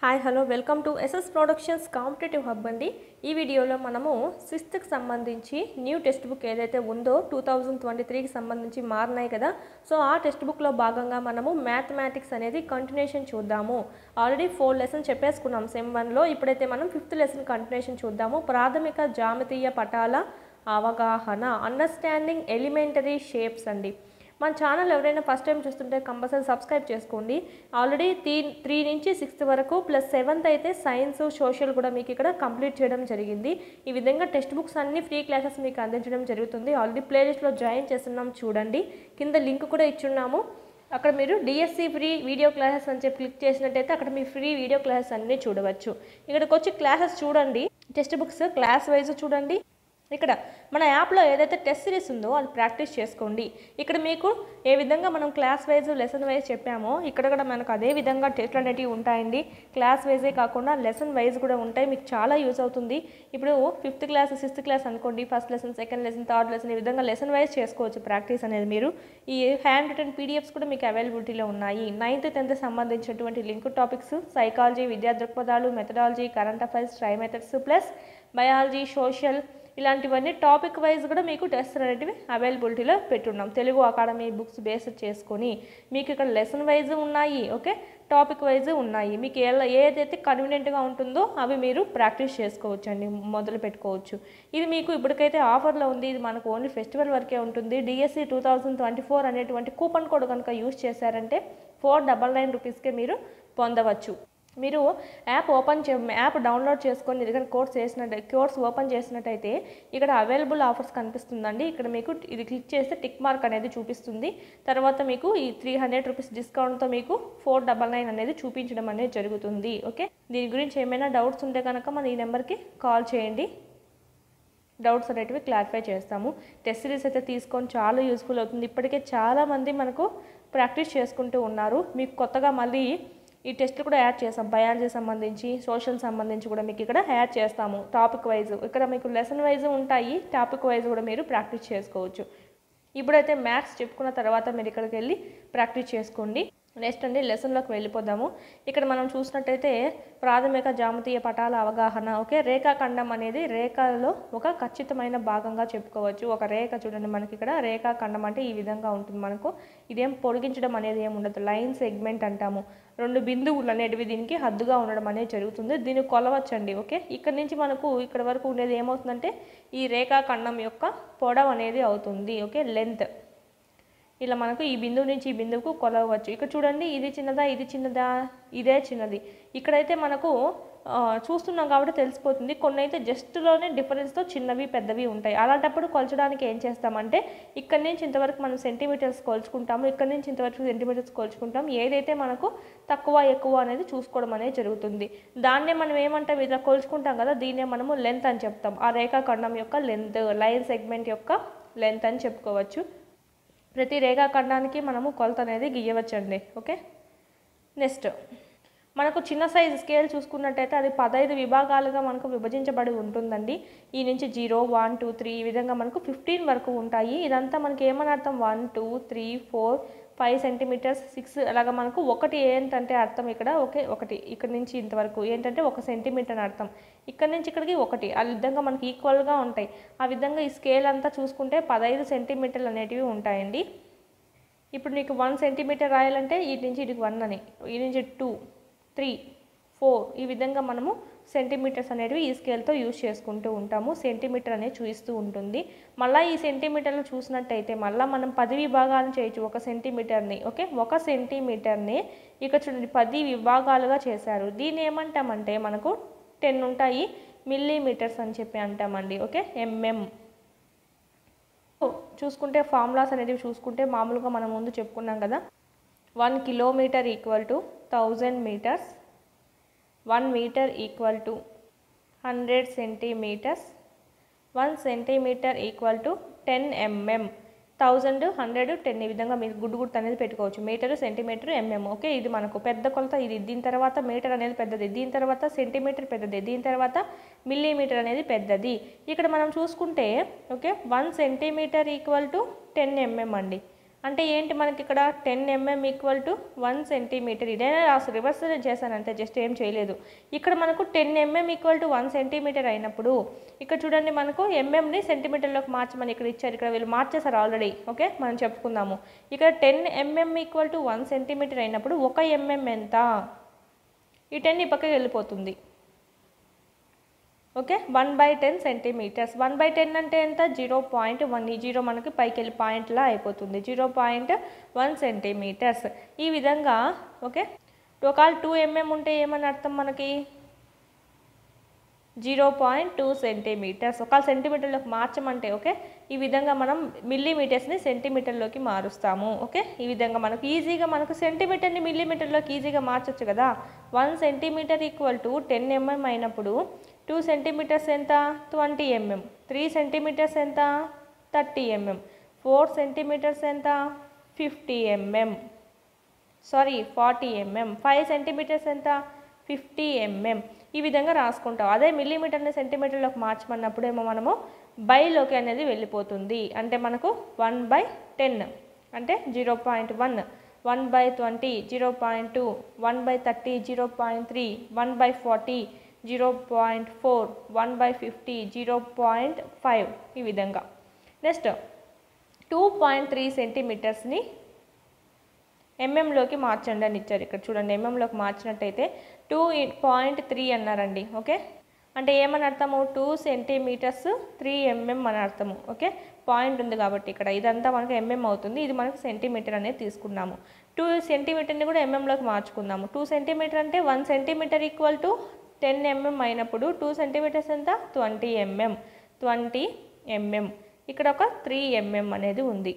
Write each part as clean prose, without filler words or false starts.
Hi hello welcome to SS productions competitive hub అండి. ఈ వీడియోలో మనము 6th కి సంబంధించి న్యూ టెక్స్ట్ బుక్ ఏదైతే ఉందో 2023కి సంబంధించి మారినాయి కదా. సో ఆ టెక్స్ట్ బుక్లో భాగంగా మనము మ్యాథమెటిక్స్ అనేది కంటిన్యూషన్ చూద్దాము. ఆల్రెడీ 4 లెసన్ చెప్పేసుకున్నాం సెమ్ 1లో. ఇప్పుడైతే మనం 5th లెసన్ కంటిన్యూషన్ చూద్దాము. ప్రాథమిక జామితీయ పటాల అవగాహన, అండర్స్టాండింగ్ ఎలిమెంటరీ షేప్స్ అండి. మన ఛానల్ ఎవరైనా ఫస్ట్ టైం చూస్తుంటే కంపల్సరీ సబ్స్క్రైబ్ చేసుకోండి. ఆల్రెడీ 3 నుంచి 6th వరకు ప్లస్ 7th అయితే సైన్స్ సోషల్ కూడా మీకు ఇక్కడ కంప్లీట్ చేయడం జరిగింది. ఈ విధంగా టెక్స్ట్ బుక్స్ అన్ని ఫ్రీ క్లాసెస్ మీకు అందించడం జరుగుతుంది. ఆల్రెడీ ప్లేలిస్ట్లో జాయిన్ చేస్తున్నాం, చూడండి. కింద లింక్ కూడా ఇచ్చున్నాము. అక్కడ మీరు డిఎస్సి ఫ్రీ వీడియో క్లాసెస్ అని చెప్పి క్లిక్ చేసినట్టయితే అక్కడ మీ ఫ్రీ వీడియో క్లాసెస్ అన్నీ చూడవచ్చు. ఇక్కడికి వచ్చి క్లాసెస్ చూడండి, టెక్స్ట్ బుక్స్ క్లాస్ వైజ్ చూడండి. ఇక్కడ మన యాప్లో ఏదైతే టెస్ట్ సిరీస్ ఉందో అది ప్రాక్టీస్ చేసుకోండి. ఇక్కడ మీకు ఏ విధంగా మనం క్లాస్ వైజ్ లెసన్ వైజ్ చెప్పామో ఇక్కడ కూడా మనకు అదే విధంగా టెస్ట్లు అనేటివి ఉంటాయండి. క్లాస్ వైజే కాకుండా లెసన్ వైజ్ కూడా ఉంటాయి, మీకు చాలా యూజ్ అవుతుంది. ఇప్పుడు 5th క్లాస్ 6th క్లాస్ అనుకోండి, first lesson second lesson third lesson ఈ విధంగా లెసన్ వైజ్ చేసుకోవచ్చు ప్రాక్టీస్ అనేది. మీరు ఈ హ్యాండ్ రిటన్ పీడిఎఫ్స్ కూడా మీకు అవైలబిలిటీలో ఉన్నాయి. 9th 10th సంబంధించినటువంటి లింక్ టాపిక్స్, సైకాలజీ, విద్యా దృక్పథాలు, methodology, current affairs, try methods plus biology, social ఇలాంటివన్నీ టాపిక్ వైజ్ కూడా మీకు టెస్ట్ అనేటివి అవైలబిలిటీలో పెట్టున్నాం. తెలుగు అకాడమీ బుక్స్ బేస్ చేసుకొని మీకు ఇక్కడ లెసన్ వైజ్ ఉన్నాయి, ఓకే, టాపిక్ వైజ్ ఉన్నాయి. మీకు ఏదైతే కన్వీనియంట్గా ఉంటుందో అవి మీరు ప్రాక్టీస్ చేసుకోవచ్చు అండి, మొదలు పెట్టుకోవచ్చు. ఇది మీకు ఇప్పటికైతే ఆఫర్లో ఉంది. ఇది మనకు ఓన్లీ ఫెస్టివల్ వరకే ఉంటుంది. డిఎస్సి 2024 అనేటువంటి కూపన్ కోడ్ కనుక యూజ్ చేశారంటే 499 రూపీస్కే మీరు పొందవచ్చు. మీరు యాప్ డౌన్లోడ్ చేసుకొని ఇది కోర్స్ ఓపెన్ చేసినట్టయితే ఇక్కడ అవైలబుల్ ఆఫర్స్ కనిపిస్తుందండి. ఇక్కడ మీకు ఇది క్లిక్ చేస్తే టిక్ మార్క్ అనేది చూపిస్తుంది. తర్వాత మీకు ఈ 300 రూపీస్ డిస్కౌంట్తో మీకు 499 అనేది చూపించడం అనేది జరుగుతుంది. ఓకే, దీని గురించి ఏమైనా డౌట్స్ ఉంటే కనుక మన ఈ నెంబర్కి కాల్ చేయండి, డౌట్స్ అనేటివి క్లారిఫై చేస్తాము. టెస్ట్ సిరీస్ అయితే తీసుకొని చాలా యూస్ఫుల్ అవుతుంది. ఇప్పటికే చాలామంది మనకు ప్రాక్టీస్ చేసుకుంటూ ఉన్నారు. మీకు కొత్తగా మళ్ళీ ఈ టెస్ట్లు కూడా యాడ్ చేస్తాం. బయాలజీ సంబంధించి సోషల్ సంబంధించి కూడా మీకు ఇక్కడ యాడ్ చేస్తాము టాపిక్ వైజ్. ఇక్కడ మీకు లెసన్ వైజ్ ఉంటాయి, టాపిక్ వైజ్ కూడా మీరు ప్రాక్టీస్ చేసుకోవచ్చు. ఇప్పుడైతే మ్యాథ్స్ చెప్పుకున్న తర్వాత మీరు ఇక్కడికి వెళ్ళి ప్రాక్టీస్ చేసుకోండి. నెక్స్ట్ అండి లెసన్లోకి వెళ్ళిపోదాము. ఇక్కడ మనం చూసినట్టయితే ప్రాథమిక జామితీయ పటాల అవగాహన, ఓకే, రేఖాఖండం అనేది రేఖలో ఒక ఖచ్చితమైన భాగంగా చెప్పుకోవచ్చు. ఒక రేఖ చూడండి, మనకి ఇక్కడ రేఖాఖండం అంటే ఈ విధంగా ఉంటుంది. మనకు ఇదేం పొడిగించడం అనేది ఏమి ఉండదు, లైన్ సెగ్మెంట్ అంటాము. 2 బిందువులు అనేటివి దీనికి హద్దుగా ఉండడం అనేది జరుగుతుంది. దీన్ని కొలవచ్చండి. ఓకే, ఇక్కడ నుంచి మనకు ఇక్కడ వరకు ఉండేది ఏమవుతుందంటే ఈ రేఖాఖండం యొక్క పొడవు అనేది అవుతుంది. Okay, length. ఇలా మనకు ఈ బిందువు నుంచి ఈ బిందువుకు కొలవచ్చు. ఇక్కడ చూడండి, ఇది చిన్నదా ఇది చిన్నదా, ఇదే చిన్నది. ఇక్కడైతే మనకు చూస్తున్నాం కాబట్టి తెలిసిపోతుంది. కొన్ని అయితే జస్ట్లోనే డిఫరెన్స్తో చిన్నవి పెద్దవి ఉంటాయి. అలాంటప్పుడు కొలచడానికి ఏం చేస్తామంటే ఇక్కడి నుంచి ఇంతవరకు మనం సెంటీమీటర్స్ కొలుచుకుంటాము, ఇక్కడి నుంచి ఇంతవరకు సెంటీమీటర్స్ కొలుచుకుంటాం. ఏదైతే మనకు తక్కువ ఎక్కువ అనేది చూసుకోవడం అనేది జరుగుతుంది. దాన్నే మనం ఏమంటాం, ఇలా కొలుచుకుంటాం కదా, దీన్నే మనము లెంత్ అని చెప్తాం. ఆ రేఖాఖండం యొక్క లెంత్, లైన్ సెగ్మెంట్ యొక్క లెంత్ అని చెప్పుకోవచ్చు. ప్రతి రేఖాఖండానికి మనము కొలత అనేది గీయవచ్చండి. ఓకే, నెక్స్ట్ మనకు చిన్న సైజు స్కేల్ చూసుకున్నట్టయితే అది 15 విభాగాలుగా మనకు విభజించబడి ఉంటుందండి. ఈ నుంచి 0 1 2 3 ఈ విధంగా మనకు 15 వరకు ఉంటాయి. ఇదంతా మనకి ఏమని అర్థం, 1 2 3 4 5 సెంటీమీటర్స్ 6 అలాగా మనకు ఒకటి ఏంటంటే అర్థం ఇక్కడ, ఓకే, ఒకటి ఇక్కడ నుంచి ఇంతవరకు ఏంటంటే 1 సెంటీమీటర్ అని అర్థం. ఇక్కడ నుంచి ఇక్కడికి 1, ఆ విధంగా మనకి ఈక్వల్గా ఉంటాయి. ఆ విధంగా ఈ స్కేల్ అంతా చూసుకుంటే 15 సెంటీమీటర్లు అనేటివి ఉంటాయండి. ఇప్పుడు నీకు 1 సెంటీమీటర్ రాయాలంటే ఈ నుంచి ఇటుకి 1 అని, ఈ నుంచి 2 3 4 ఈ విధంగా మనము సెంటీమీటర్స్ అనేటివి ఈ స్కేల్తో యూజ్ చేసుకుంటూ ఉంటాము. సెంటీమీటర్ అనేది చూపిస్తూ ఉంటుంది. మళ్ళీ ఈ సెంటీమీటర్లు చూసినట్టయితే మళ్ళీ మనం 10 విభాగాలను చేయొచ్చు 1 సెంటీమీటర్ని. ఓకే, 1 సెంటీమీటర్ని ఇక్కడ చూడండి 10 విభాగాలుగా చేశారు. దీన్ని ఏమంటామంటే మనకు 10 ఉంటాయి, మిల్లీమీటర్స్ అని చెప్పి అంటామండి. ఓకే, ఎంఎం చూసుకుంటే ఫార్ములాస్ అనేటివి చూసుకుంటే మామూలుగా మనం ముందు చెప్పుకున్నాం కదా, 1 kilometre equal to 1000 metres, 1 metre equal to 100 centimetres, 1 centimetre equal to 10 mm, 1000 100 10 ఈ విధంగా మీరు గుర్తు అనేది పెట్టుకోవచ్చు. Metre centimetre MM. ఓకే, ఇది మనకు పెద్ద కొలత. ఇది దీని తర్వాత మీటర్ అనేది పెద్దది, దీని తర్వాత సెంటీమీటర్ పెద్దది, దీని తర్వాత మిల్లీమీటర్ అనేది పెద్దది. ఇక్కడ మనం చూసుకుంటే okay 1 centimetre equal to 10 mm అండి. అంటే ఏంటి మనకి ఇక్కడ 10 mm = 1 సెంటీమీటర్. ఇదైనా రివర్స్ చేశానంటే జస్ట్ ఏం చేయలేదు. ఇక్కడ మనకు 10 mm = 1 సెంటీమీటర్ అయినప్పుడు ఇక్కడ చూడండి మనకు ఎంఎంని సెంటీమీటర్లోకి మార్చమని ఇక్కడ ఇచ్చారు. ఇక్కడ వీళ్ళు మార్చేశారు ఆల్రెడీ. ఓకే, మనం చెప్పుకుందాము. ఇక్కడ 10 mm = 1 సెంటీమీటర్ అయినప్పుడు 1 mm ఎంత? ఈ 10 ఈ పక్కకి వెళ్ళిపోతుంది. Okay, 1/10 centimetres. 1/10 అంటే ఎంత? 0.1. ఈ 0 మనకి పైకి వెళ్ళి పాయింట్లా అయిపోతుంది. 0.1 సెంటీమీటర్స్. ఈ విధంగా ఓకే, ఒకవేళ 2 mm ఉంటే ఏమని అర్థం మనకి? 0.2 సెంటీమీటర్స్. ఒకవేళ సెంటీమీటర్లోకి మార్చమంటే ఓకే, ఈ విధంగా మనం మిల్లీమీటర్స్ని సెంటీమీటర్లోకి మారుస్తాము. ఓకే, ఈ విధంగా మనకు ఈజీగా మనకు సెంటీమీటర్ని మిల్లీమీటర్లోకి ఈజీగా మార్చొచ్చు కదా. 1 సెంటీమీటర్ = 10 mm అయినప్పుడు 2 సెంటీమీటర్స్ ఎంత? 20 mm. 3 సెంటీమీటర్స్ ఎంత? 30 mm. 4 సెంటీమీటర్స్ ఎంత? 50 mm. 40 mm. 5 సెంటీమీటర్స్ ఎంత? 50 mm. ఈ విధంగా రాసుకుంటాం. అదే మిల్లీమీటర్ని సెంటీమీటర్లోకి మార్చమన్నప్పుడు ఏమో మనము బైలోకి అనేది వెళ్ళిపోతుంది. అంటే మనకు 1/10 అంటే 0.1, 1/20 0.2, 1/30 0.3, 1/40 0.4, 1/50 0.5. ఈ విధంగా నెక్స్ట్ 2.3 సెంటీమీటర్స్ని ఎంఎంలోకి మార్చండి అని ఇచ్చారు. ఇక్కడ చూడండి ఎంఎంలోకి మార్చినట్టయితే 2.3 అన్నారండి. ఓకే, అంటే ఏమని అర్థము? 2 సెంటీమీటర్స్ 3 mm అని అర్థము. ఓకే, పాయింట్ ఉంది కాబట్టి ఇక్కడ ఇదంతా మనకు ఎంఎం అవుతుంది. ఇది మనకు సెంటీమీటర్ అనేది తీసుకున్నాము. 2 సెంటీమీటర్ని కూడా ఎంఎంలోకి మార్చుకుందాము. 2 సెంటీమీటర్ అంటే 1 సెంటీమీటర్ = 10 mm అయినప్పుడు 2 సెంటీమీటర్స్ ఎంత? 20 mm. 20 mm. ఇక్కడ ఒక 3 mm అనేది ఉంది.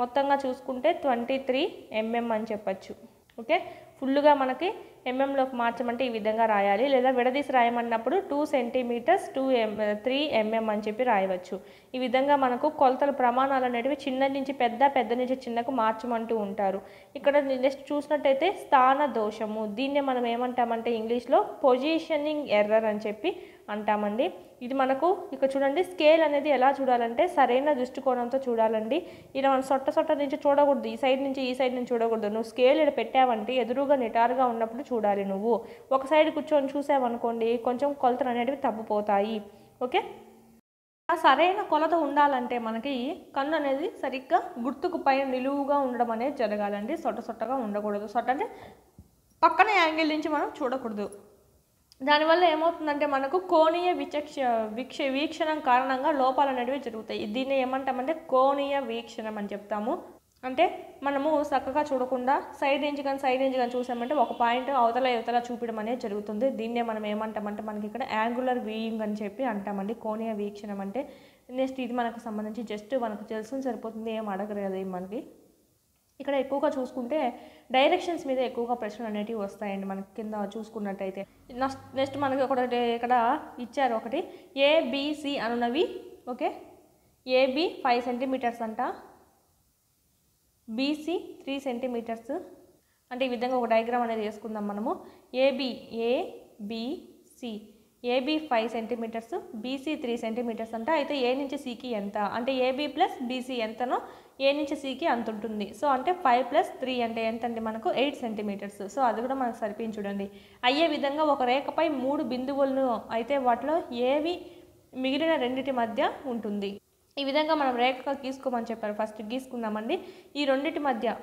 మొత్తంగా చూసుకుంటే 23 mm అని చెప్పచ్చు. ఓకే, ఫుల్గా మనకి ఎంఎంలోకి మార్చమంటే ఈ విధంగా రాయాలి, లేదా విడదీసి రాయమన్నప్పుడు 2 సెంటీమీటర్స్ 3 mm అని చెప్పి రాయవచ్చు. ఈ విధంగా మనకు కొలతల ప్రమాణాలు అనేటివి చిన్న నుంచి పెద్ద, పెద్ద నుంచి చిన్నకు మార్చమంటూ ఉంటారు. ఇక్కడ నెక్స్ట్ చూసినట్టయితే స్థాన దోషము. దీన్నే మనం ఏమంటామంటే ఇంగ్లీష్లో పొజిషనింగ్ ఎర్రర్ అని చెప్పి అంటామండి. ఇది మనకు ఇక్కడ చూడండి స్కేల్ అనేది ఎలా చూడాలంటే సరైన దృష్టికోణంతో చూడాలండి. ఇలా మనం సొట్ట నుంచి చూడకూడదు, ఈ సైడ్ నుంచి చూడకూడదు. నువ్వు స్కేల్ ఇక్కడ పెట్టావంటే ఎదురుగా నిటారుగా ఉన్నప్పుడు చూడాలి. నువ్వు ఒక సైడ్ కూర్చొని చూసావనుకోండి కొంచెం కొలతలు అనేటివి తప్పిపోతాయి. ఓకే, సరైన కొలత ఉండాలంటే మనకి కన్ను అనేది సరిగ్గా గుర్తుకు పైన నిలువుగా ఉండడం అనేది జరగాలండి. సొట్టగా ఉండకూడదు. సొట్ట అంటే పక్కన యాంగిల్ నుంచి మనం చూడకూడదు. దానివల్ల ఏమవుతుందంటే మనకు కోణీయ వీక్షణం కారణంగా లోపాలు అనేవి జరుగుతాయి. దీన్ని ఏమంటామంటే కోణీయ వీక్షణం అని చెప్తాము. అంటే మనము చక్కగా చూడకుండా సైడ్ నుంచి కానీ చూసామంటే ఒక పాయింట్ అవతల చూపించడం అనేది జరుగుతుంది. దీన్నే మనం ఏమంటామంటే మనకి ఇక్కడ యాంగులర్ వ్యూయింగ్ అని చెప్పి అంటామండి. కోణీయ వీక్షణం అంటే నెక్స్ట్ ఇది మనకు సంబంధించి జస్ట్ మనకు తెలుసుకుని సరిపోతుంది, ఏం అడగలేదు మనకి. ఇక్కడ ఎక్కువగా చూసుకుంటే డైరెక్షన్స్ మీద ఎక్కువగా ప్రశ్నలు అనేటివి వస్తాయండి మనకి కింద చూసుకున్నట్టయితే. నెక్స్ట్ మనకి ఒకటి ఇక్కడ ఇచ్చారు ఒకటి ఏబిసి అనున్నవి. ఓకే, ఏబి 5 సెంటీమీటర్స్ అంట, బీసీ 3 సెంటీమీటర్స్. అంటే ఈ విధంగా ఒక డయాగ్రామ్ అనేది వేసుకుందాం మనము. ABC AB 5 centimetres, BC 3 centimetres అంట. అయితే ఏ నుంచి సికి ఎంత అంటే ఏబి ప్లస్ బీసీ ఎంతనో ఏ నుంచి సికి అంత ఉంటుంది. సో అంటే 5 + 3 అంటే ఎంతండి మనకు 8 సెంటీమీటర్స్. సో అది కూడా మనకు సరిపోయింది చూడండి. అయ్యే విధంగా ఒక రేఖపై 3 బిందువులను అయితే వాటిలో ఏవి మిగిలిన రెండిటి మధ్య ఉంటుంది. ఈ విధంగా మనం రేఖ గీసుకోమని చెప్పారు. ఫస్ట్ గీసుకుందామండి. ఈ రెండిటి మధ్య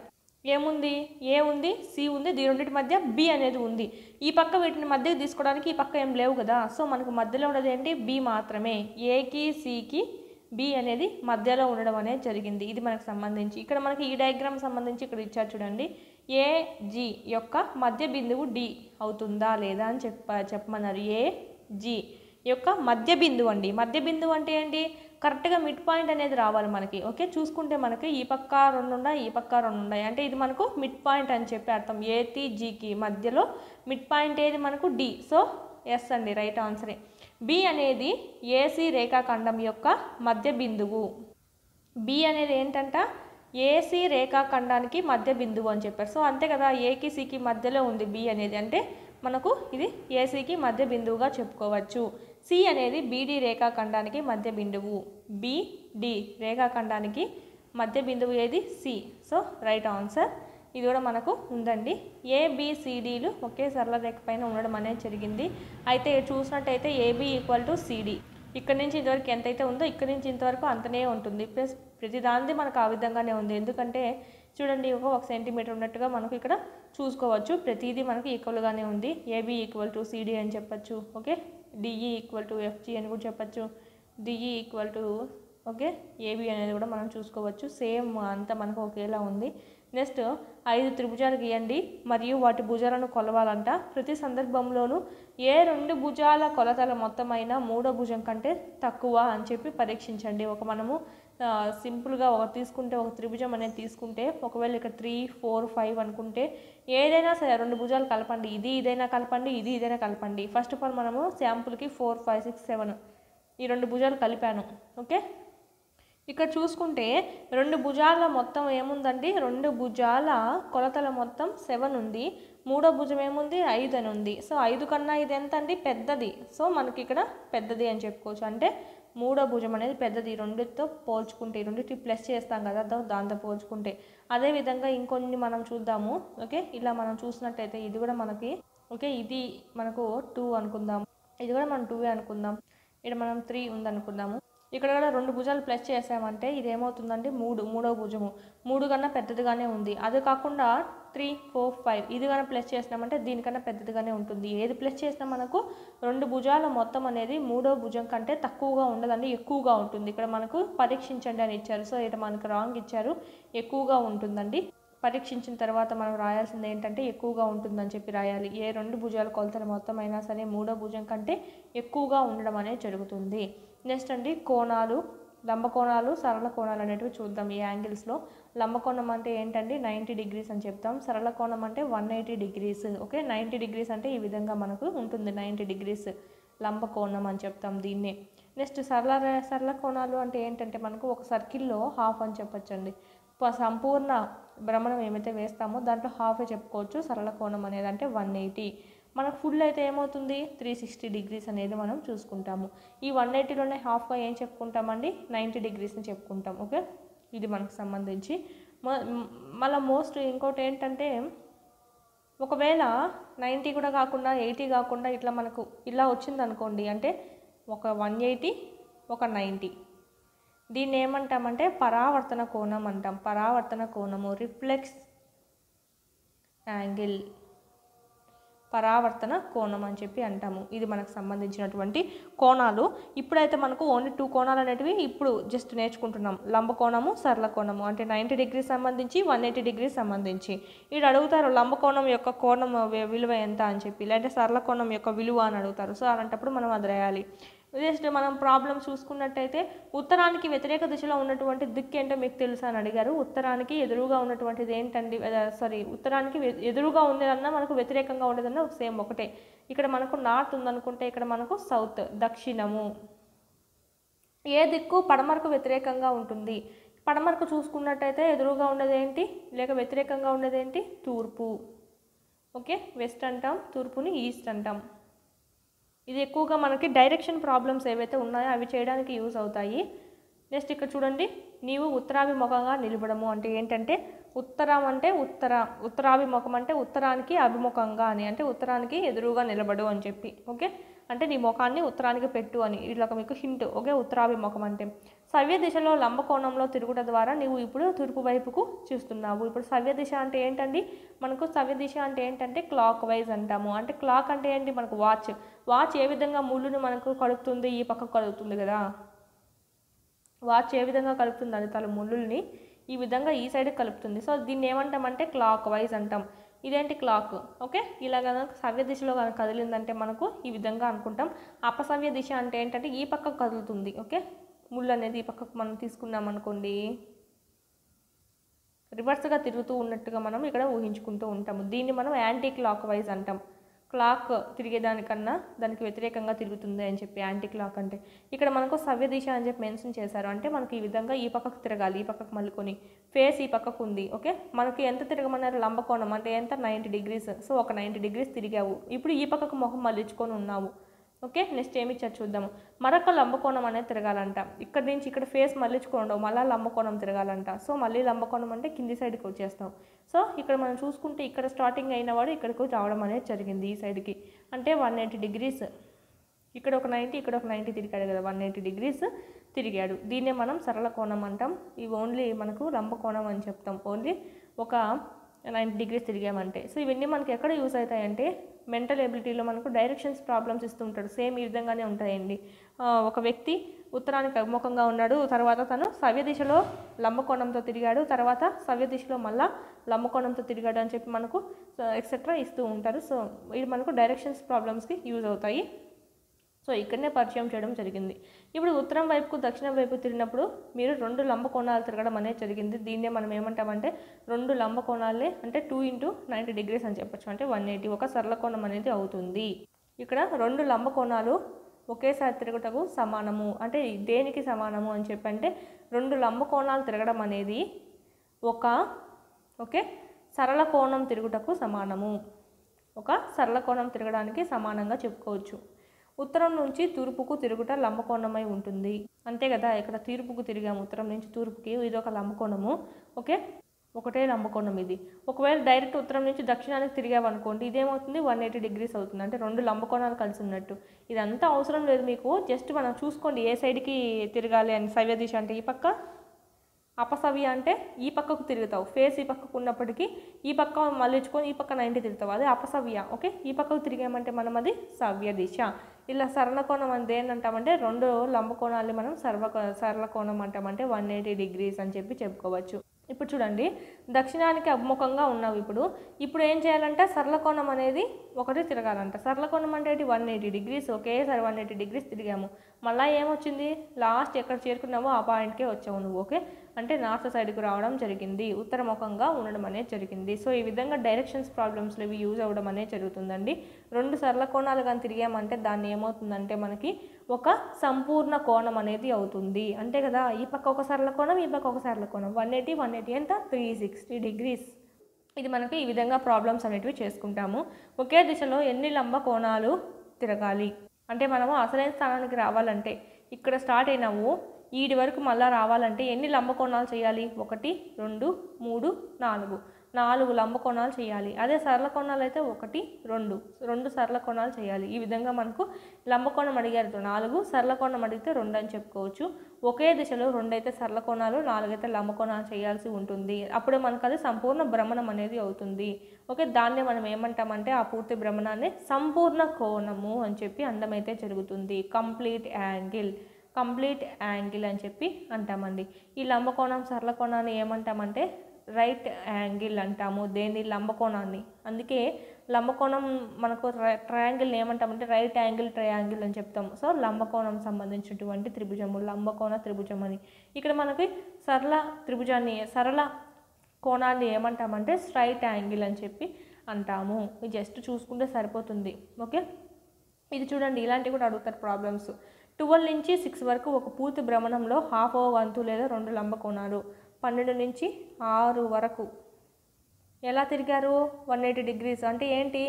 ఏముంది? ఏ ఉంది, సి ఉంది. ఈ రెండిటి మధ్య బి అనేది ఉంది. ఈ పక్క వీటిని మధ్యకి తీసుకోవడానికి ఈ పక్క ఏం లేవు కదా. సో మనకు మధ్యలో ఉన్నది ఏంటి? బి మాత్రమే. ఏకి సికి బి అనేది మధ్యలో ఉండడం అనేది జరిగింది. ఇది మనకు సంబంధించి ఇక్కడ మనకి ఈ డయాగ్రామ్ సంబంధించి ఇక్కడ ఇచ్చారు చూడండి. ఏజి యొక్క మధ్య బిందువు డి అవుతుందా లేదా అని చెప్పమన్నారు. ఏజి యొక్క మధ్య బిందువు అండి. మధ్య బిందువు అంటే ఏంటి? కరెక్ట్గా మిడ్ పాయింట్ అనేది రావాలి మనకి. ఓకే, చూసుకుంటే మనకి ఈ పక్క 2 ఉన్నాయి, ఈ పక్క 2 ఉన్నాయి. అంటే ఇది మనకు మిడ్ పాయింట్ అని చెప్పి అర్థం. ఏతి జీకి మధ్యలో మిడ్ పాయింట్ ఏది మనకు? డి. సో ఎస్ అండి, రైట్ ఆన్సరే. బి అనేది ఏసీ రేఖాఖండం యొక్క మధ్య బిందువు. బి అనేది ఏంటంట? ఏసీ రేఖాఖండానికి మధ్య బిందువు అని చెప్పారు. సో అంతే కదా, ఏకి సికి మధ్యలో ఉంది బి అనేది. అంటే మనకు ఇది ఏసీకి మధ్య బిందువుగా చెప్పుకోవచ్చు. సి అనేది బీడి రేఖాఖండానికి మధ్య బిందువు. బిడి రేఖాఖండానికి మధ్య బిందువు ఏది సి. సో రైట్ ఆన్సర్ ఇది కూడా మనకు ఉందండి. ఏబిసిడీలు ఒకే సరళ రేఖ పైన ఉండడం అనేది జరిగింది. అయితే చూసినట్టయితే ఏబి ఈక్వల్ టు సిడి, ఇక్కడ నుంచి ఇంతవరకు ఎంతైతే ఉందో ఇక్కడ నుంచి ఇంతవరకు అంతనే ఉంటుంది. ప్లస్ ప్రతిదానిది మనకు ఆ విధంగానే ఉంది. ఎందుకంటే చూడండి ఒక సెంటీమీటర్ ఉన్నట్టుగా మనకు ఇక్కడ చూసుకోవచ్చు. ప్రతిదీ మనకు ఈక్వల్గానే ఉంది. ఏబి ఈక్వల్ టు సిడి అని చెప్పచ్చు. Okay, DE equal to FG అని కూడా చెప్పచ్చు. DE equal to okay AB అనేది కూడా మనం చూసుకోవచ్చు. సేమ్ అంతా మనకు ఒకేలా ఉంది. నెక్స్ట్ 5 త్రిభుజాలు గీయండి మరియు వాటి భుజాలను కొలవాలంట. ప్రతి సందర్భంలోనూ ఏ 2 భుజాల కొలతల మొత్తమైన మూడో భుజం కంటే తక్కువ అని చెప్పి పరీక్షించండి. మనము సింపుల్గా తీసుకుంటే ఒక త్రిభుజం అనేది తీసుకుంటే ఒకవేళ ఇక్కడ 3, 4, 5 అనుకుంటే ఏదైనా సరే 2 భుజాలు కలపండి. ఇదైనా కలపండి, ఇదైనా కలపండి. ఫస్ట్ ఆఫ్ ఆల్ మనము శాంపుల్కి 4, 5, 6, 7 ఈ 2 భుజాలు కలిపాను. ఓకే, ఇక్కడ చూసుకుంటే 2 భుజాల మొత్తం ఏముందండి, 2 భుజాల కొలతల మొత్తం 7 ఉంది. మూడో భుజం ఏముంది 5 అని ఉంది. సో 5 కన్నా ఇది ఎంత అండి, పెద్దది. సో మనకి ఇక్కడ పెద్దది అని చెప్పుకోవచ్చు. అంటే మూడో భుజం అనేది పెద్దది. రెండుతో పోల్చుకుంటే, రెండుకి ప్లస్ చేస్తాం కదా దాంతో పోల్చుకుంటే. అదేవిధంగా ఇంకొన్ని మనం చూద్దాము. ఓకే, ఇలా మనం చూసినట్టయితే ఇది కూడా మనకి ఓకే ఇది మనకు 2 అనుకుందాం. ఇది కూడా మనం 2 అనుకుందాం. ఇక్కడ మనం 3 ఉందనుకుందాము. ఇక్కడ కూడా 2 భుజాలు ప్లస్ చేసామంటే ఇది ఏమవుతుందంటే మూడో భుజము 3 కన్నా పెద్దదిగానే ఉంది. అది కాకుండా 3, 4, 5 ఇది కన్నా ప్లస్ చేసినామంటే దీనికన్నా పెద్దదిగానే ఉంటుంది. ఏది ప్లస్ చేసినా మనకు 2 భుజాల మొత్తం అనేది మూడో భుజం కంటే తక్కువగా ఉండదండి, ఎక్కువగా ఉంటుంది. ఇక్కడ మనకు పరీక్షించండి అని ఇచ్చారు. సో ఇక్కడ మనకు రాంగ్ ఇచ్చారు, ఎక్కువగా ఉంటుందండి. పరీక్షించిన తర్వాత మనం రాయాల్సింది ఏంటంటే ఎక్కువగా ఉంటుందని చెప్పి రాయాలి. ఏ 2 భుజాల కొలతల మొత్తం అయినా సరే మూడో భుజం కంటే ఎక్కువగా ఉండడం అనేది జరుగుతుంది. నెక్స్ట్ అండి కోణాలు, లంబకోణాలు, సరళ కోణాలు అనేటివి చూద్దాం. ఈ యాంగిల్స్లో లంబకోణం అంటే ఏంటండి 90 డిగ్రీస్ అని చెప్తాం. సరళ కోణం అంటే 180 డిగ్రీస్. ఓకే, 90 డిగ్రీస్ అంటే ఈ విధంగా మనకు ఉంటుంది. 90 డిగ్రీస్ లంబకోణం అని చెప్తాం దీన్నే. నెక్స్ట్ సరళ కోణాలు అంటే ఏంటంటే మనకు ఒక సర్కిల్లో హాఫ్ అని చెప్పచ్చండి. సంపూర్ణ భ్రమణం ఏమైతే వేస్తామో దాంట్లో హాఫే చెప్పుకోవచ్చు సరళ కోణం అనేది. అంటే 180. మనకు ఫుల్ అయితే ఏమవుతుంది 360 డిగ్రీస్ అనేది మనం చూసుకుంటాము. ఈ 180లోనే హాఫ్గా ఏం చెప్పుకుంటామండి 90 డిగ్రీస్ని చెప్పుకుంటాం. ఓకే, ఇది మనకు సంబంధించి మళ్ళీ మోస్ట్ ఇంకోటి ఏంటంటే ఒకవేళ 90 కూడా కాకుండా 80 కాకుండా ఇట్లా మనకు ఇలా వచ్చింది అనుకోండి, అంటే ఒక 180 ఒక 90, దీన్ని ఏమంటామంటే పరావర్తన కోణం అంటాం. పరావర్తన కోణము, రిఫ్లెక్స్ యాంగిల్, పరావర్తన కోణం అని చెప్పి అంటాము. ఇది మనకు సంబంధించినటువంటి కోణాలు. ఇప్పుడైతే మనకు ఓన్లీ 2 కోణాలు అనేటివి ఇప్పుడు జస్ట్ నేర్చుకుంటున్నాం. లంబకోణము, సరళ కోణము. అంటే 90 డిగ్రీస్ సంబంధించి 180 డిగ్రీస్ సంబంధించి. ఇక్కడ అడుగుతారు లంబకోణం యొక్క కోణం విలువ ఎంత అని చెప్పి, లేదంటే సరళ కోణం యొక్క విలువ అని అడుగుతారు. సో అలాంటప్పుడు మనం అది రాయాలి. జస్ట్ మనం ప్రాబ్లం చూసుకున్నట్టయితే ఉత్తరానికి వ్యతిరేక దిశలో ఉన్నటువంటి దిక్కు ఏంటో మీకు తెలుసా అని అడిగారు. ఉత్తరానికి ఎదురుగా ఉన్నటువంటిది ఏంటండి, ఉత్తరానికి ఎదురుగా ఉండేదన్నా మనకు వ్యతిరేకంగా ఉండేదన్నా సేమ్ ఒకటే. ఇక్కడ మనకు నార్త్ ఉందనుకుంటే ఇక్కడ మనకు సౌత్, దక్షిణము. ఏ దిక్కు పడమరకు వ్యతిరేకంగా ఉంటుంది. పడమరకు చూసుకున్నట్టయితే ఎదురుగా ఉండేది ఏంటి, లేక వ్యతిరేకంగా ఉండేది ఏంటి, తూర్పు. ఓకే, వెస్ట్ అంటాం, తూర్పుని ఈస్ట్ అంటాం. ఇది ఎక్కువగా మనకి డైరెక్షన్ ప్రాబ్లమ్స్ ఏవైతే ఉన్నాయో అవి చేయడానికి యూజ్ అవుతాయి. నెక్స్ట్ ఇక్కడ చూడండి, నీవు ఉత్తరాభిముఖంగా నిలబడము అంటే ఏంటంటే ఉత్తరం అంటే ఉత్తరాభిముఖం అంటే ఉత్తరానికి అభిముఖంగా అని, అంటే ఉత్తరానికి ఎదురుగా నిలబడు అని చెప్పి. ఓకే, అంటే నీ ముఖాన్ని ఉత్తరానికి పెట్టు అని ఇలా మీకు హింట్. ఓకే, ఉత్తరాభిముఖం అంటే సవ్య దిశలో లంబకోణంలో తిరుగుట ద్వారా నీవు ఇప్పుడు తూర్పు వైపుకు చూస్తున్నావు. ఇప్పుడు సవ్య దిశ అంటే ఏంటండి, మనకు సవ్య దిశ అంటే ఏంటంటే క్లాక్ వైజ్ అంటాము. అంటే క్లాక్ అంటే ఏంటి, మనకు వాచ్ ఏ విధంగా ముళ్ళుని మనకు కలుపుతుంది, ఈ పక్కకు కలుపుతుంది కదా. వాచ్ ఏ విధంగా కలుపుతుంది అది తల ముళ్ళుల్ని ఈ విధంగా ఈ సైడ్ కలుపుతుంది. సో దీన్ని ఏమంటామంటే క్లాక్ వైజ్ అంటాం. ఇదేంటి క్లాక్. ఓకే, ఇలా కనుక సవ్య దిశలో కనుక కదిలిందంటే మనకు ఈ విధంగా అనుకుంటాం. అపసవ్య దిశ అంటే ఏంటంటే ఈ పక్కకు కదులుతుంది. ఓకే, ముళ్ళు అనేది ఈ పక్కకు మనం తీసుకున్నాం అనుకోండి, రివర్స్గా తిరుగుతూ ఉన్నట్టుగా మనం ఇక్కడ ఊహించుకుంటూ ఉంటాము. దీన్ని మనం యాంటీ క్లాక్ వైజ్ అంటాం. క్లాక్ తిరిగేదానికన్నా దానికి వ్యతిరేకంగా తిరుగుతుంది అని చెప్పి యాంటీ క్లాక్ అంటే. ఇక్కడ మనకు సవ్య దిశ అని చెప్పి మెన్షన్ చేశారు. అంటే మనకి ఈ విధంగా ఈ పక్కకు తిరగాలి, ఈ పక్కకు మలుకొని ఫేస్ ఈ పక్కకు ఉంది. ఓకే, మనకి ఎంత తిరగమన్నారు, లంబకోణం అంటే ఎంత 90 డిగ్రీస్. సో ఒక 90 డిగ్రీస్ తిరిగావు. ఇప్పుడు ఈ పక్కకు ముఖం మళ్ళించుకొని ఉన్నావు. ఓకే, నెక్స్ట్ ఏమి ఇచ్చారు చూద్దాము. మరొక లంబకోణం అనేది తిరగాలంట. ఇక్కడ నుంచి ఇక్కడ ఫేస్ మళ్ళించుకోండి, మళ్ళీ లంబకోణం తిరగాలంట. సో మళ్ళీ లంబకోణం అంటే కింది సైడ్కి వచ్చేస్తాం. సో ఇక్కడ మనం చూసుకుంటే ఇక్కడ స్టార్టింగ్ అయిన వాడు ఇక్కడికి రావడం అనేది జరిగింది ఈ సైడ్కి, అంటే 180 డిగ్రీస్. ఇక్కడ ఒక 90, ఇక్కడ ఒక 90 తిరిగాడు కదా, 180 డిగ్రీస్ తిరిగాడు. దీన్నే మనం సరళ కోణం అంటాం. ఇవి ఓన్లీ మనకు లంబకోణం అని చెప్తాం, ఓన్లీ ఒక 90 డిగ్రీస్ తిరిగామంటే. సో ఇవన్నీ మనకి ఎక్కడ యూస్ అవుతాయంటే మెంటల్ ఎబిలిటీలో మనకు డైరెక్షన్స్ ప్రాబ్లమ్స్ ఇస్తూ ఉంటాడు. సేమ్ ఈ విధంగానే ఉంటాయండి. ఒక వ్యక్తి ఉత్తరానికి అభిముఖంగా ఉన్నాడు, తర్వాత తను సవ్య దిశలో లంబకోణంతో తిరిగాడు, తర్వాత సవ్య దిశలో మళ్ళీ లంబకోణంతో తిరిగాడు అని చెప్పి మనకు ఎక్సెట్రా ఇస్తూ ఉంటారు. సో ఇది మనకు డైరెక్షన్స్ ప్రాబ్లమ్స్కి యూజ్ అవుతాయి. సో ఇక్కడనే పరిచయం చేయడం జరిగింది. ఇప్పుడు ఉత్తరం వైపుకు దక్షిణం వైపు తిరిగినప్పుడు మీరు 2 లంబకోణాలు తిరగడం అనేది జరిగింది. దీన్నే మనం ఏమంటామంటే 2 లంబకోణాలే, అంటే 2 × 90 డిగ్రీస్ అని చెప్పచ్చు, అంటే 180 ఒక సరళ కోణం అనేది అవుతుంది. ఇక్కడ 2 లంబకోణాలు ఒకేసారి తిరుగుటకు సమానము. అంటే దేనికి సమానము అని చెప్పంటే 2 లంబకోణాలు తిరగడం అనేది ఓకే సరళ కోణం తిరుగుటకు సమానము. ఒక సరళ కోణం తిరగడానికి సమానంగా చెప్పుకోవచ్చు. ఉత్తరం నుంచి తూర్పుకు తిరుగుట లంబకోణమై ఉంటుంది, అంతే కదా. ఇక్కడ తూర్పుకు తిరిగాము, ఉత్తరం నుంచి తూర్పుకి, ఇది ఒక లంబకోణము. ఓకే, ఒకటే లంబకోణం ఇది. ఒకవేళ డైరెక్ట్ ఉత్తరం నుంచి దక్షిణానికి తిరిగామనుకోండి, ఇదేమవుతుంది 180 డిగ్రీస్ అవుతుంది, అంటే 2 లంబకోణాలు కలిసి ఉన్నట్టు. ఇదంతా అవసరం లేదు మీకు, జస్ట్ మనం చూసుకోండి ఏ సైడ్కి తిరగాలి అని. సవ్య దిశ అంటే ఈ పక్క, అపసవ్య అంటే ఈ పక్కకు తిరుగుతావు. ఫేస్ ఈ పక్కకు ఉన్నప్పటికీ ఈ పక్క మళ్ళించుకొని ఈ పక్క 90 తిరుగుతావు, అదే అపసవ్య. ఓకే, ఈ పక్కకు తిరిగామంటే మనం అది సవ్య దిశ. ఇలా సరళ కోణం అని దేని అంటామంటే 2 లంబకోణాలని మనం సరళ కోణం అంటామంటే 180 డిగ్రీస్ అని చెప్పి చెప్పుకోవచ్చు. ఇప్పుడు చూడండి, దక్షిణానికి అభిముఖంగా ఉన్నావు. ఇప్పుడు ఏం చేయాలంటే సరళ కోణం అనేది ఒకటి తిరగాలంట. సరళ కోణం అంటే 180 డిగ్రీస్, ఒకేసారి 180 డిగ్రీస్ తిరిగాము. మళ్ళీ ఏమొచ్చింది, లాస్ట్ ఎక్కడ చేరుకున్నావో ఆ పాయింట్కే వచ్చావు నువ్వు. ఓకే, అంటే నార్త్ సైడ్కి రావడం జరిగింది, ఉత్తరముఖంగా ఉండడం అనేది జరిగింది. సో ఈ విధంగా డైరెక్షన్స్ ప్రాబ్లమ్స్లో ఇవి యూజ్ అవ్వడం అనేది జరుగుతుందండి. 2 సరళ కోణాలు కానీ తిరిగామంటే దాన్ని ఏమవుతుందంటే మనకి ఒక సంపూర్ణ కోణం అనేది అవుతుంది, అంతే కదా. ఈ పక్క ఒక సరళ కోణం, ఈ పక్క ఒక సరళ కోణం, 180 ఎంత 360 డిగ్రీస్. ఇది మనకి ఈ విధంగా ప్రాబ్లమ్స్ అనేటివి చేసుకుంటాము. ఒకే దిశలో ఎన్ని లంబ కోణాలు తిరగాలి అంటే మనము అసలైన స్థానానికి రావాలంటే ఇక్కడ స్టార్ట్ అయినాము, ఈడి వరకు మళ్ళీ రావాలంటే ఎన్ని లంబకోణాలు చేయాలి, 1 2 3 4 లంబకోణాలు చేయాలి. అదే సరళ కోణాలు అయితే 1 2 సరళ కోణాలు చేయాలి. ఈ విధంగా మనకు లంబకోణం అడిగారు 4, సరళ కోణం అడిగితే 2 అని చెప్పుకోవచ్చు. ఒకే దిశలో 2 అయితే సరళ కోణాలు, 4 అయితే లంబకోణాలు చేయాల్సి ఉంటుంది. అప్పుడే మనకు అది సంపూర్ణ భ్రమణం అనేది అవుతుంది. ఓకే, దాన్నే మనం ఏమంటామంటే ఆ పూర్తి భ్రమణాన్ని సంపూర్ణ కోణము అని చెప్పి అందమైతే జరుగుతుంది. కంప్లీట్ యాంగిల్ అని చెప్పి అంటామండి. ఈ లంబకోణం సరళ కోణాన్ని ఏమంటామంటే రైట్ యాంగిల్ అంటాము, దేని లంబకోణాన్ని. అందుకే లంబకోణం మనకు ట్రయాంగిల్ని ఏమంటామంటే రైట్ యాంగిల్ ట్రయాంగిల్ అని చెప్తాము. సో లంబకోణం సంబంధించినటువంటి త్రిభుజము లంబకోణ త్రిభుజం అని. ఇక్కడ మనకి సరళ కోణాన్ని ఏమంటామంటే స్ట్రైట్ యాంగిల్ అని చెప్పి అంటాము. ఇది జస్ట్ చూసుకుంటే సరిపోతుంది. ఓకే, ఇది చూడండి, ఇలాంటివి కూడా అడుగుతారు ప్రాబ్లమ్స్. 12 నుంచి 6 వరకు ఒక పూర్తి భ్రమణంలో హాఫ్ వంతు లేదా 2 లంబకోణాలు. 12 నుంచి 6 వరకు ఎలా తిరిగారు, 180 డిగ్రీస్. అంటే ఏంటి,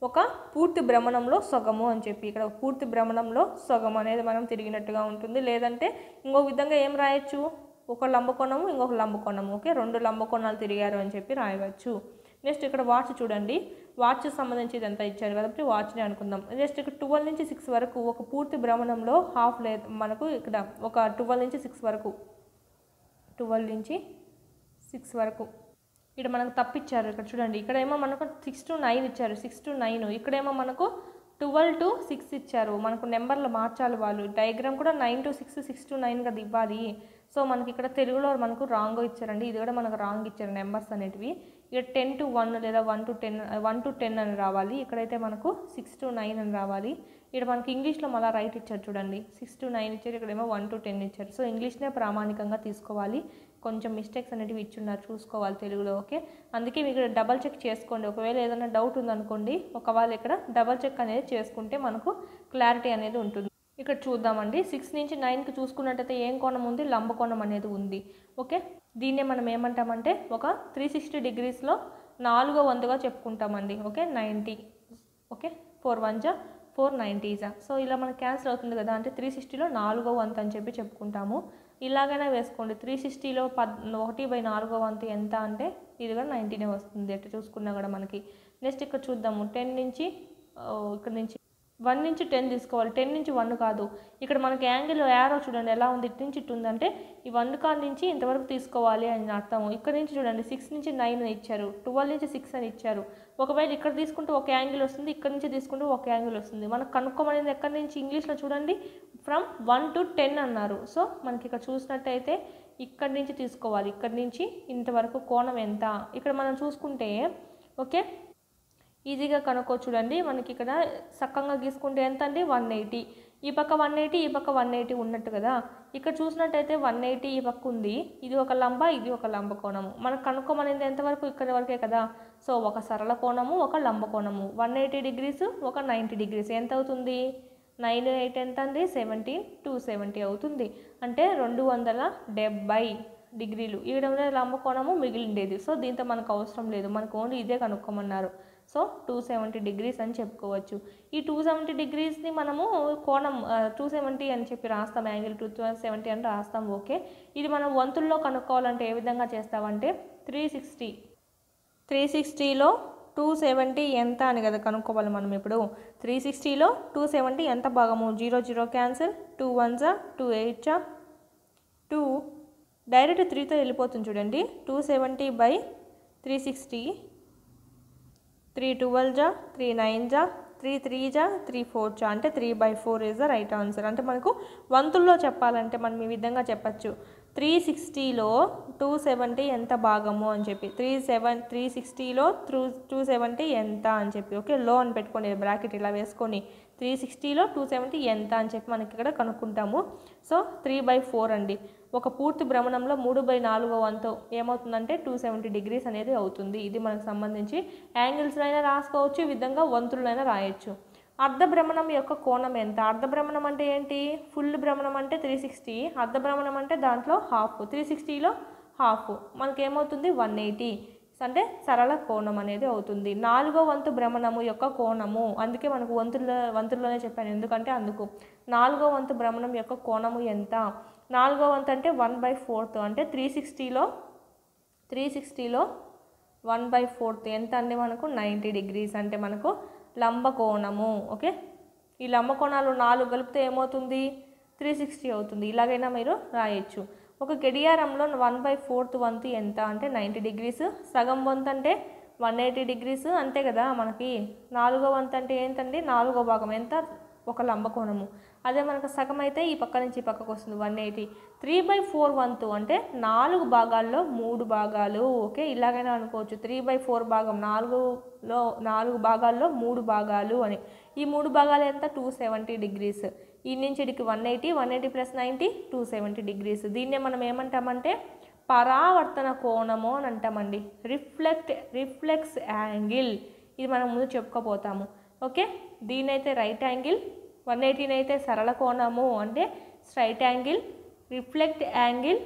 ఒక పూర్తి భ్రమణంలో సగము అని చెప్పి. ఇక్కడ పూర్తి భ్రమణంలో సగం అనేది మనం తిరిగినట్టుగా ఉంటుంది. లేదంటే ఇంకొక విధంగా ఏం రాయొచ్చు, ఒక లంబకోణము ఇంకొక లంబకోణము. ఓకే, 2 లంబకోణాలు తిరిగారు అని చెప్పి రాయవచ్చు. నెక్స్ట్ ఇక్కడ వాచ్ చూడండి, వాచ్ సంబంధించి ఇదంతా ఇచ్చారు కాబట్టి వాచ్ని అనుకుందాం. నెక్స్ట్ ఇక్కడ 12 నుంచి 6 వరకు ఒక పూర్తి భ్రమణంలో హాఫ్ లేదు మనకు. ఇక్కడ ఒక 12 నుంచి 6 వరకు, 12 నుంచి 6 వరకు ఇక్కడ మనకు తప్పిచ్చారు. ఇక్కడ చూడండి, ఇక్కడేమో మనకు 6 to 9 ఇచ్చారు, 6 to 9. ఇక్కడేమో మనకు 12 to 6 ఇచ్చారు. మనకు నెంబర్లు మార్చాలి వాళ్ళు. డయాగ్రామ్ కూడా 9 to 6, 6 to 9 కదా ఇవ్వాలి. సో మనకి ఇక్కడ తెలుగులో మనకు రాంగ్ ఇచ్చారండి, ఇది కూడా మనకు రాంగ్ ఇచ్చారు నెంబర్స్ అనేటివి. ఇక్కడ 10 to 1 లేదా 1 to 10 అని రావాలి. ఇక్కడైతే మనకు 6 to 9 అని రావాలి. ఇక్కడ మనకి ఇంగ్లీష్లో మళ్ళీ రైట్ ఇచ్చారు చూడండి, 6 to 9 ఇచ్చారు, ఇక్కడేమో 1 to 10 ఇచ్చారు. సో ఇంగ్లీష్నే ప్రామాణికంగా తీసుకోవాలి. కొంచెం మిస్టేక్స్ అనేటివి ఇచ్చున్నారు, చూసుకోవాలి తెలుగులో. ఓకే, అందుకే మీకు డబల్ చెక్ చేసుకోండి. ఒకవేళ ఏదైనా డౌట్ ఉందనుకోండి, ఒకవేళ ఇక్కడ డబల్ చెక్ అనేది చేసుకుంటే మనకు క్లారిటీ అనేది ఉంటుంది. ఇక్కడ చూద్దామండి, 6 నుంచి 9కి చూసుకున్నట్టయితే ఏం కోణం ఉంది, లంబకోణం అనేది ఉంది. ఓకే, దీన్నే మనం ఏమంటామంటే ఒక 360 డిగ్రీస్లో 4వ వంతుగా చెప్పుకుంటామండి. ఓకే, 90. ఓకే, 4 1 జా 490s. సో ఇలా మనకు క్యాన్సిల్ అవుతుంది కదా, అంటే 360లో 4వ వంతు అని చెప్పి చెప్పుకుంటాము. ఇలాగైనా వేసుకోండి. 360లో 1/4వ వంతు ఎంత అంటే ఇది కూడా 90 వస్తుంది అట్లా చూసుకున్నా కూడా మనకి. నెక్స్ట్ ఇక్కడ చూద్దాము 10 నుంచి ఇక్కడ నుంచి 1 నుంచి 10 తీసుకోవాలి. 10 నుంచి 1 కాదు. ఇక్కడ మనకి యాంగిల్ యారో చూడండి ఎలా ఉంది, ఇటు నుంచి ఇటు ఉంది, అంటే ఈ 1 కాడ నుంచి ఇంతవరకు తీసుకోవాలి అని అర్థము. ఇక్కడ నుంచి చూడండి 6 నుంచి 9 ఇచ్చారు, 12 నుంచి 6 అని ఇచ్చారు. ఒకవేళ ఇక్కడ తీసుకుంటే ఒక యాంగిల్ వస్తుంది, ఇక్కడ నుంచి తీసుకుంటే ఒక యాంగిల్ వస్తుంది. మనకు కనుక్కోమనేది ఎక్కడి నుంచి, ఇంగ్లీష్లో చూడండి ఫ్రమ్ 1 to 10 అన్నారు. సో మనకి ఇక్కడ చూసినట్టయితే ఇక్కడి నుంచి తీసుకోవాలి, ఇక్కడి నుంచి ఇంతవరకు కోణం ఎంత. ఇక్కడ మనం చూసుకుంటే ఓకే ఈజీగా కనుక్కో. చూడండి మనకి ఇక్కడ చక్కగా గీసుకుంటే ఎంత అండి 180, ఈ పక్క 180, ఈ పక్క 180 ఉన్నట్టు కదా. ఇక్కడ చూసినట్టయితే 180 ఈ పక్క ఉంది, ఇది ఒక లంబ, ఇది ఒక లంబ కోణము. మనకు కనుక్కోమనేది ఎంతవరకు, ఇక్కడ వరకే కదా. సో ఒక సరళ కోణము, ఒక లంబ కోణము, 180 డిగ్రీస్, ఒక 90 డిగ్రీస్ ఎంత అవుతుంది, 9 8 ఎంత అండి 17, 270 అవుతుంది. అంటే 270 డిగ్రీలు. ఈ విధంగా లంబ కోణము మిగిలిండేది. సో దీంతో మనకు అవసరం లేదు, మనకు ఓన్లీ ఇదే కనుక్కోమన్నారు. సో 270 డిగ్రీస్ అని చెప్పుకోవచ్చు. ఈ 270 డిగ్రీస్ని మనము కోణం 270 అని చెప్పి రాస్తాం, యాంగిల్ 270 అని రాస్తాం. ఓకే ఇది మనం వంతుల్లో కనుక్కోవాలంటే ఏ విధంగా చేస్తామంటే 360లో 270 ఎంత అని కదా కనుక్కోవాలి మనం. ఇప్పుడు 360లో 270 ఎంత భాగము, 0 0 క్యాన్సిల్, 2 1s 2 8s 2 డైరెక్ట్ 3తో వెళ్ళిపోతుంది చూడండి. 270/360, 3 12s 3 9s 3 3s 3 4s అంటే 3/4 ఈజ్ ద రైట్ ఆన్సర్. అంటే మనకు వంతుల్లో చెప్పాలంటే మనం ఈ విధంగా చెప్పచ్చు, 360లో 270 ఎంత భాగము అని చెప్పి, 360లో 270 ఎంత అని చెప్పి. ఓకే లో అని పెట్టుకొని బ్రాకెట్ ఇలా వేసుకొని 360లో 270 ఎంత అని చెప్పి మనకి ఇక్కడ కనుక్కుంటాము. సో 3/4 అండి. ఒక పూర్తి భ్రమణంలో 3/4వ వంతు ఏమవుతుందంటే 270 డిగ్రీస్ అనేది అవుతుంది. ఇది మనకు సంబంధించి యాంగిల్స్లో అయినా రాసుకోవచ్చు, ఈ విధంగా వంతులైనా రాయొచ్చు. అర్ధ భ్రమణం యొక్క కోణం ఎంత, అర్ధ భ్రమణం అంటే ఏంటి, ఫుల్ భ్రమణం అంటే 360, అర్ధ భ్రమణం అంటే దాంట్లో హాఫ్, 360లో హాఫ్ మనకేమవుతుంది 180, అంటే సరళ కోణం అనేది అవుతుంది. 4వ వంతు భ్రమణము యొక్క కోణము, అందుకే మనకు వంతుల్లోనే చెప్పాను, ఎందుకంటే అందుకు 4వ వంతు భ్రమణం యొక్క కోణము ఎంత, 4వ వంతు అంటే 1/4, అంటే 360లో 1/4 ఎంత అండి మనకు 90 డిగ్రీస్, అంటే మనకు లంబ కోణము. ఓకే ఈ లంబ కోణాలు 4 కలిపితే ఏమవుతుంది 360 అవుతుంది. ఇలాగైనా మీరు రాయొచ్చు. ఒక గడియారంలో 1/4 వంతు ఎంత అంటే 90 డిగ్రీస్, సగం వంతు అంటే 180 డిగ్రీస్ అంతే కదా మనకి. 4వ వంతు అంటే ఏంటండి 4వ భాగం ఎంత, ఒక లంబ కోణము. అదే మనకు సగం అయితే ఈ పక్క నుంచి ఈ పక్కకు వస్తుంది 180. 3/4 వంతు అంటే 4 భాగాల్లో 3 భాగాలు. ఓకే ఇలాగైనా అనుకోవచ్చు, 3/4 భాగం 4 భాగాల్లో 3 భాగాలు అని. ఈ 3 భాగాలు ఎంత 270 డిగ్రీస్. ఈ నుంచి ఇడికి 180, 180 + 90 270 డిగ్రీస్. దీన్నే మనం ఏమంటామంటే పరావర్తన కోణము అని అంటామండి, రిఫ్లెక్స్ యాంగిల్. ఇది మనం ముందు చెప్పుకోపోతాము. ఓకే దీనైతే రైట్ యాంగిల్, 180 అయితే సరళ కోణము అంటే స్ట్రైట్ యాంగిల్, రిఫ్లెక్ట్ యాంగిల్,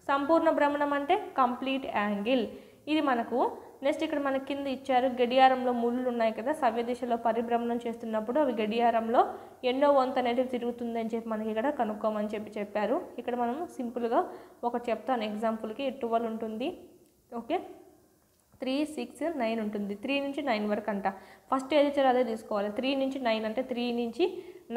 సంపూర్ణ భ్రమణం అంటే కంప్లీట్ యాంగిల్. ఇది మనకు నెక్స్ట్ ఇక్కడ మనకి కింద ఇచ్చారు, గడియారంలో ముళ్ళు ఉన్నాయి కదా, సవ్య దిశలో పరిభ్రమణం చేస్తున్నప్పుడు అవి గడియారంలో ఎన్నో వంతు అనేది తిరుగుతుంది అని చెప్పి మనకి ఇక్కడ కనుక్కోమని చెప్పారు. ఇక్కడ మనం సింపుల్గా ఒకటి చెప్తాను ఎగ్జాంపుల్కి. 12 ఉంటుంది, ఓకే 3 6 9 ఉంటుంది, 3 నుంచి 9 వరకు అంట. ఫస్ట్ ఏది ఇచ్చారో అదే తీసుకోవాలి. 3 నుంచి 9 అంటే 3 నుంచి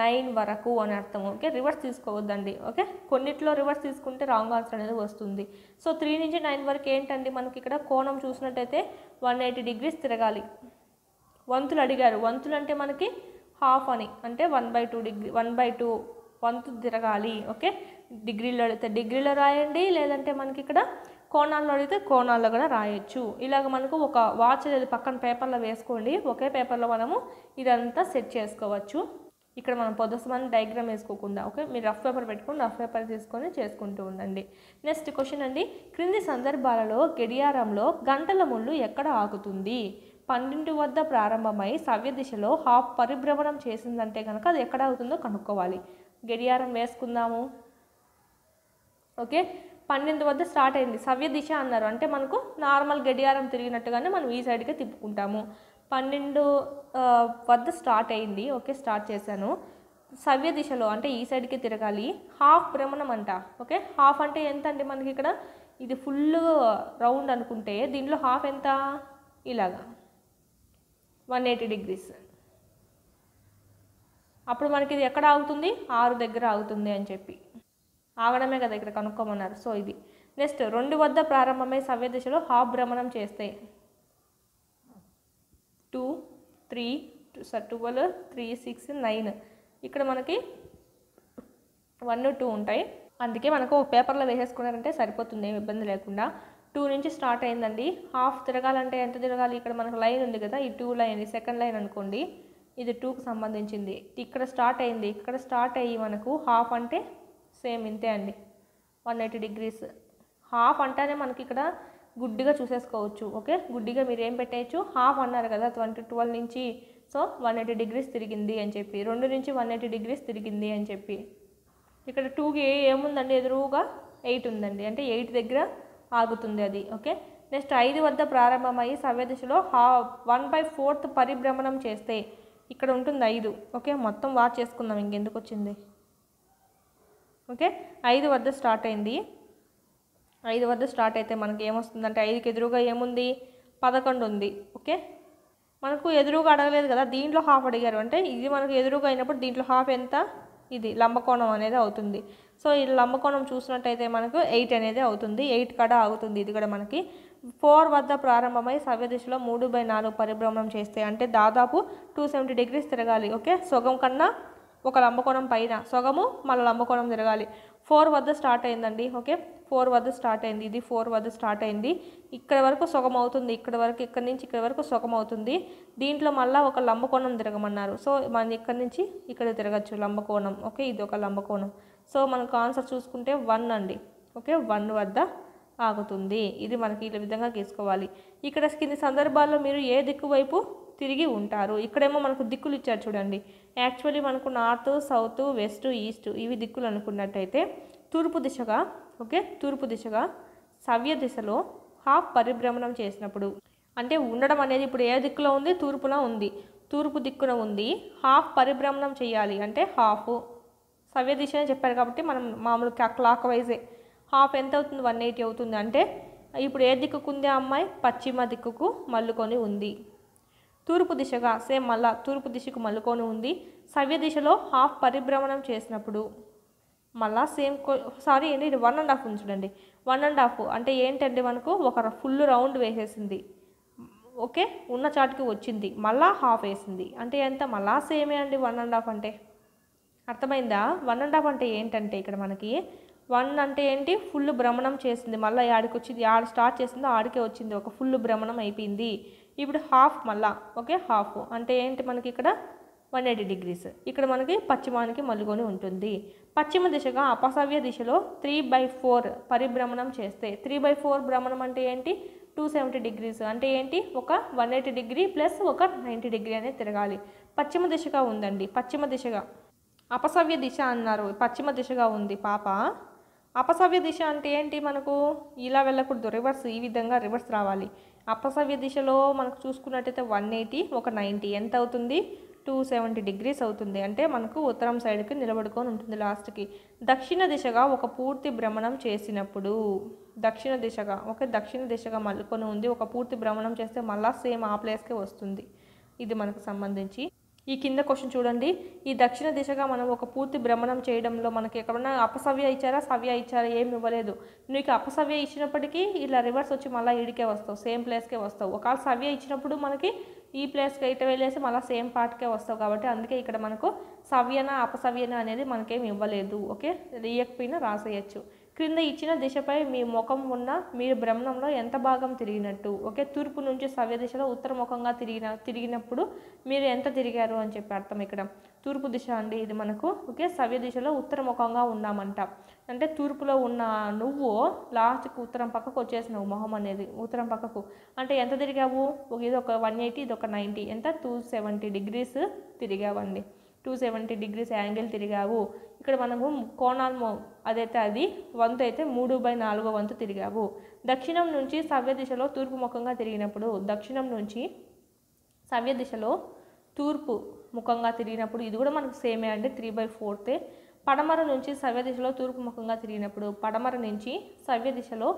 9 వరకు అని అర్థం. ఓకే రివర్స్ తీసుకోవద్దండి. ఓకే కొన్నిట్లో రివర్స్ తీసుకుంటే రాంగ్ ఆన్సర్ అనేది వస్తుంది. సో 3 నుంచి 9 వరకు ఏంటండి మనకి ఇక్కడ కోణం చూసినట్టయితే 180 డిగ్రీస్ తిరగాలి. వంతులు అడిగారు, వంతులు అంటే మనకి హాఫ్ అని, అంటే 1/2 వంతు తిరగాలి. ఓకే డిగ్రీలో అడిగితే డిగ్రీలో రాయండి, లేదంటే మనకి ఇక్కడ కోణాల్లో అడిగితే కోణాల్లో కూడా రాయొచ్చు. ఇలాగ మనకు ఒక వాచ్ అనేది పక్కన పేపర్లో వేసుకోండి, ఒకే పేపర్లో మనము ఇదంతా సెట్ చేసుకోవచ్చు. ఇక్కడ మనం పొద్దుసమని డయాగ్రామ్ వేసుకోకుండా ఓకే మీరు రఫ్ పేపర్ పెట్టుకొని రఫ్ పేపర్ తీసుకొని చేసుకుంటూ ఉండండి. నెక్స్ట్ క్వశ్చన్ అండి, క్రింది సందర్భాలలో గడియారంలో గంటల ముళ్ళు ఎక్కడ ఆగుతుంది? 12 వద్ద ప్రారంభమై సవ్య దిశలో హాఫ్ పరిభ్రమణం చేసిందంటే కనుక అది ఎక్కడ అవుతుందో కనుక్కోవాలి. గడియారం వేసుకుందాము. ఓకే 12 వద్ద స్టార్ట్ అయింది, సవ్య దిశ అన్నారు, అంటే మనకు నార్మల్ గడియారం తిరిగినట్టుగానే మనం ఈ సైడ్కే తిప్పుకుంటాము. 12 వద్ద స్టార్ట్ అయింది. ఓకే, స్టార్ట్ చేశాను. సవ్య దిశలో అంటే ఈ సైడ్కి తిరగాలి. హాఫ్ భ్రమణం అంట. ఓకే, హాఫ్ అంటే ఎంత అండి మనకి ఇక్కడ? ఇది ఫుల్ రౌండ్ అనుకుంటే దీంట్లో హాఫ్ ఎంత? ఇలాగా 180 డిగ్రీస్. అప్పుడు మనకి ఇది ఎక్కడ ఆగుతుంది? 6 దగ్గర ఆగుతుంది అని చెప్పి ఆగడమే కదా ఇక్కడ కనుక్కోమన్నారు. సో ఇది నెక్స్ట్ 2 వద్ద ప్రారంభమై సవ్య దిశలో హాఫ్ భ్రమణం చేస్తే 2 3 12 3 6 9 ఇక్కడ మనకి 1 2 ఉంటాయి. అందుకే మనకు ఒక పేపర్లో వేసేసుకున్నారంటే సరిపోతుంది, ఏమి ఇబ్బంది లేకుండా. 2 నుంచి స్టార్ట్ అయిందండి. హాఫ్ తిరగాలంటే ఎంత తిరగాలి? ఇక్కడ మనకు లైన్ ఉంది కదా, ఈ 2 లైన్, సెకండ్ లైన్ అనుకోండి, ఇది 2కి సంబంధించింది. ఇక్కడ స్టార్ట్ అయింది, ఇక్కడ స్టార్ట్ అయ్యి మనకు హాఫ్ అంటే సేమ్ ఇంతే అండి, 180 డిగ్రీస్. హాఫ్ అంటేనే మనకి ఇక్కడ గుడ్డిగా చూసేసుకోవచ్చు. ఓకే, గుడ్డిగా మీరు ఏం పెట్టేయచ్చు? హాఫ్ అన్నారు కదా 12 నుంచి, సో 180 డిగ్రీస్ తిరిగింది అని చెప్పి, 2 నుంచి 180 డిగ్రీస్ తిరిగింది అని చెప్పి. ఇక్కడ 2కి ఏముందండి? ఎదురుగా 8 ఉందండి, అంటే 8 దగ్గర ఆగుతుంది అది. ఓకే, నెక్స్ట్ 5 వద్ద ప్రారంభమయ్యి సవ్య దిశలో 1/4 పరిభ్రమణం చేస్తే ఇక్కడ ఉంటుంది 5. ఓకే, మొత్తం వాచ్ చేసుకుందాం, ఇంకెందుకు వచ్చింది. ఓకే, 5 వద్ద స్టార్ట్ అయింది. 5 వద్ద స్టార్ట్ అయితే మనకి ఏమొస్తుందంటే 5కి ఎదురుగా ఏముంది? 11 ఉంది. ఓకే, మనకు ఎదురుగా అడగలేదు కదా, దీంట్లో హాఫ్ అడిగారు. అంటే ఇది మనకు ఎదురుగా అయినప్పుడు దీంట్లో హాఫ్ ఎంత? ఇది లంబకోణం అనేది అవుతుంది. సో ఈ లంబకోణం చూసినట్టయితే మనకు 8 అనేది అవుతుంది. 8 కాడ ఆగుతుంది. ఇది కూడా మనకి 4 వద్ద ప్రారంభమై సవ్య దిశలో 3/4 పరిభ్రమణం చేస్తే అంటే దాదాపు 270 డిగ్రీస్ తిరగాలి. ఓకే, సగం కన్నా ఒక లంబకోణం పైన సగము మళ్ళీ లంబకోణం తిరగాలి. 4 వద్ద స్టార్ట్ అయిందండి. ఓకే, 4 వద్ద స్టార్ట్ అయింది. ఇది 4 వద్ద స్టార్ట్ అయింది. ఇక్కడ వరకు సగం అవుతుంది, ఇక్కడ వరకు, ఇక్కడ నుంచి ఇక్కడ వరకు సగం అవుతుంది. దీంట్లో మళ్ళీ ఒక లంబకోణం తిరగమన్నారు. సో మనం ఇక్కడ నుంచి ఇక్కడ తిరగచ్చు లంబకోణం. ఓకే, ఇది ఒక లంబకోణం. సో మనకు ఆన్సర్ చూసుకుంటే 1 అండి. ఓకే, 1 వద్ద ఆగుతుంది. ఇది మనకి ఈ విధంగా గీసుకోవాలి. ఇక్కడ కింది సందర్భాల్లో మీరు ఏ దిక్కు వైపు తిరిగి ఉంటారు? ఇక్కడేమో మనకు దిక్కులు ఇచ్చారు చూడండి. యాక్చువల్లీ మనకు నార్త్, సౌత్, వెస్ట్, ఈస్ట్ ఇవి దిక్కులు అనుకున్నట్టయితే తూర్పు దిశగా, ఓకే, తూర్పు దిశగా సవ్య దిశలో హాఫ్ పరిభ్రమణం చేసినప్పుడు అంటే ఉండడం అనేది ఇప్పుడు ఏ దిక్కులో ఉంది? తూర్పులో ఉంది. తూర్పు దిక్కున ఉంది. హాఫ్ పరిభ్రమణం చేయాలి అంటే హాఫ్ సవ్య దిశ అని చెప్పారు కాబట్టి మనం మామూలుగా క్లాక్ వైజే హాఫ్ ఎంత అవుతుంది? 180 అవుతుంది. అంటే ఇప్పుడు ఏ దిక్కుకు ఉంది ఆ అమ్మాయి? పశ్చిమ దిక్కుకు మల్లుకొని ఉంది. తూర్పు దిశగా సేమ్ మళ్ళా తూర్పు దిశకు మల్లుకొని ఉంది. సవ్య దిశలో హాఫ్ పరిభ్రమణం చేసినప్పుడు మళ్ళా సేమ్ సారీ ఏంటి, ఇది 1.5 ఉంది చూడండి. 1.5 అంటే ఏంటంటే మనకు ఒక ఫుల్ రౌండ్ వేసేసింది. ఓకే, ఉన్న చాటుకి వచ్చింది, మళ్ళా హాఫ్ వేసింది. అంటే ఎంత? మళ్ళా సేమే అండి 1.5 అంటే. అర్థమైందా? 1.5 అంటే ఏంటంటే ఇక్కడ మనకి 1 అంటే ఏంటి? ఫుల్ భ్రమణం చేసింది. మళ్ళీ ఆడికి వచ్చింది, ఆడ స్టార్ట్ చేసిందో ఆడికే వచ్చింది, ఒక ఫుల్ భ్రమణం అయిపోయింది. ఇప్పుడు హాఫ్ మళ్ళా. ఓకే, హాఫ్ అంటే ఏంటి మనకి ఇక్కడ? 180 డిగ్రీస్. ఇక్కడ మనకి పశ్చిమానికి మల్లుకొని ఉంటుంది. పశ్చిమ దిశగా అపసవ్య దిశలో 3/4 పరిభ్రమణం చేస్తే 3/4 భ్రమణం అంటే ఏంటి? 270 డిగ్రీస్. అంటే ఏంటి? ఒక 180 డిగ్రీ ప్లస్ ఒక 90 డిగ్రీ అనేది తిరగాలి. పశ్చిమ దిశగా ఉందండి. పశ్చిమ దిశగా అపసవ్య దిశ అన్నారు, పశ్చిమ దిశగా ఉంది పాప. అపసవ్య దిశ అంటే ఏంటి? మనకు ఇలా వెళ్ళకూడదు, రివర్స్, ఈ విధంగా రివర్స్ రావాలి. అపసవ్య దిశలో మనకు చూసుకున్నట్టయితే 180 ఒక 90 ఎంత అవుతుంది? 270 డిగ్రీస్ అవుతుంది. అంటే మనకు ఉత్తరం సైడ్కి నిలబడుకొని ఉంటుంది లాస్ట్కి. దక్షిణ దిశగా ఒక పూర్తి భ్రమణం చేసినప్పుడు దక్షిణ దిశగా, ఓకే, దక్షిణ దిశగా మల్లుకొని ఉంది. ఒక పూర్తి భ్రమణం చేస్తే మళ్ళీ సేమ్ ఆ ప్లేస్కే వస్తుంది. ఇది మనకు సంబంధించి ఈ కింద క్వశ్చన్ చూడండి. ఈ దక్షిణ దిశగా మనం ఒక పూర్తి భ్రమణం చేయడంలో మనకి ఎక్కడన్నా అపసవ్య ఇచ్చారా, సవ్య ఇచ్చారా? ఏమి ఇవ్వలేదు. నీకు అపసవ్య ఇచ్చినప్పటికీ ఇలా రివర్స్ వచ్చి మళ్ళీ ఈడికే వస్తావు, సేమ్ ప్లేస్కే వస్తావు. ఒకవేళ సవ్య ఇచ్చినప్పుడు మనకి ఈ ప్లేస్కి ఇటు వెళ్ళేసి మళ్ళీ సేమ్ పార్ట్కే వస్తావు. కాబట్టి అందుకే ఇక్కడ మనకు సవ్యన అపసవ్యన అనేది మనకేమి ఇవ్వలేదు. ఓకే, ఇయ్యకపోయినా రాసేయచ్చు. క్రింద ఇచ్చిన దిశపై మీ ముఖం ఉన్న మీరు భ్రమణంలో ఎంత భాగం తిరిగినట్టు? ఓకే, తూర్పు నుంచి సవ్య దిశలో ఉత్తరముఖంగా తిరిగినప్పుడు మీరు ఎంత తిరిగారు అని చెప్పి అర్థం. ఇక్కడ తూర్పు దిశ అండి ఇది మనకు. ఓకే, సవ్య దిశలో ఉత్తరముఖంగా ఉన్నామంట. అంటే తూర్పులో ఉన్న నువ్వు లాస్ట్కి ఉత్తరం పక్కకు వచ్చేసినావు, మొహం అనేది ఉత్తరం పక్కకు. అంటే ఎంత తిరిగావు? ఇది ఒక 180, ఇది ఒక 90, ఎంత? 270 డిగ్రీస్ తిరిగావండి. 270 డిగ్రీస్ యాంగిల్ తిరిగావు. ఇక్కడ మనము కోణాలు అదైతే అది వంతు అయితే 3/4 వంతు తిరిగావు. దక్షిణం నుంచి సవ్య దిశలో తూర్పు ముఖంగా తిరిగినప్పుడు దక్షిణం నుంచి సవ్య దిశలో తూర్పు ముఖంగా తిరిగినప్పుడు ఇది కూడా మనకు సేమే అండి 3/4. పడమర నుంచి సవ్య దిశలో తూర్పు ముఖంగా తిరిగినప్పుడు పడమర నుంచి సవ్య దిశలో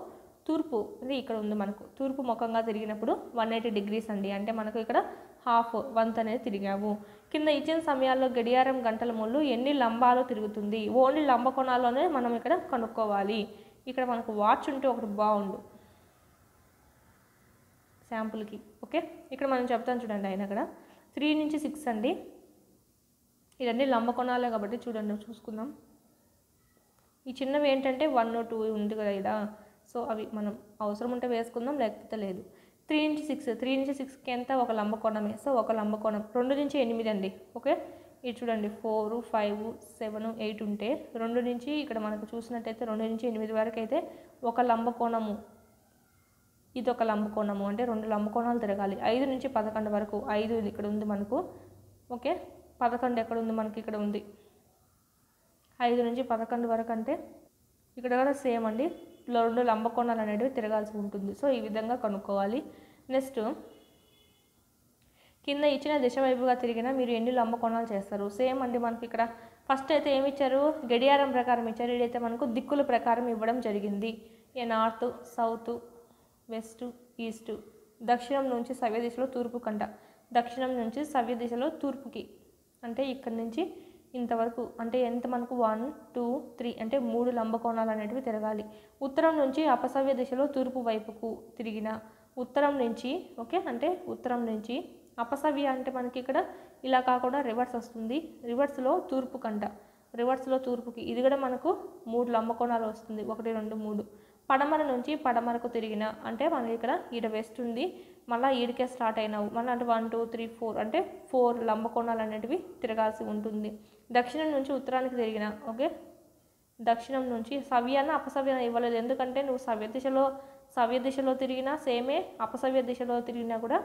తూర్పు ఇది ఇక్కడ ఉంది మనకు తూర్పు ముఖంగా తిరిగినప్పుడు 180 degrees అండి. అంటే మనకు ఇక్కడ హాఫ్ వంత్ అనేది తిరిగాము. కింద ఇచ్చిన సమయాల్లో గడియారం గంటల ముళ్ళు ఎన్ని లంబాలు తిరుగుతుంది. ఓన్లీ లంబ కోణాల్లోనే మనం ఇక్కడ కనుక్కోవాలి. ఇక్కడ మనకు వాచ్ ఉంటే ఒకటి బాగుండు శాంపుల్కి. ఓకే, ఇక్కడ మనం చెప్తాను చూడండి. అయినా ఇక్కడ 3 నుంచి 6 అండి. ఇవన్నీ లంబ కోణాలే కాబట్టి చూడండి చూసుకుందాం. ఈ చిన్నవి ఏంటంటే 1, 2 ఉంది కదా ఇలా. సో అవి మనం అవసరం ఉంటే వేసుకుందాం, లేకపోతే లేదు. 3 నుంచి 6కి ఎంత ఒక లంబ కోణమే. సో ఒక లంబ కోణం. 2 నుంచి 8 అండి. ఓకే, ఇది చూడండి 4, 5, 7, 8 ఉంటే 2 నుంచి ఇక్కడ మనకు చూసినట్టయితే 2 నుంచి 8 వరకు అయితే ఒక లంబ కోణము, ఇది ఒక లంబ కోణము. అంటే 2 లంబ కోణాలు తిరగాలి. 5 నుంచి 11 వరకు 5 ఇక్కడ ఉంది మనకు. ఓకే, 11 ఎక్కడ ఉంది మనకి ఇక్కడ ఉంది. 5 నుంచి 11 వరకు అంటే ఇక్కడ కూడా సేమ్ అండి. 2 లంబ కోణాలు అనేటివి తిరగాల్సి ఉంటుంది. సో ఈ విధంగా కనుక్కోవాలి. నెక్స్ట్ కింద ఇచ్చిన దిశ వైపుగా తిరిగినా మీరు ఎన్ని లంబ కోణాలు చేస్తారు. సేమ్ అండి. మనకి ఇక్కడ ఫస్ట్ అయితే ఏమి ఇచ్చారు, గడియారం ప్రకారం ఇచ్చారు. ఇదైతే మనకు దిక్కుల ప్రకారం ఇవ్వడం జరిగింది. North, south, west, east. దక్షిణం నుంచి సవ్య దిశలో తూర్పు కంట. దక్షిణం నుంచి సవ్య దిశలో తూర్పుకి అంటే ఇక్కడ నుంచి ఇంతవరకు అంటే ఎంత మనకు 1, 2, 3 అంటే 3 లంబ కోణాలు అనేటివి తిరగాలి. ఉత్తరం నుంచి అపసవ్య దిశలో తూర్పు వైపుకు తిరిగిన ఉత్తరం నుంచి ఓకే అంటే ఉత్తరం నుంచి అపసవ్య అంటే మనకి ఇక్కడ ఇలా కాకుండా రివర్స్ వస్తుంది. రివర్స్లో తూర్పు కంట. రివర్స్లో తూర్పుకి ఇది కూడా మనకు 3 లంబ కోణాలు వస్తుంది. 1, 2, 3. పడమర నుంచి పడమరకు తిరిగిన అంటే మనకి ఇక్కడ ఈడ వెస్ట్ ఉంది. మళ్ళీ ఈడికే స్టార్ట్ అయినావు మళ్ళీ అంటే 1, 2, 3, 4 అంటే 4 లంబ కోణాలు అనేటివి తిరగాల్సి ఉంటుంది. దక్షిణం నుంచి ఉత్తరానికి తిరిగిన ఓకే దక్షిణం నుంచి సవ్యాన అపసవ్యాన ఇవ్వలేదు. ఎందుకంటే నువ్వు సవ్య దిశలో తిరిగినా సేమే, అపసవ్య దిశలో తిరిగినా కూడా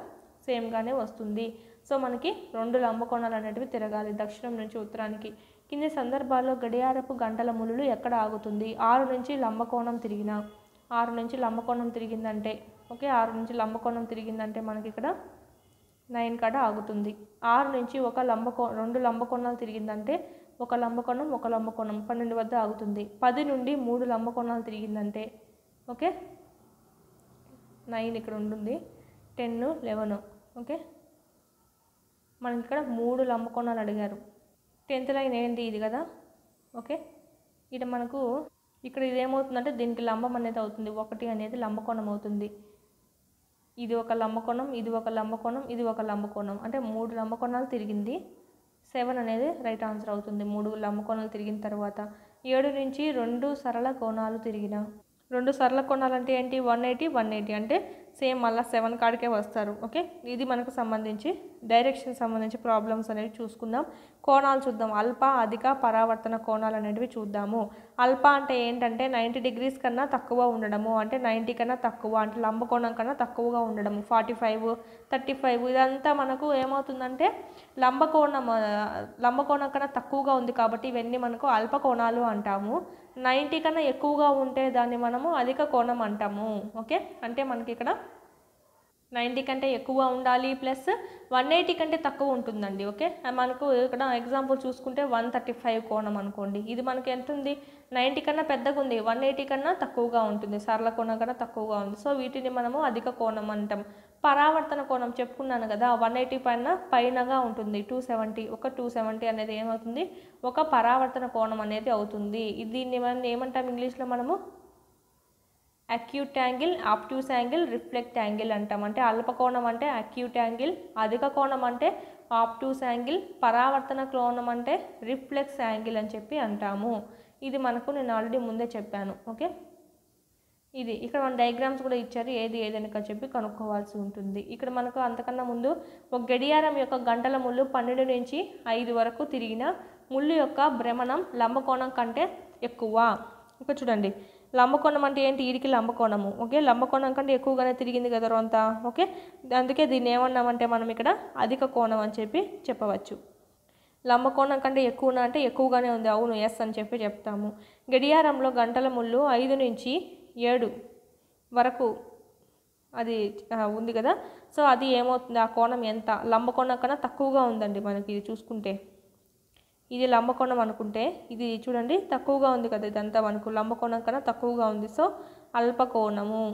సేమ్గానే వస్తుంది. సో మనకి 2 లంబ కోణాలు అనేటివి తిరగాలి దక్షిణం నుంచి ఉత్తరానికి. కింది సందర్భాల్లో గడియారపు గంటల ముళ్ళు ఎక్కడ ఆగుతుంది. 6 నుంచి లంబకోణం తిరిగిన 6 నుంచి లంబకోణం తిరిగిందంటే ఓకే 6 నుంచి లంబకోణం తిరిగిందంటే మనకి ఇక్కడ 9 కాడ ఆగుతుంది. 6 నుంచి 2 లంబకోణాలు తిరిగిందంటే 1 లంబకోణం 12 వద్ద ఆగుతుంది. 10 నుండి 3 లంబకోణాలు తిరిగిందంటే ఓకే 9 ఇక్కడ ఉంటుంది. 10, 11 ఓకే మనకి ఇక్కడ 3 లంబకోణాలు అడిగారు. 10th లైన్ ఏంటి ఇది కదా ఓకే. ఇక్కడ మనకు ఇక్కడ ఇదేమవుతుందంటే దీనికి లంబం అనేది అవుతుంది. 1 అనేది లంబకోణం అవుతుంది. ఇది ఒక లంబకోణం, ఇది ఒక లంబకోణం, ఇది ఒక లంబకోణం అంటే 3 లంబకోణాలు తిరిగింది. 7 అనేది రైట్ ఆన్సర్ అవుతుంది. 3 లంబకోణాలు తిరిగిన తర్వాత 7 నుంచి 2 సరళ కోణాలు తిరిగిన 2 సరళ కోణాలు అంటే ఏంటి 180, 180 అంటే సేమ్ మళ్ళీ 7 కాడికే వస్తారు. ఓకే ఇది మనకు సంబంధించి డైరెక్షన్ సంబంధించి ప్రాబ్లమ్స్ అనేవి చూసుకుందాం. కోణాలు చూద్దాం. అల్ప, అధిక, పరావర్తన కోణాలు అనేటివి చూద్దాము. అల్ప అంటే ఏంటంటే 90 degrees కన్నా తక్కువ ఉండడము. అంటే 90 కన్నా తక్కువ అంటే లంబకోణం కన్నా తక్కువగా ఉండడము. 45, 35 ఇదంతా మనకు ఏమవుతుందంటే లంబకోణం కన్నా తక్కువగా ఉంది కాబట్టి ఇవన్నీ మనకు అల్ప కోణాలు అంటాము. 90 కన్నా ఎక్కువగా ఉంటే దాన్ని మనము అధిక కోణం అంటాము. ఓకే అంటే మనకి ఇక్కడ 90 కంటే ఎక్కువ ఉండాలి ప్లస్ 180 కంటే తక్కువ ఉంటుందండి. ఓకే మనకు ఇక్కడ ఎగ్జాంపుల్ చూసుకుంటే 135 కోణం అనుకోండి. ఇది మనకి ఎంత ఉంది 90 కన్నా పెద్దగా ఉంది, 180 కన్నా తక్కువగా ఉంటుంది, సరళ కోణం కన్నా తక్కువగా ఉంది. సో వీటిని మనము అధిక కోణం అంటాం. పరావర్తన కోణం చెప్పుకున్నాను కదా 180 పైనగా ఉంటుంది. 270 అనేది ఏమవుతుంది ఒక పరావర్తన కోణం అనేది అవుతుంది. దీన్ని మనం ఏమంటాం ఇంగ్లీష్లో మనము acute angle, obtuse angle, reflect angle అంటాం. అంటే అల్పకోణం అంటే అక్యూట్ యాంగిల్, అధిక కోణం అంటే ఆబ్ట్యూస్ యాంగిల్, పరావర్తన కోణం అంటే రిఫ్లెక్స్ యాంగిల్ అని చెప్పి అంటాము. ఇది మనకు నేను ఆల్రెడీ ముందే చెప్పాను. ఓకే ఇది ఇక్కడ మన డయాగ్రామ్స్ కూడా ఇచ్చారు. ఏదని చెప్పి కనుక్కోవాల్సి ఉంటుంది. ఇక్కడ మనకు అంతకన్నా ముందు ఒక గడియారం యొక్క గంటల ముళ్ళు 12 నుంచి 5 వరకు తిరిగిన ముళ్ళు యొక్క భ్రమణం లంబకోణం కంటే ఎక్కువ. ఓకే చూడండి లంబకోణం అంటే ఏంటి ఈడికి లంబకోణము. ఓకే లంబకోణం కంటే ఎక్కువగానే తిరిగింది కదా రొంత. ఓకే అందుకే దీన్ని ఏమన్నామంటే మనం ఇక్కడ అధిక కోణం అని చెప్పి చెప్పవచ్చు. లంబకోణం కంటే ఎక్కువ అంటే ఎక్కువగానే ఉంది, అవును ఎస్ అని చెప్పి చెప్తాము. గడియారంలో గంటల ముళ్ళు 5 నుంచి 7 వరకు అది ఉంది కదా, సో అది ఏమవుతుంది, ఆ కోణం ఎంత, లంబకోణం కన్నా తక్కువగా ఉందండి మనకి ఇది చూసుకుంటే. ఇది లంబకోణం అనుకుంటే ఇది చూడండి తక్కువగా ఉంది కదా, ఇదంతా మనకు లంబకోణం కన్నా తక్కువగా ఉంది. సో అల్పకోణము.